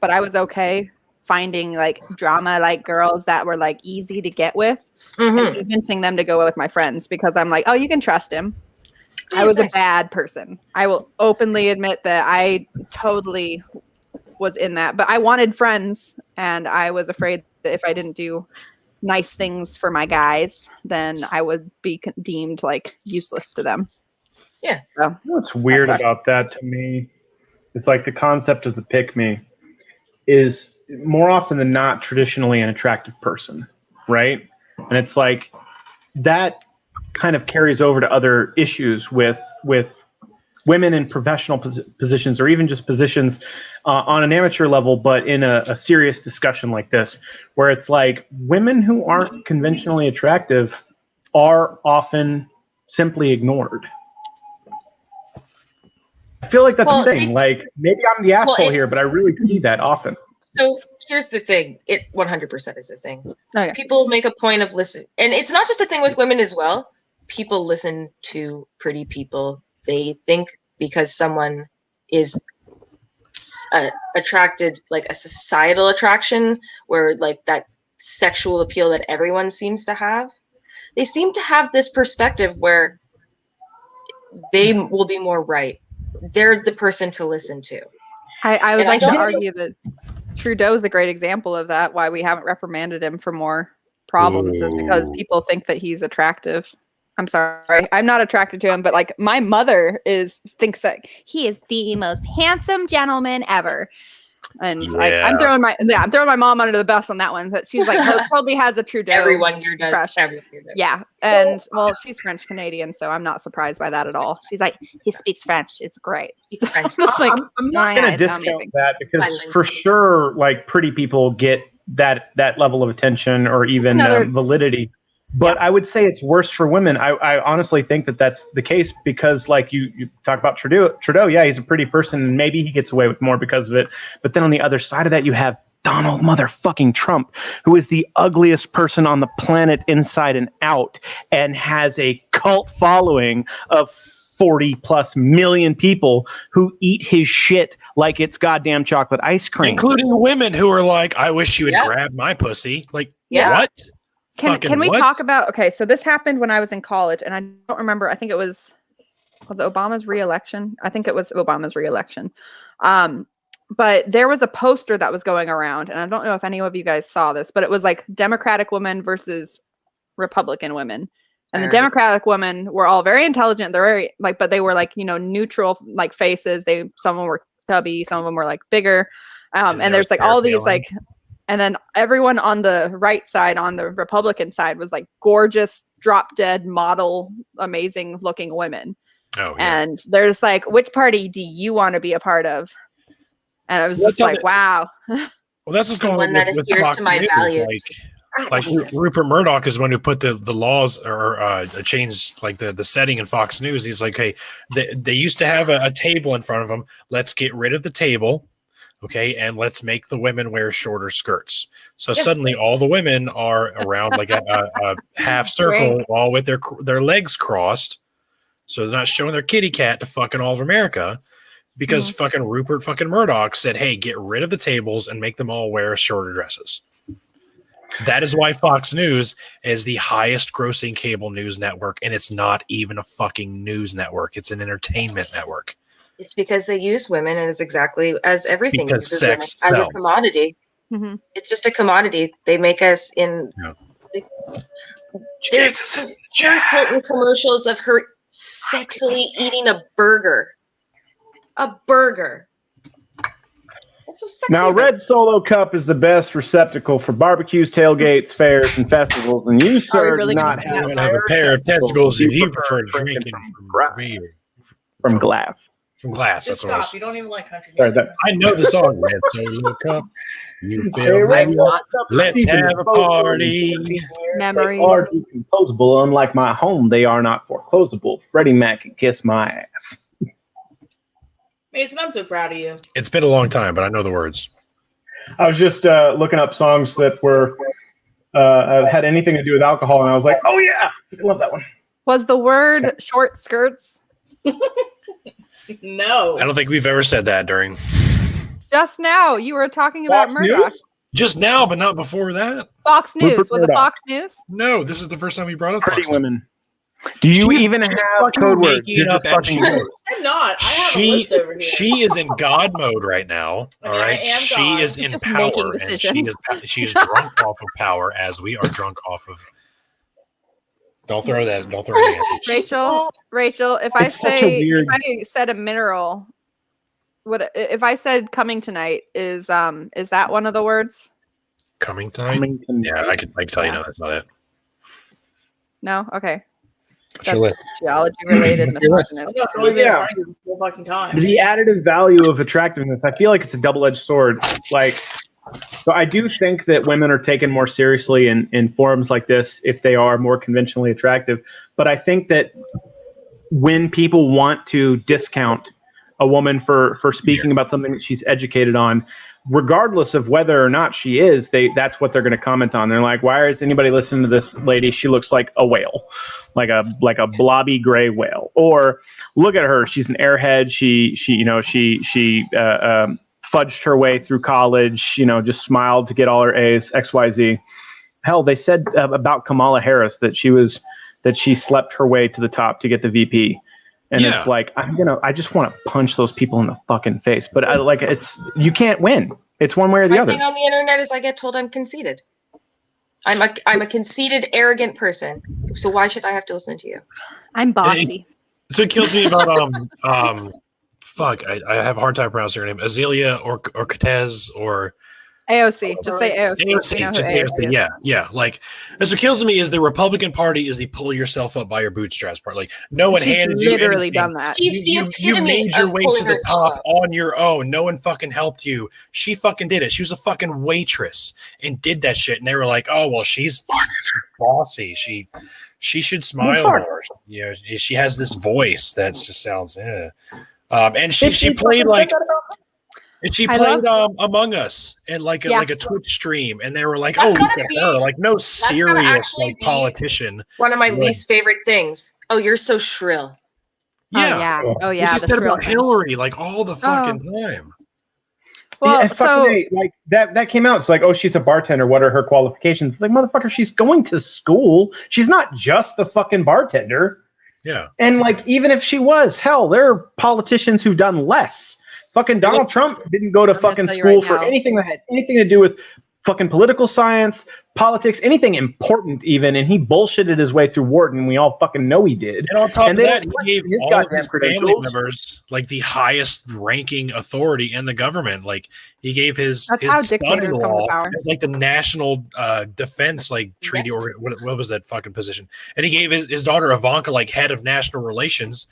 but I was okay finding like drama like girls that were like easy to get with and convincing them to go with my friends because I'm like, oh, you can trust him. I was a bad person. I will openly admit that I totally was in that, but I wanted friends and I was afraid that if I didn't do nice things for my guys, then I would be deemed like useless to them. Yeah. So, what's weird about that to me is like the concept of the pick me is more often than not traditionally an attractive person, right? And it's like that kind of carries over to other issues with women in professional positions or even just positions on an amateur level, but in a serious discussion like this, where it's like women who aren't conventionally attractive are often simply ignored. I feel like that's the thing. Like maybe I'm the asshole here, but I really see that often. So here's the thing. It 100% is a thing. Okay. People make a point of listening. And it's not just a thing with women as well. People listen to pretty people. They think because someone is attracted, like a societal attraction, where like that sexual appeal that everyone seems to have, they seem to have this perspective where they will be more right. They're the person to listen to. I would And I like to don't see- argue that Trudeau's a great example of that. Why we haven't reprimanded him for more problems is because Ooh. people think that he's attractive. I'm sorry, I'm not attracted to him, but like my mother thinks that he is the most handsome gentleman ever. And I'm throwing my mom under the bus on that one. But she's like, totally has a Trudeau. Everyone here does. crush. Everyone here does. Yeah, and well, she's French Canadian, so I'm not surprised by that at all. She's like, he speaks French. It's great. Speaks French. Just like, I'm not going to discount amazing. that because Violent. for sure, like pretty people get that level of attention or even validity. But I would say it's worse for women. I honestly think that that's the case because, like you talk about Trudeau, yeah, he's a pretty person and maybe he gets away with more because of it. But then on the other side of that, you have Donald motherfucking Trump, who is the ugliest person on the planet inside and out and has a cult following of 40 plus million people who eat his shit like it's goddamn chocolate ice cream. Including women who are like, I wish you would grab my pussy. Like, what? Can we talk about, okay, so this happened when I was in college, and I don't remember, I think it was it Obama's re-election? I think it was Obama's re-election. But there was a poster that was going around, and I don't know if any of you guys saw this, but it was like Democratic women versus Republican women. And the Democratic women were all very intelligent. They're very like, but they were like, neutral like faces. Some of them were chubby, some of them were like bigger. And there's like all these like, and then everyone on the right side, on the Republican side, was like gorgeous, drop dead model, amazing looking women. Oh, yeah. And there's like, which party do you want to be a part of? And I was just like, wow. Well, that's what's going one on that with adheres Fox to my News. values. Like Rupert Murdoch is the one who put the laws or changed like the setting in Fox News. He's like, hey, they used to have a table in front of them. Let's get rid of the table. Okay, and let's make the women wear shorter skirts. So suddenly all the women are around like a half circle, all with their legs crossed. So they're not showing their kitty cat to fucking all of America because fucking Rupert fucking Murdoch said, hey, get rid of the tables and make them all wear shorter dresses. That is why Fox News is the highest grossing cable news network, and it's not even a fucking news network. It's an entertainment network. It's because they use women, and it's exactly as everything Because uses sex women, as a sells. commodity. Mm-hmm. It's just a commodity. They make us in. There's Paris Hilton commercials of her sexily eating a burger. A burger. What's so sexy Now, about Red Solo Cup is the best receptacle for barbecues, tailgates, fairs, and festivals, and you, sir, really do gonna not say have that? I have a pair of testicles if you prefer drinking drinking from glass. from glass. Just That's what it was. stop. You don't even like country Sorry, music. I know the song. Red Solo Cup. You Hey, feel Red me? Solo Cup is Let's have a decomposable. party. Memories. They are decomposable. Unlike my home, they are not foreclosable. Freddie Mac can kiss my ass. Mason, I'm so proud of you. It's been a long time, but I know the words. I was just looking up songs that were had anything to do with alcohol, and I was like, "Oh yeah, I love that one." Was the word short skirts? No. I don't think we've ever said that during Just now, you were talking about Fox Murdoch. News? just now, but not before that. Fox News. Rupert Was it Murdoch. Fox News? No, this is the first time we brought up Pretty Fox News. women. Do you She's- even she's have fucking code words? making You're it up just as she fucking goes. I'm not. I have a list over here. She is in God mode right now. I All mean, I right, am she God. is She's in just power, making and decisions. she is drunk off of power, as we are drunk off of. Don't throw that. Don't throw that. Rachel, if I It's such a weird- if I said a mineral, if I said coming tonight is that one of the words? Coming tonight. Yeah, I can tell you no, that's not it. No? Okay. What's That's your list? geology related. What's your list? I'm misogynist. not really Yeah. find you the whole fucking time. The additive value of attractiveness, I feel like it's a double-edged sword. Like, so I do think that women are taken more seriously in forums like this if they are more conventionally attractive. But I think that when people want to discount a woman for speaking about something that she's educated on, regardless of whether or not she is, that's what they're going to comment on. They're like, why is anybody listening to this lady? She looks like a whale, like a blobby gray whale. Or look at her, she's an airhead. She fudged her way through college, just smiled to get all her A's, XYZ. Hell, they said about Kamala Harris that she slept her way to the top to get the VP. And it's like, I just want to punch those people in the fucking face. But you can't win. It's one way or the other. My thing on the internet is I get told I'm conceited. I'm a conceited, arrogant person. So why should I have to listen to you? I'm bossy. So it kills me about fuck. I have a hard time pronouncing her name. Azealia or Cortez or AOC. Just say AOC. AOC, You know who just AOC is. yeah. Like, that's what kills me is the Republican Party is the pull yourself up by your bootstraps part. Like, no one She's handed you literally anything. done that. She's the You epitome made your of way pulling to the herself top up. on your own. No one fucking helped you. She fucking did it. She was a fucking waitress and did that shit. And they were like, oh well, she's bossy. She should smile more. You know, she has this voice that just sounds. And she played like. And she played Among Us and like a Twitch stream, and they were like, That's "Oh, look at her!" Like no serious like politician. One of my least favorite things. Oh, you're so shrill. Yeah. Oh yeah. She said about Hillary like all the fucking time. Well, like that came out. It's like, oh, she's a bartender. What are her qualifications? It's like, motherfucker, she's going to school. She's not just a fucking bartender. Yeah. And like, even if she was, hell, there are politicians who've done less. Fucking Donald Trump didn't go to fucking school for anything that had anything to do with fucking political science, politics, anything important even, and he bullshitted his way through Wharton. We all fucking know he did. And on top of that, he gave all of his family members like the highest ranking authority in the government. Like he gave his son-in-law as like the national defense like treaty or what was that fucking position? And he gave his daughter Ivanka like head of national relations.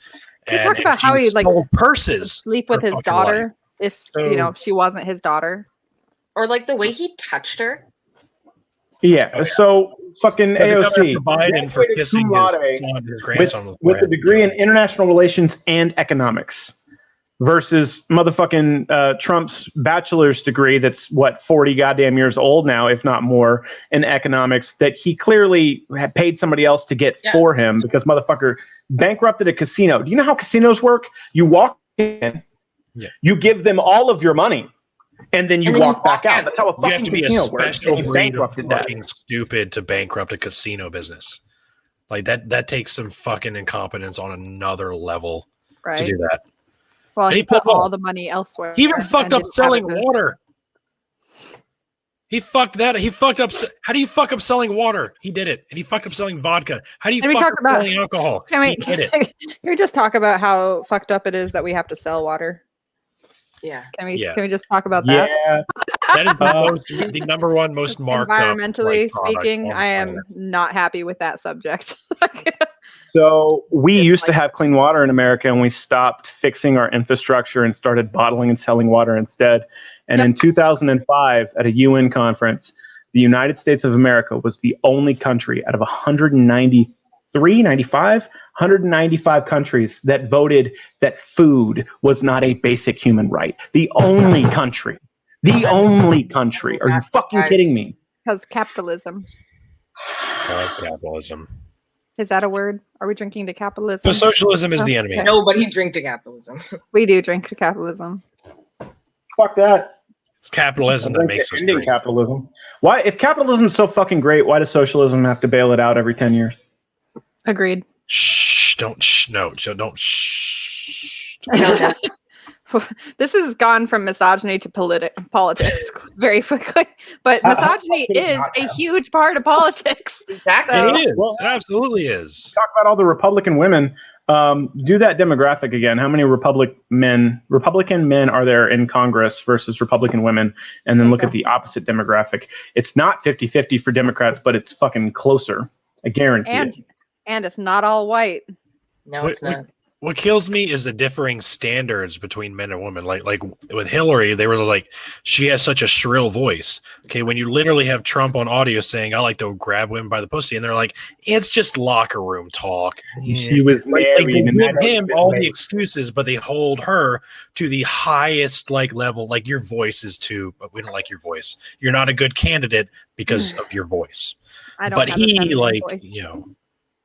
Can you talk about how he like purses sleep with his daughter if she wasn't his daughter? Or like the way he touched her. Yeah, so fucking AOC Biden for kissing his grandson with a degree in international relations and economics versus motherfucking Trump's bachelor's degree that's 40 goddamn years old now, if not more, in economics that he clearly had paid somebody else to get for him because motherfucker bankrupted a casino. Do you know how casinos work? You walk in, you give them all of your money, and then you walk back out. That's how a fucking casino works. You have to be a special breed of fucking stupid to bankrupt a casino business. Like that takes some fucking incompetence on another level to do that. Well, he put all the money elsewhere. He even fucked up selling water. He fucked that. He fucked up. How do you fuck up selling water? He did it. And he fucked up selling vodka. How do you fuck up selling alcohol? He did it. Can we just talk about how fucked up it is that we have to sell water? Yeah. Can we just talk about that? Yeah. That is the number one most marked environmentally speaking, I am not happy with that subject. So we used to have clean water in America, and we stopped fixing our infrastructure and started bottling and selling water instead. And in 2005, at a UN conference, the United States of America was the only country out of 195 countries that voted that food was not a basic human right. The only country. The only country. Are you fucking kidding me? Because capitalism. Capitalism. Is that a word? Are we drinking to capitalism? So socialism is the enemy. Nobody drink to capitalism. We do drink to capitalism. Fuck that. It's capitalism that makes us drink. Capitalism. Why? If capitalism is so fucking great, why does socialism have to bail it out every 10 years? Agreed. Shh! Don't shh! This has gone from misogyny to politics very quickly, but misogyny is a huge part of politics. Exactly. It is. It absolutely is. Talk about all the Republican women. Do that demographic again. How many Republican men are there in Congress versus Republican women? And then look at the opposite demographic. It's not 50-50 for Democrats, but it's fucking closer. I guarantee it. And it's not all white. No, it's not. What kills me is the differing standards between men and women. Like with Hillary, they were like, she has such a shrill voice. Okay, when you literally have Trump on audio saying, "I like to grab women by the pussy," and they're like, "It's just locker room talk." She was married, they give him all the excuses, but they hold her to the highest level. Like, your voice is too. We don't like your voice. You're not a good candidate because of your voice. I don't. But he voice.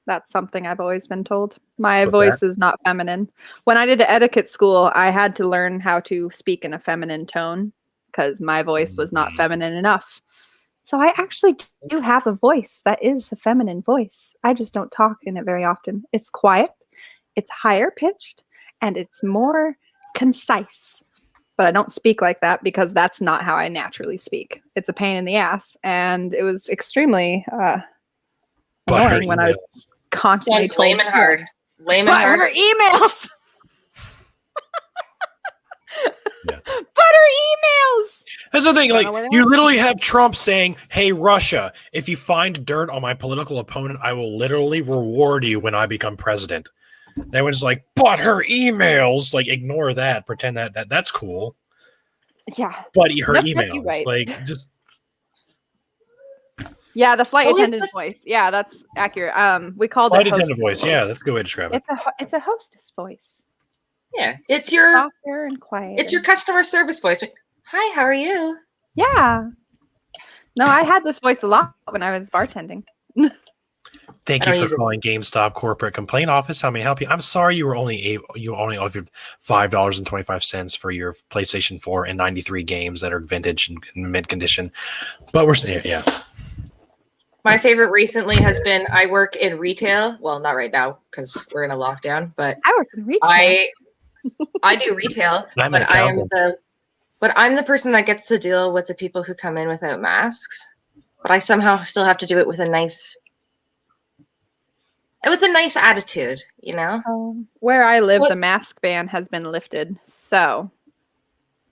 That's something I've always been told. My voice is not feminine. When I did etiquette school, I had to learn how to speak in a feminine tone because my voice was not feminine enough. So I actually do have a voice that is a feminine voice. I just don't talk in it very often. It's quiet it's higher pitched and it's more concise. But I don't speak like that because that's not how I naturally speak. It's a pain in the ass, and it was extremely annoying when I was constantly Sounds told lame and hard. Lame and but hard. her emails. Yeah. But her emails. That's the thing. Don't Like, know where they you went. literally have Trump saying, "Hey, Russia, if you find dirt on my political opponent, I will literally reward you when I become president." And everyone's like, "But her emails." Like, ignore that. Pretend that's cool. Yeah. But her Nope, you're emails, right. like, just Yeah, the flight What was attendant this? voice. Yeah, that's accurate. We called flight it hostess attendant voice. Yeah, that's a good way to describe it. It's a hostess voice. Yeah, it's your Softer and quiet. it's your customer service voice. Hi, how are you? Yeah. No, I had this voice a lot when I was bartending. Thank I don't you use for it. calling GameStop Corporate Complaint Office. How may I help you? I'm sorry you only offered $5.25 for your PlayStation 4 and 93 games that are vintage and in mint condition. But we're yeah. My favorite recently has been I work in retail. Well, not right now because we're in a lockdown, but I work in retail. I do retail, I'm an but I'm accountant. the person that gets to deal with the people who come in without masks. But I somehow still have to do it with a nice attitude, you know? Where I live, What- the mask ban has been lifted. So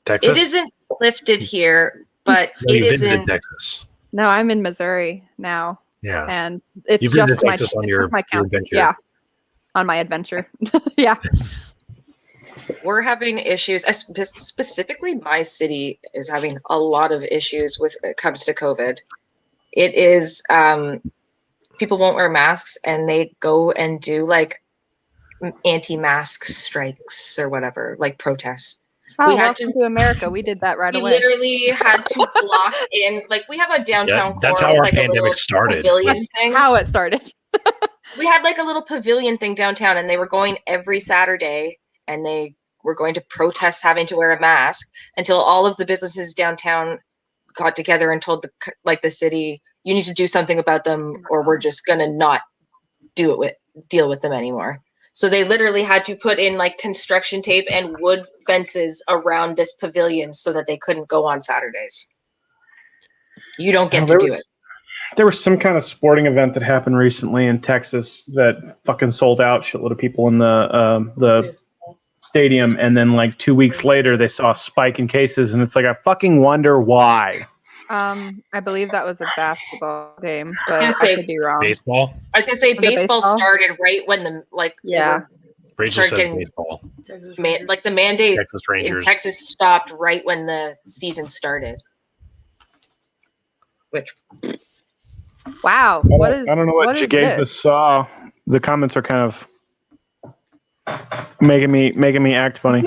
Texas? It isn't lifted here, but No, it you visited isn't. Texas. no, I'm in Missouri now, Yeah. and it's You visited just my Texas on it's your just my county. adventure. Yeah, on my adventure. Yeah. We're having issues. Specifically, my city is having a lot of issues when it comes to COVID. It is people won't wear masks, and they go and do like anti-mask strikes or whatever, like protests. Oh, We had welcome to America. We did that right We away. literally had to block in. Like, we have a downtown Yeah, that's core how with our like a pandemic little started, pavilion was- thing. How it started. We had like a little pavilion thing downtown, and they were going every Saturday, and they were going to protest having to wear a mask until all of the businesses downtown got together and told the city, you need to do something about them, or we're just gonna not deal with them anymore. So they literally had to put in like construction tape and wood fences around this pavilion so that they couldn't go on Saturdays. You don't get to do it. There was some kind of sporting event that happened recently in Texas that fucking sold out. Shitload of people in the stadium, and then like 2 weeks later, they saw a spike in cases, and it's like I fucking wonder why. I believe that was a basketball game, I was but gonna say I could be wrong. Baseball? I was gonna say Was it baseball baseball? started right when the Yeah. Rachel says Started- baseball. the mandate Texas in Rangers. Texas stopped right when the season started. Which Wow. I What is? don't know what is Jagaza this? saw. The comments are kind of making me act funny.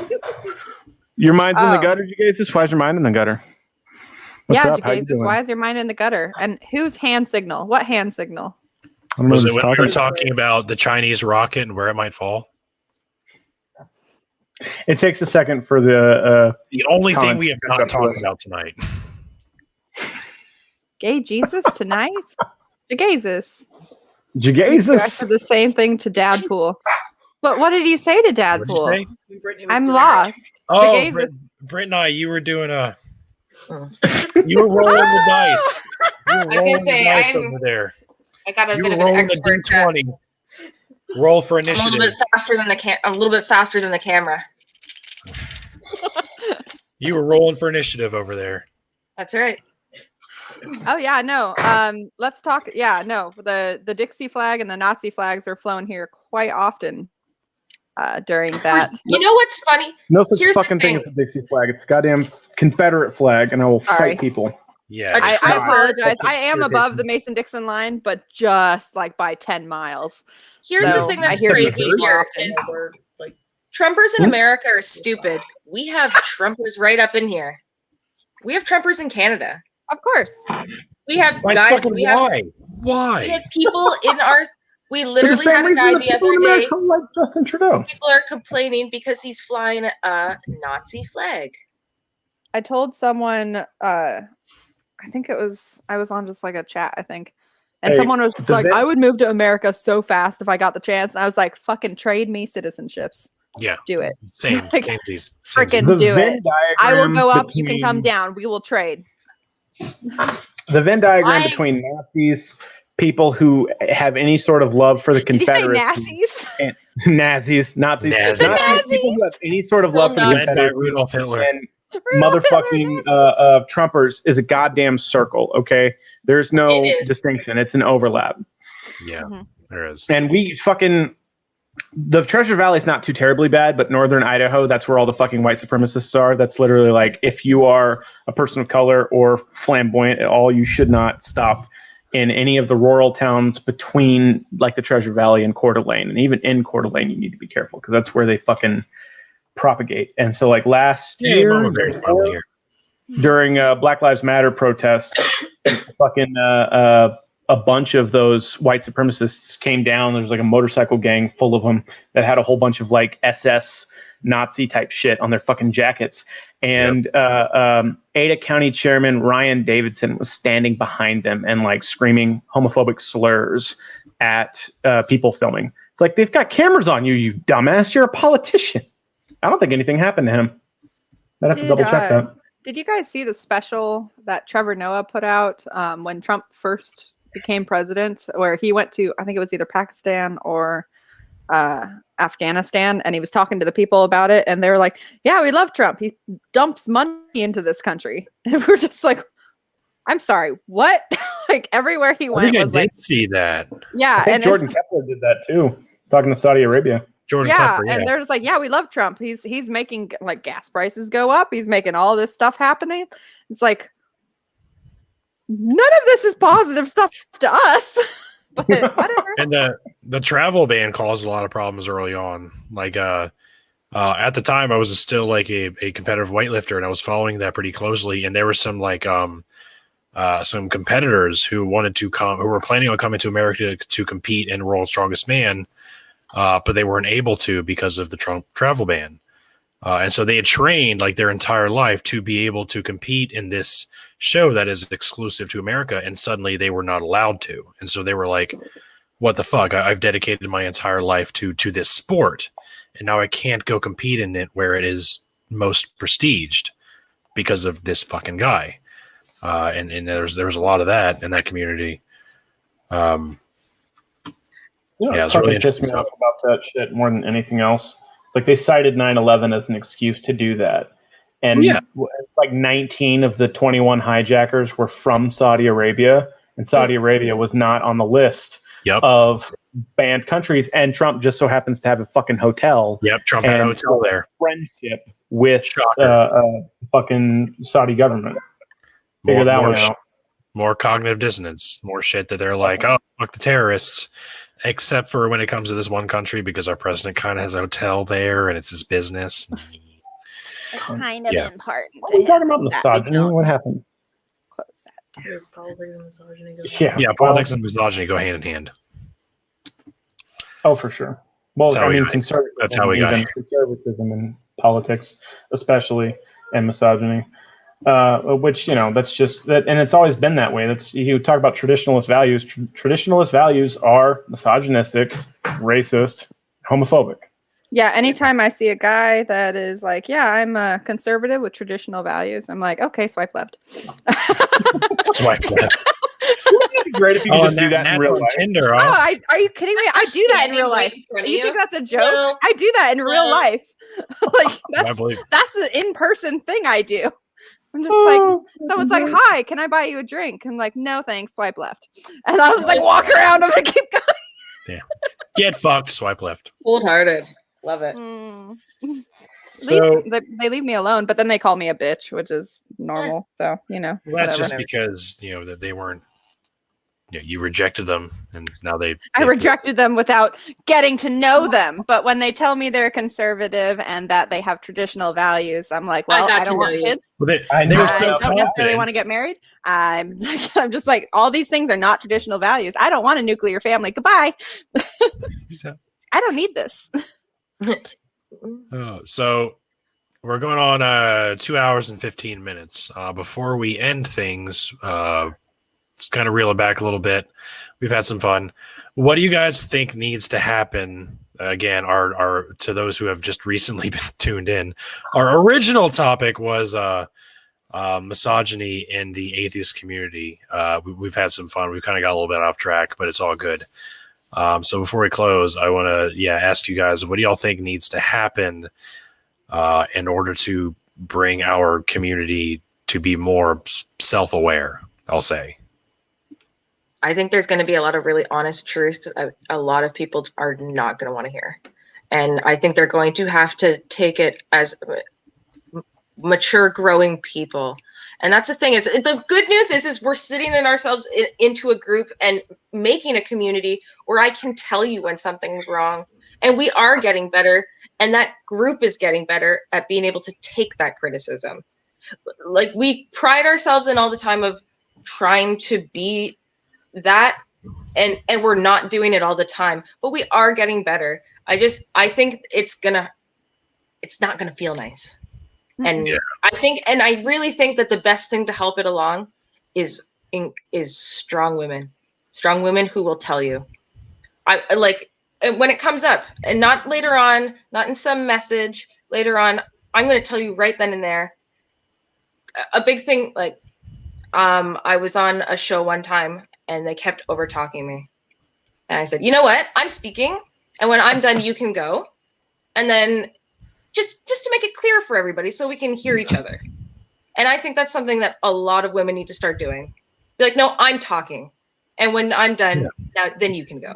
Your mind's in the Oh. gutter, Jagaza? Why is your mind in the gutter? What's Yeah, up? How you Jesus, doing? why is your mind in the gutter? And whose hand signal? What hand signal? I don't know Was what it he's when we were talking. talking about the Chinese rocket and where it might fall? It takes a second for the The only thing Comments we have catch not up to talked us. about tonight. Gay Jesus tonight? Jesus. I Jagaza. said the same thing to Dadpool. But what did you say to What did you Dadpool? say? I'm lost. Oh, Jesus. BrittNye, you were doing Oh. you were rolling the dice. You were I was gonna rolling the say, dice I'm- over there. I got a You bit were of an rolling expert. the D20. Roll for I'm a initiative. little bit faster than I'm a little bit faster than the camera. You were rolling for initiative over there. That's right. Oh yeah, no. Let's talk. Yeah, no. The Dixie flag and the Nazi flags were flown here quite often during that. You know what's funny? No such Here's the fucking thing thing. as a Dixie flag. It's a goddamn Confederate flag, and I will Sorry. fight people. Yeah. I- I God. apologize. I am You're above good. the Mason-Dixon line, but just like by 10 miles. Here's So, the thing I that's hear you crazy more here often. is Trumpers in America are stupid. We have Trumpers right up in here. We have Trumpers in Canada. Of course. We have Like, guys. fucking We have why? we Why? have people in our. We For the literally same had a reason guy that the people in other day. America like Justin Trudeau. People are complaining because he's flying a Nazi flag. I told someone I think I was on just like a chat, I think. And Hey, someone was just the like, Venn- I would move to America so fast if I got the chance. And I was like, fucking trade me citizenships. Yeah. Do it. Same. Like, Same these. Freaking the do Venn it. I will diagram go up, you can come between- down. We will trade. The Venn diagram I- between Nazis, people who have any sort of love for the Did you say Confederacy, Nazis? and Nazis, Nazis. people who have any sort of love for the Nazis. Led by Confederacy, Rudolf Hitler. and Rudolph Hitler, motherfucking Nazis. Trumpers is a goddamn circle. Okay, there's no It is. distinction. It's an overlap, Yeah, Mhm. there is. and the Treasure Valley is not too terribly bad, but northern Idaho, that's where all the fucking white supremacists are. That's literally like, if you are a person of color or flamboyant at all, you should not stop in any of the rural towns between like the Treasure Valley and Coeur d'Alene. And even in Coeur d'Alene, you need to be careful because that's where they fucking propagate. And so like last Yeah, year, Mama Bear's finally here. during Black Lives Matter protests, fucking a bunch of those white supremacists came down. There was like a motorcycle gang full of them that had a whole bunch of like SS Nazi type shit on their fucking jackets. And Ada County Chairman Ryan Davidson was standing behind them and like screaming homophobic slurs at people filming. It's like, they've got cameras on you, you dumbass. You're a politician. I don't think anything happened to him. I'd have to double check that. Did you guys see the special that Trevor Noah put out when Trump first became president, where he went to, I think it was either Pakistan or Afghanistan, and he was talking to the people about it, and they were like, yeah, we love Trump. He dumps money into this country. And we're just like, I'm sorry, what? Like everywhere he I went think I was did like, see that. yeah. I think And Jordan it's just, Kepler did that too, talking to Saudi Arabia. Jordan yeah, Klepper, and they're just like, yeah, we love Trump. He's making like gas prices go up. He's making all this stuff happening. It's like, none of this is positive stuff to us. But whatever. And the travel ban caused a lot of problems early on. Like at the time, I was still like a competitive weightlifter, and I was following that pretty closely. And there were some like some competitors who wanted to come, who were planning on coming to America to compete in World's Strongest Man, but they weren't able to because of the Trump travel ban. And so they had trained like their entire life to be able to compete in this show that is exclusive to America, and suddenly they were not allowed to. And so they were like, what the fuck? I've dedicated my entire life to this sport, and now I can't go compete in it where it is most prestiged because of this fucking guy. And there was a lot of that in that community. Yeah, it's really pissed me interesting. off about that shit more than anything else. Like, they cited 9/11 as an excuse to do that. And Yeah. like 19 of the 21 hijackers were from Saudi Arabia, and Saudi Arabia was not on the list Yep. of banned countries. And Trump just so happens to have a fucking hotel Yep. Trump had a and hotel there. friendship with Shocker. fucking Saudi government. Figure that one out. More cognitive dissonance, more shit that they're like, oh, fuck the terrorists. Except for when it comes to this one country, because our president kind of has a hotel there and it's his business. It's kind of Yeah. important. What are you talking about that we misogyny? don't What happened? close that. There's politics and misogyny. Goes on. Yeah. Yeah, politics and misogyny go hand in hand. Oh, for sure. Well, That's how I we mean, got here. conservatism, That's how we got even here. conservatism and politics, especially, and misogyny, which, that's just that, and it's always been that way. That's, you talk about traditionalist values. Traditionalist values are misogynistic, racist, homophobic. Yeah, anytime I see a guy that is like, yeah, I'm a conservative with traditional values, I'm like, okay, swipe left. Swipe left. Wouldn't it be great if you could just do that in real on life? Tinder, Oh, huh? are you kidding me? I do that in real life. You think that's a joke? I do that in real life. Like I believe. that's an in-person thing I do. I'm just like, someone's like, hi, can I buy you a drink? I'm like, no, thanks, swipe left. And I was like, walk around them and keep going. Yeah. Get fucked, swipe left. Cold-hearted. Love it. At So least they leave me alone, but then they call me a bitch, which is normal. So, that's whatever. just because, that they weren't, you rejected them, and now I rejected them without getting to know them. But when they tell me they're conservative and that they have traditional values, I'm like, well, I don't want kids. Well, they I were don't so necessarily confident. want to get married. I'm just like, all these things are not traditional values. I don't want a nuclear family. Goodbye. I don't need this. So we're going on 2 hours and 15 minutes. Before we end things, let's kind of reel it back a little bit. We've had some fun. What do you guys think needs to happen? Again, our to those who have just recently been tuned in, our original topic was misogyny in the atheist community. We've had some fun. We've kind of got a little bit off track, but it's all good. So before we close, I want to ask you guys, what do y'all think needs to happen in order to bring our community to be more self-aware? I'll say. I think there's going to be a lot of really honest truths that a lot of people are not going to want to hear. And I think they're going to have to take it as mature, growing people. And that's the thing is the good news is we're sitting in ourselves into a group and making a community where I can tell you when something's wrong. And we are getting better. And that group is getting better at being able to take that criticism. Like we pride ourselves in all the time of trying to be that, and we're not doing it all the time, but we are getting better. I think it's not gonna feel nice. And I really think that the best thing to help it along is strong women who will tell you. When it comes up, and not later on, not in some message later on, I'm going to tell you right then and there. A big thing, I was on a show one time and they kept over talking me. And I said, you know what? I'm speaking. And when I'm done, you can go. And then just to make it clear for everybody so we can hear each other. And I think that's something that a lot of women need to start doing. Be like, no, I'm talking. And when I'm done, then you can go.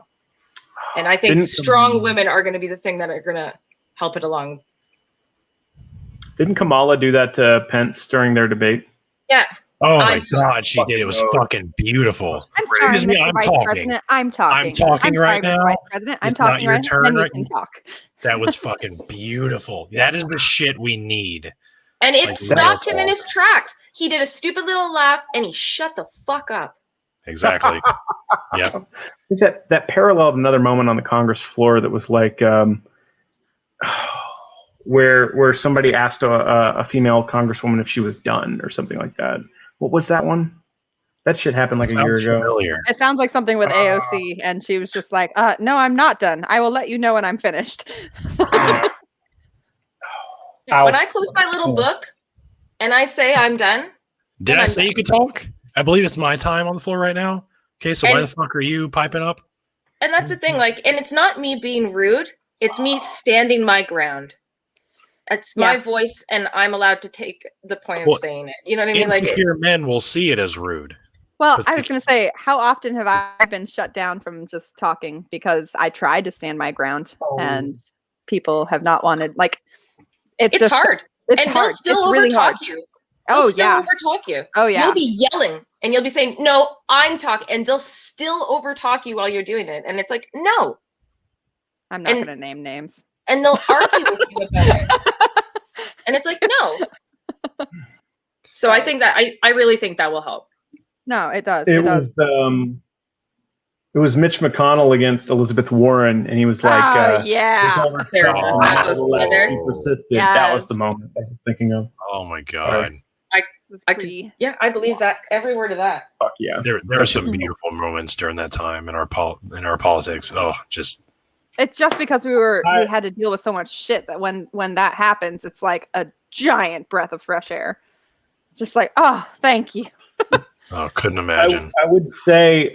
And I think strong women are going to be the thing that are going to help it along. Didn't Kamala do that to Pence during their debate? Yeah. Oh my God, she did. It was fucking beautiful. I'm sorry, Excuse me, Mr. I'm Vice talking. President. I'm talking. I'm talking sorry, right Mr. now. Vice President. I'm It's talking not your right turn now. Then right you can talk. That was fucking beautiful. That is the shit we need. And it stopped him in his tracks. He did a stupid little laugh and he shut the fuck up. Exactly. Yep. That paralleled another moment on the Congress floor that was like where somebody asked a female congresswoman if she was done or something like that. What was that one? That shit happened like a year ago. Familiar. It sounds like something with AOC, and she was just like, no, I'm not done. I will let you know when I'm finished. When I close my little book and I say I'm done. Did I say you could talk? I believe it's my time on the floor right now. Okay, so why the fuck are you piping up? And that's the thing, and it's not me being rude. It's me standing my ground. It's my voice, and I'm allowed to take the point of saying it. You know what I mean? Insecure men will see it as rude. Well, I was going to say, how often have I been shut down from just talking because I tried to stand my ground and people have not wanted, it's just hard. It's hard. They'll still overtalk you. They'll still overtalk you. Oh, yeah. You'll be yelling and you'll be saying, no, I'm talking. And they'll still overtalk you while you're doing it. And it's like, no. I'm not going to name names. And they'll argue with you about it. And it's like, no. So I think that I really think that will help. No, it does. It does. It was Mitch McConnell against Elizabeth Warren, and he was like, yeah. That was the moment I was thinking of. Oh my God. I believe that every word of that. Fuck yeah. There are some beautiful moments during that time in our politics. Oh, just. It's just because we had to deal with so much shit that when that happens, it's like a giant breath of fresh air. It's just like, oh, thank you. Oh, couldn't imagine. I would say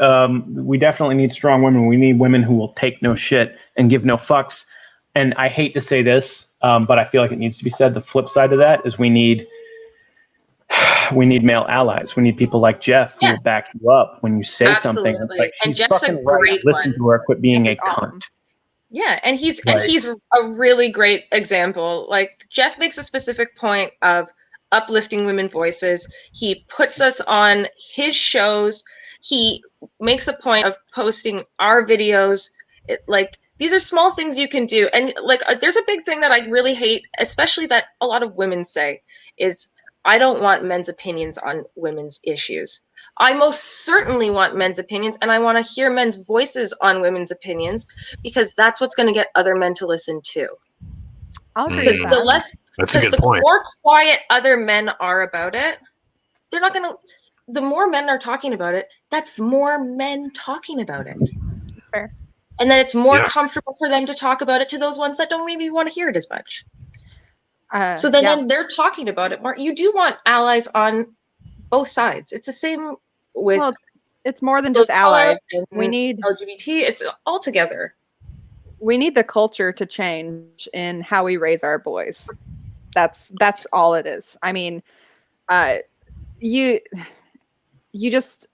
we definitely need strong women. We need women who will take no shit and give no fucks. And I hate to say this, but I feel like it needs to be said. The flip side of that is we need male allies. We need people like Jeff who will back you up when you say something. Like, and Jeff's a great listen to her, quit being a cunt. Yeah, and he's a really great example. Like, Jeff makes a specific point of uplifting women voices. He puts us on his shows. He makes a point of posting our videos. These are small things you can do. And there's a big thing that I really hate, especially that a lot of women say, is I don't want men's opinions on women's issues. I most certainly want men's opinions, and I want to hear men's voices on women's opinions, because that's what's going to get other men to listen to. I'll agree Because with the more quiet other men are about it, they're not going to. the more men are talking about it, that's more men talking about it. Fair. And then it's more Yeah. comfortable for them to talk about it to those ones that don't maybe want to hear it as much. So yeah. then they're talking about it more. You do want allies on both sides. It's the same with Well, it's more than just allies. We need LGBT. It's all together. We need the culture to change in how we raise our boys. That's all it is. I mean, you just,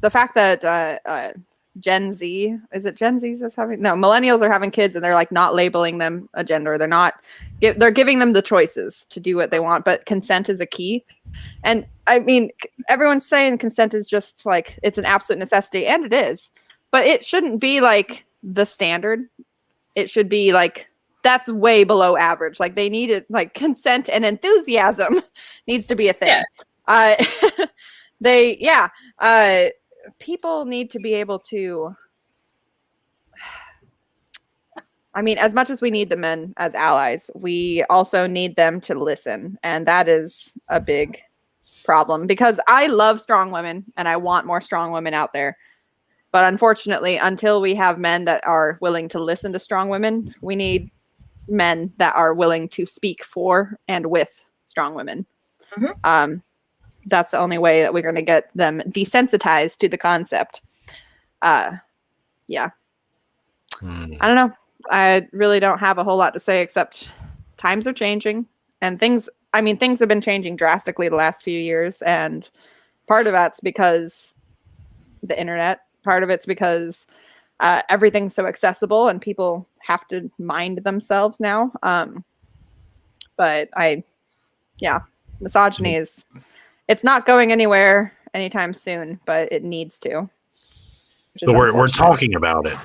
the fact that Gen Z, is it Gen Z that's having, no, millennials are having kids and they're like not labeling them a gender. They're not, they're giving them the choices to do what they want, but consent is a key. And I mean, everyone's saying consent is just like, it's an absolute necessity, and it is, but it shouldn't be like the standard. It should be like, that's way below average. Like they need it, like consent and enthusiasm needs to be a thing. Yeah. People need to be able to, I mean, as much as we need the men as allies, we also need them to listen. And that is a big problem, because I love strong women and I want more strong women out there. But unfortunately, until we have men that are willing to listen to strong women, we need men that are willing to speak for and with strong women. Mm-hmm. That's the only way that we're going to get them desensitized to the concept. Yeah. I don't know. I really don't have a whole lot to say, except times are changing and things have been changing drastically the last few years. And part of that's because the internet, part of it's because everything's so accessible and people have to mind themselves now. But misogyny it's not going anywhere anytime soon, but it needs to. But we're talking about it.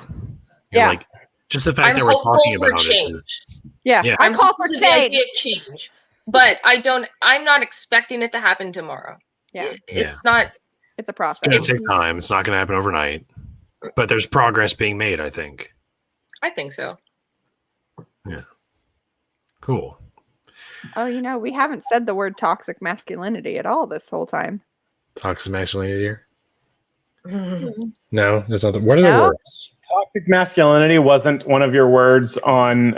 Yeah. Like, just the fact that we're talking about it is, yeah. I call for change. But I'm not expecting it to happen tomorrow. Yeah. It's not. It's a process. It's going to take time. It's not going to happen overnight. But there's progress being made, I think. I think so. Yeah. Cool. Oh, we haven't said the word toxic masculinity at all this whole time. Toxic masculinity here? No, that's not what are the words? Toxic masculinity wasn't one of your words on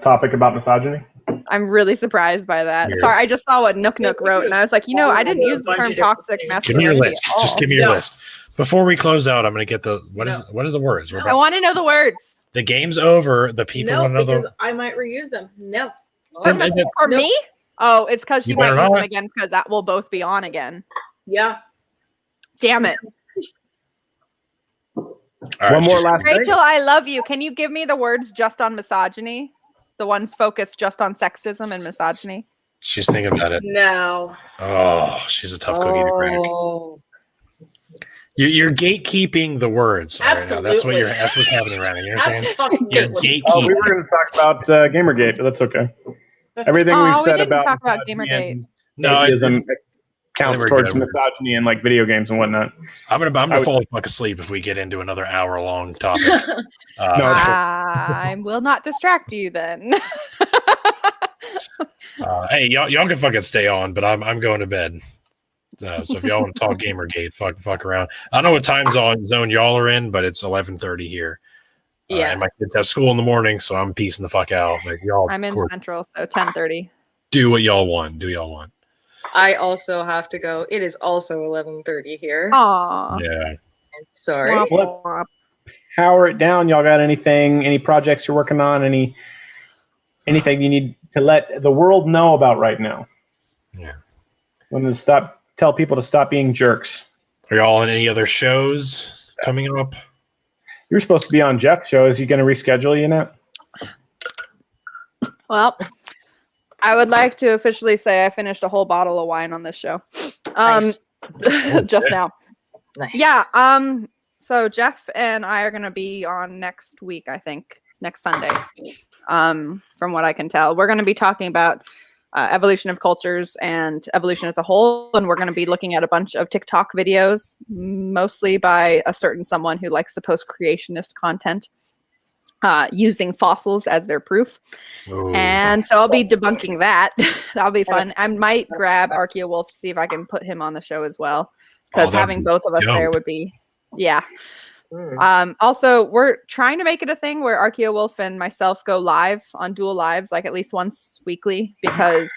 topic about misogyny? I'm really surprised by that. Weird. Sorry, I just saw what Nook wrote, and I was like, I didn't use the term toxic masculinity. Give me your list. Just give me your list. Before we close out, I'm going to get what are the words? I want to know the words. The game's over. The people want to know because I might reuse them. No. For me? Oh, it's because she might use them again, because that will both be on again. Yeah. Damn it. Right, one more last Rachel, I love you. Can you give me the words just on misogyny? The ones focused just on sexism and misogyny? She's thinking about it. No. Oh, she's a tough cookie to crack. You're gatekeeping the words. Absolutely. Right now. That's what's happening right now. You know what I'm saying? You're gatekeeping. Oh, we were going to talk about Gamergate, but that's okay. Everything we've said about talk about Gamergate. No, counts towards misogyny and like video games and whatnot. I'm gonna fall the fuck asleep if we get into another hour-long topic. I will not distract you then. Hey, y'all can fucking stay on, but I'm going to bed. So if y'all want to talk Gamergate, fuck around. I don't know what time zone y'all are in, but it's 11:30 here. Yeah, and my kids have school in the morning, so I'm piecing the fuck out. Like y'all, I'm in Central, so 10:30. Do what y'all want. Do y'all want? I also have to go. It is also 11:30 here. Aww. Yeah. I'm sorry. Power it down. Y'all got anything? Any projects you're working on? Anything you need to let the world know about right now? Yeah. When to tell people to stop being jerks. Are y'all on any other shows coming up? You're supposed to be on Jeff's show. Is he going to reschedule you now? Well, I would like to officially say I finished a whole bottle of wine on this show. Nice. Just now. Nice. Yeah. So Jeff and I are going to be on next week, I think. It's next Sunday. From what I can tell. We're going to be talking about evolution of cultures and evolution as a whole. And we're going to be looking at a bunch of TikTok videos, mostly by a certain someone who likes to post creationist content, using fossils as their proof. Ooh. And so I'll be debunking that. That'll be fun. I might grab Archaeowolf to see if I can put him on the show as well. because that'd having be both of us there dope. would be, yeah. Mm. Also, we're trying to make it a thing where Archeo Wolf and myself go live on Dual Lives, like at least once weekly, because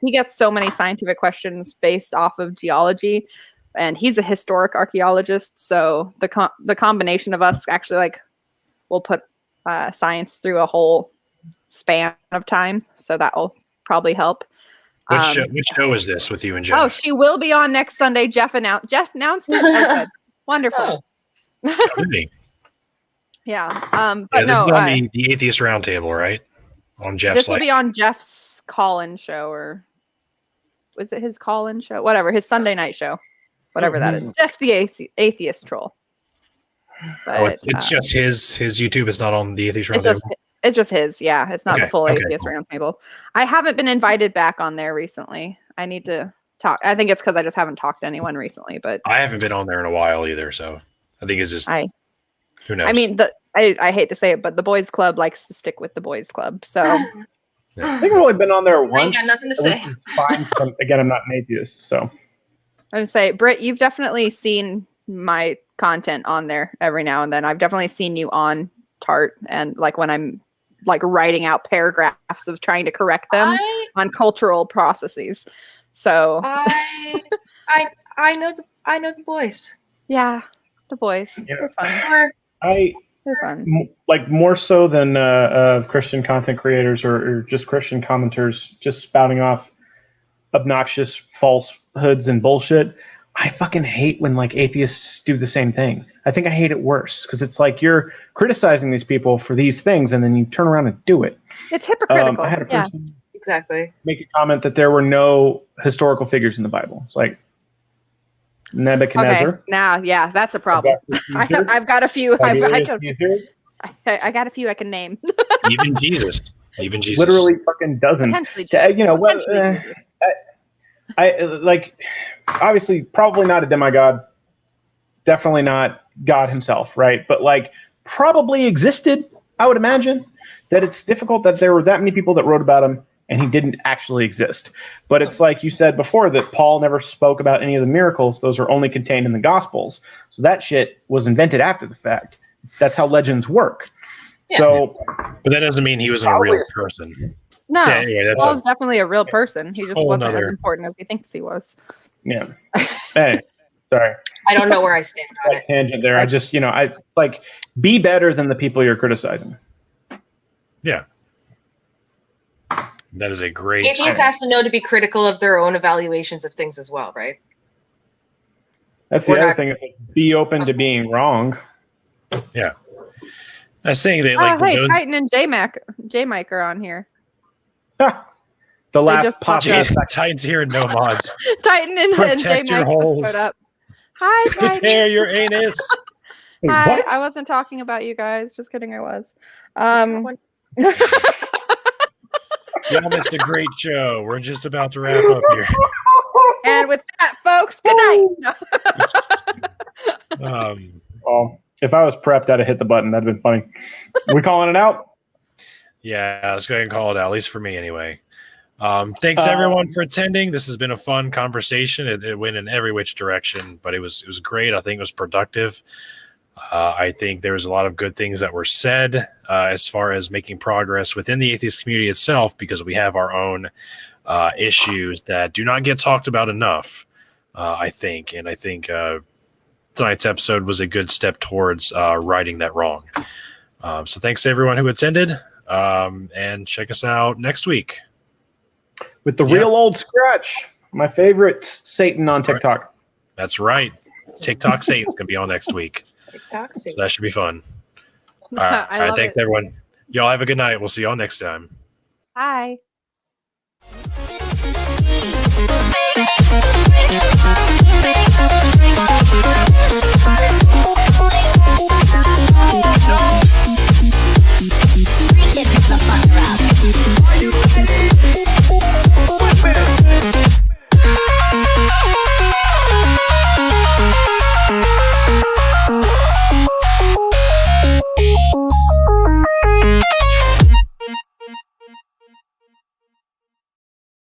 he gets so many scientific questions based off of geology, and he's a historic archaeologist. So the combination of us actually like will put science through a whole span of time. So that will probably help. Which show is this with you and Jeff? Oh, she will be on next Sunday. Jeff announced it. Oh, good. Wonderful. Really? Yeah. Yeah, But this no, is on the Atheist Roundtable, right? On Jeff's this will be on Jeff's call-in show, or was it his call-in show? Whatever, his Sunday night show, whatever that is. Jeff the Atheist Troll. But it's just his YouTube. It's not on the Atheist Roundtable. It's just his. Yeah, it's not the full Atheist cool. Roundtable. I haven't been invited back on there recently. I need to talk. I think it's because I just haven't talked to anyone recently. But I haven't been on there in a while either, so I think it's just who knows. I mean, I hate to say it, but the boys' club likes to stick with the boys' club. So I think I've only been on there once. I ain't got nothing to say. Which is fine. Again, I'm not an atheist, so. I'm gonna say, Britt, you've definitely seen my content on there every now and then. I've definitely seen you on Tart, and like when I'm like writing out paragraphs of trying to correct them on cultural processes. So I know the boys. Yeah, the boys. Yeah. They're fun. They're fun. Like more so than Christian content creators or just Christian commenters just spouting off obnoxious falsehoods and bullshit. I fucking hate when like atheists do the same thing. I think I hate it worse because it's like you're criticizing these people for these things and then you turn around and do it. It's hypocritical. I had a person Exactly. make a comment that there were no historical figures in the Bible. It's like Nebuchadnezzar. Okay, now, yeah, that's a problem. I've got a few. I got a few I can name. Even Jesus. Literally fucking dozens. Potentially Jesus. You know, Potentially Jesus. I like obviously probably not a demigod, definitely not God himself, right? But like probably existed, I would imagine. That it's difficult that there were that many people that wrote about him and he didn't actually exist. But it's like you said before that Paul never spoke about any of the miracles. Those are only contained in the Gospels. So that shit was invented after the fact. That's how legends work. Yeah. So, but that doesn't mean he was a real person. No, Yeah, anyway, Paul's definitely a real person. He just wasn't another- as important as he thinks he was. yeah. Hey, sorry. I don't know where I stand on it. Tangent there. I just, I like be better than the people you're criticizing. Yeah. That is a great. Atheists has to know to be critical of their own evaluations of things as well, right? That's the other thing. Is like, be open to being wrong. Yeah. I was saying that like Hey, those- Titan and J-Mike are on here. The last just pop. popped up. Titans here and no mods. Titan and Protect your J-Mike holes. just showed up. Hi, Titan. Prepare your anus. Hi, What? I wasn't talking about you guys. Just kidding, I was. Y'all missed a great show. We're just about to wrap up here. And with that, folks, good night. Well, if I was prepped, I'd have hit the button. That'd have been funny. We calling it out? Yeah, let's go ahead and call it out, at least for me anyway. Thanks everyone for attending. This has been a fun conversation. It went in every which direction, but it was great. I think it was productive. I think there was a lot of good things that were said as far as making progress within the atheist community itself, because we have our own issues that do not get talked about enough, I think. And I think tonight's episode was a good step towards righting that wrong. So thanks to everyone who attended, and check us out next week. With the real old Scratch, my favorite Satan on TikTok. That's right. TikTok Satan's going to be on next week. So that should be fun. All right, thanks everyone. Y'all have a good night. We'll see y'all next time. Bye.